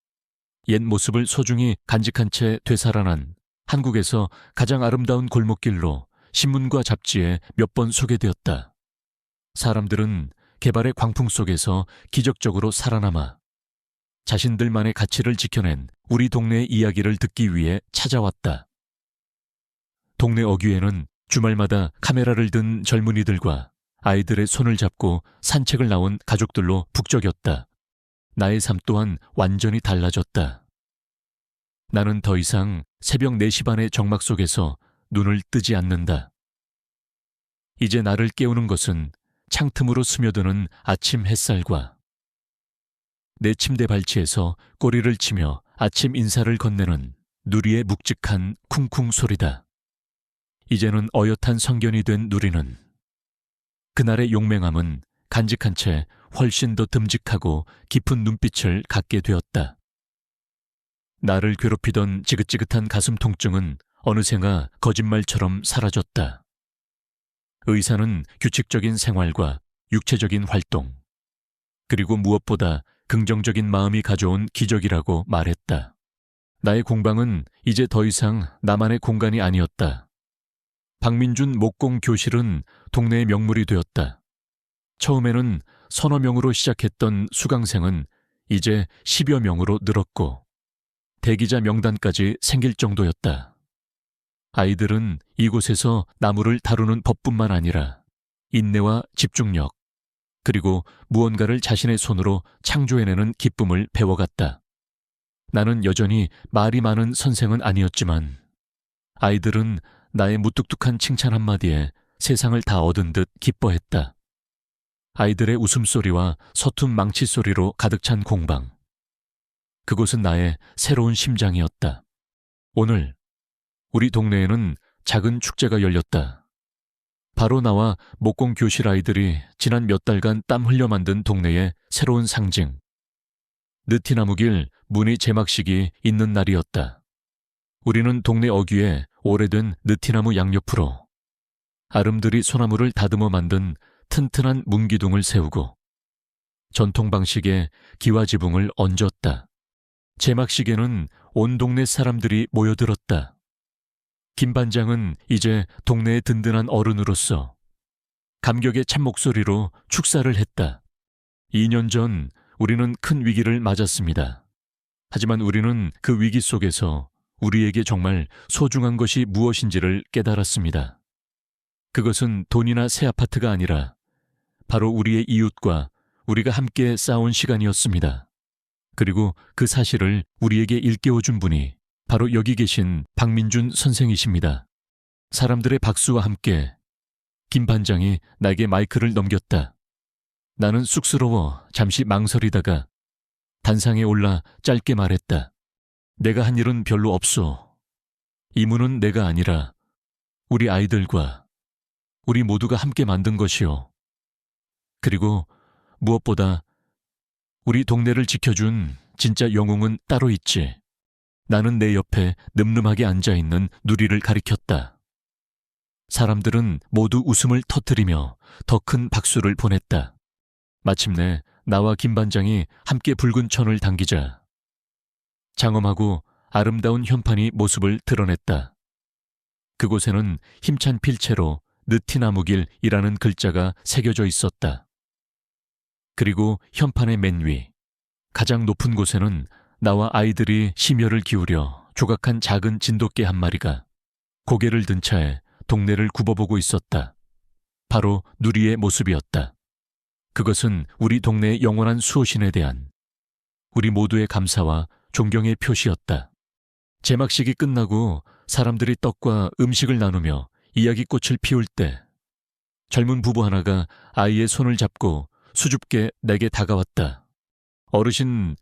옛 모습을 소중히 간직한 채 되살아난 한국에서 가장 아름다운 골목길로 신문과 잡지에 몇 번 소개되었다. 사람들은 개발의 광풍 속에서 기적적으로 살아남아 자신들만의 가치를 지켜낸 우리 동네의 이야기를 듣기 위해 찾아왔다. 동네 어귀에는 주말마다 카메라를 든 젊은이들과 아이들의 손을 잡고 산책을 나온 가족들로 북적였다. 나의 삶 또한 완전히 달라졌다. 나는 더 이상 새벽 4시 반의 정막 속에서 눈을 뜨지 않는다. 이제 나를 깨우는 것은 창틈으로 스며드는 아침 햇살과 내 침대 발치에서 꼬리를 치며 아침 인사를 건네는 누리의 묵직한 쿵쿵 소리다. 이제는 어엿한 성견이 된 누리는 그날의 용맹함은 간직한 채 훨씬 더 듬직하고 깊은 눈빛을 갖게 되었다. 나를 괴롭히던 지긋지긋한 가슴 통증은 어느새가 거짓말처럼 사라졌다. 의사는 규칙적인 생활과 육체적인 활동, 그리고 무엇보다 긍정적인 마음이 가져온 기적이라고 말했다. 나의 공방은 이제 더 이상 나만의 공간이 아니었다. 박민준 목공 교실은 동네의 명물이 되었다. 처음에는 서너 명으로 시작했던 수강생은 이제 10여 명으로 늘었고 대기자 명단까지 생길 정도였다. 아이들은 이곳에서 나무를 다루는 법뿐만 아니라 인내와 집중력, 그리고 무언가를 자신의 손으로 창조해내는 기쁨을 배워갔다. 나는 여전히 말이 많은 선생은 아니었지만 아이들은 나의 무뚝뚝한 칭찬 한마디에 세상을 다 얻은 듯 기뻐했다. 아이들의 웃음소리와 서툰 망치소리로 가득 찬 공방. 그곳은 나의 새로운 심장이었다. 오늘 우리 동네에는 작은 축제가 열렸다. 바로 나와 목공 교실 아이들이 지난 몇 달간 땀 흘려 만든 동네의 새로운 상징. 느티나무길 문의 제막식이 있는 날이었다. 우리는 동네 어귀에 오래된 느티나무 양옆으로 아름드리 소나무를 다듬어 만든 튼튼한 문기둥을 세우고 전통 방식의 기와지붕을 얹었다. 제막식에는 온 동네 사람들이 모여들었다. 김 반장은 이제 동네의 든든한 어른으로서 감격의 참목소리로 축사를 했다. 2년 전 우리는 큰 위기를 맞았습니다. 하지만 우리는 그 위기 속에서 우리에게 정말 소중한 것이 무엇인지를 깨달았습니다. 그것은 돈이나 새 아파트가 아니라 바로 우리의 이웃과 우리가 함께 싸운 시간이었습니다. 그리고 그 사실을 우리에게 일깨워준 분이 바로 여기 계신 박민준 선생이십니다. 사람들의 박수와 함께 김 반장이 나에게 마이크를 넘겼다. 나는 쑥스러워 잠시 망설이다가 단상에 올라 짧게 말했다. 내가 한 일은 별로 없소. 이문은 내가 아니라 우리 아이들과 우리 모두가 함께 만든 것이오. 그리고 무엇보다 우리 동네를 지켜준 진짜 영웅은 따로 있지. 나는 내 옆에 늠름하게 앉아있는 누리를 가리켰다. 사람들은 모두 웃음을 터뜨리며 더 큰 박수를 보냈다. 마침내 나와 김 반장이 함께 붉은 천을 당기자 장엄하고 아름다운 현판이 모습을 드러냈다. 그곳에는 힘찬 필체로 느티나무길이라는 글자가 새겨져 있었다. 그리고 현판의 맨 위, 가장 높은 곳에는 나와 아이들이 심혈을 기울여 조각한 작은 진돗개 한 마리가 고개를 든 차에 동네를 굽어보고 있었다. 바로 누리의 모습이었다. 그것은 우리 동네의 영원한 수호신에 대한 우리 모두의 감사와 존경의 표시였다. 제막식이 끝나고 사람들이 떡과 음식을 나누며 이야기꽃을 피울 때 젊은 부부 하나가 아이의 손을 잡고 수줍게 내게 다가왔다. 어르신,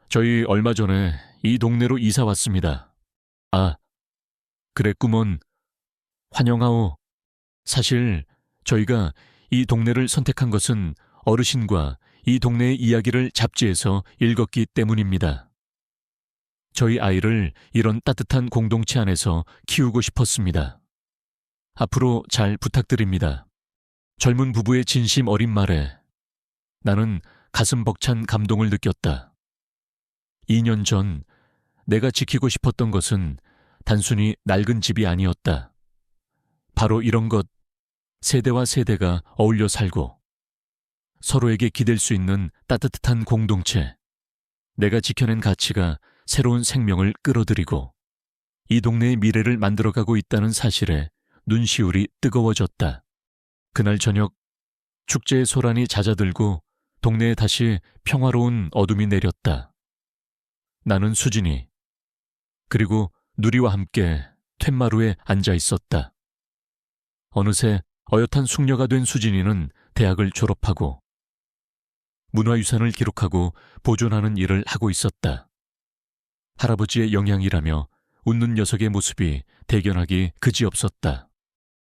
저희 얼마 전에 이 동네로 이사 왔습니다. 아, 그랬구먼. 환영하오. 사실 저희가 이 동네를 선택한 것은 어르신과 이 동네의 이야기를 잡지에서 읽었기 때문입니다. 저희 아이를 이런 따뜻한 공동체 안에서 키우고 싶었습니다. 앞으로 잘 부탁드립니다. 젊은 부부의 진심 어린 말에 나는 가슴 벅찬 감동을 느꼈다. 2년 전 내가 지키고 싶었던 것은 단순히 낡은 집이 아니었다. 바로 이런 것, 세대와 세대가 어울려 살고 서로에게 기댈 수 있는 따뜻한 공동체. 내가 지켜낸 가치가 새로운 생명을 끌어들이고 이 동네의 미래를 만들어가고 있다는 사실에 눈시울이 뜨거워졌다. 그날 저녁 축제의 소란이 잦아들고 동네에 다시 평화로운 어둠이 내렸다. 나는 수진이, 그리고 누리와 함께 툇마루에 앉아 있었다. 어느새 어엿한 숙녀가 된 수진이는 대학을 졸업하고 문화유산을 기록하고 보존하는 일을 하고 있었다. 할아버지의 영향이라며 웃는 녀석의 모습이 대견하기 그지없었다.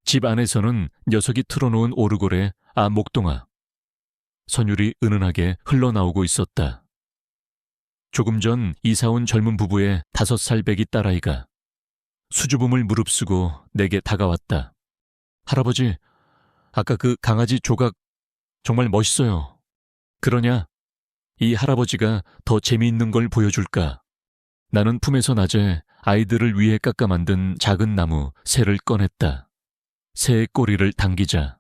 집 안에서는 녀석이 틀어놓은 오르골에 목동아, 선율이 은은하게 흘러나오고 있었다. 조금 전 이사온 젊은 부부의 5살 배기 딸아이가 수줍음을 무릅쓰고 내게 다가왔다. 할아버지, 아까 그 강아지 조각 정말 멋있어요. 그러냐? 이 할아버지가 더 재미있는 걸 보여줄까? 나는 품에서 낮에 아이들을 위해 깎아 만든 작은 나무 새를 꺼냈다. 새의 꼬리를 당기자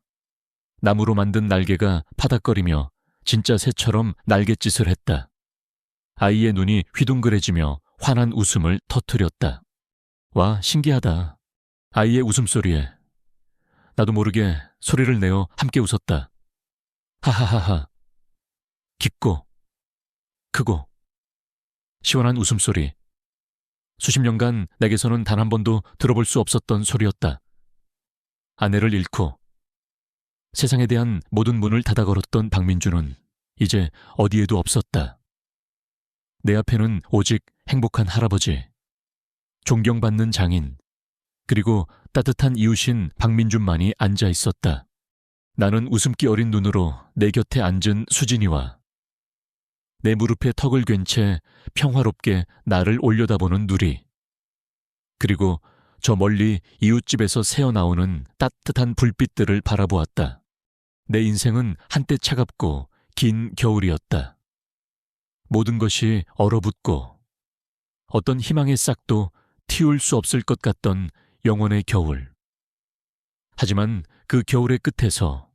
나무로 만든 날개가 파닥거리며 진짜 새처럼 날갯짓을 했다. 아이의 눈이 휘둥그레지며 환한 웃음을 터뜨렸다. 와, 신기하다. 아이의 웃음소리에 나도 모르게 소리를 내어 함께 웃었다. 하하하하. 깊고 크고 시원한 웃음소리. 수십 년간 내게서는 단 한 번도 들어볼 수 없었던 소리였다. 아내를 잃고 세상에 대한 모든 문을 닫아 걸었던 박민주는 이제 어디에도 없었다. 내 앞에는 오직 행복한 할아버지, 존경받는 장인, 그리고 따뜻한 이웃인 박민준만이 앉아 있었다. 나는 웃음기 어린 눈으로 내 곁에 앉은 수진이와 내 무릎에 턱을 괜 채 평화롭게 나를 올려다보는 누리, 그리고 저 멀리 이웃집에서 새어나오는 따뜻한 불빛들을 바라보았다. 내 인생은 한때 차갑고 긴 겨울이었다. 모든 것이 얼어붙고 어떤 희망의 싹도 틔울 수 없을 것 같던 영원의 겨울. 하지만 그 겨울의 끝에서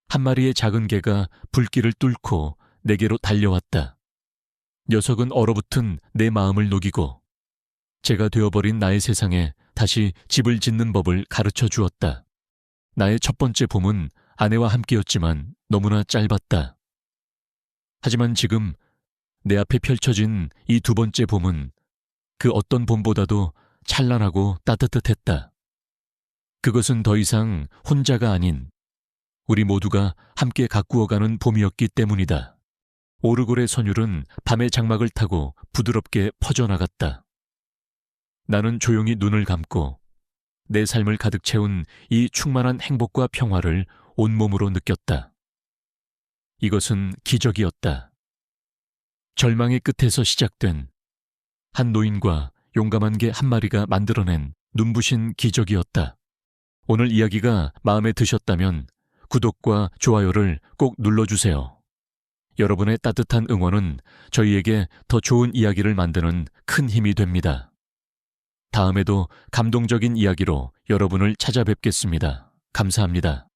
한 마리의 작은 개가 불길을 뚫고 내게로 달려왔다. 녀석은 얼어붙은 내 마음을 녹이고 제가 되어버린 나의 세상에 다시 집을 짓는 법을 가르쳐 주었다. 나의 첫 번째 봄은 아내와 함께였지만 너무나 짧았다. 하지만 지금 내 앞에 펼쳐진 이 두 번째 봄은 그 어떤 봄보다도 찬란하고 따뜻했다. 그것은 더 이상 혼자가 아닌 우리 모두가 함께 가꾸어가는 봄이었기 때문이다. 오르골의 선율은 밤의 장막을 타고 부드럽게 퍼져나갔다. 나는 조용히 눈을 감고 내 삶을 가득 채운 이 충만한 행복과 평화를 온몸으로 느꼈다. 이것은 기적이었다. 절망의 끝에서 시작된 한 노인과 용감한 개 한 마리가 만들어낸 눈부신 기적이었다. 오늘 이야기가 마음에 드셨다면 구독과 좋아요를 꼭 눌러주세요. 여러분의 따뜻한 응원은 저희에게 더 좋은 이야기를 만드는 큰 힘이 됩니다. 다음에도 감동적인 이야기로 여러분을 찾아뵙겠습니다. 감사합니다.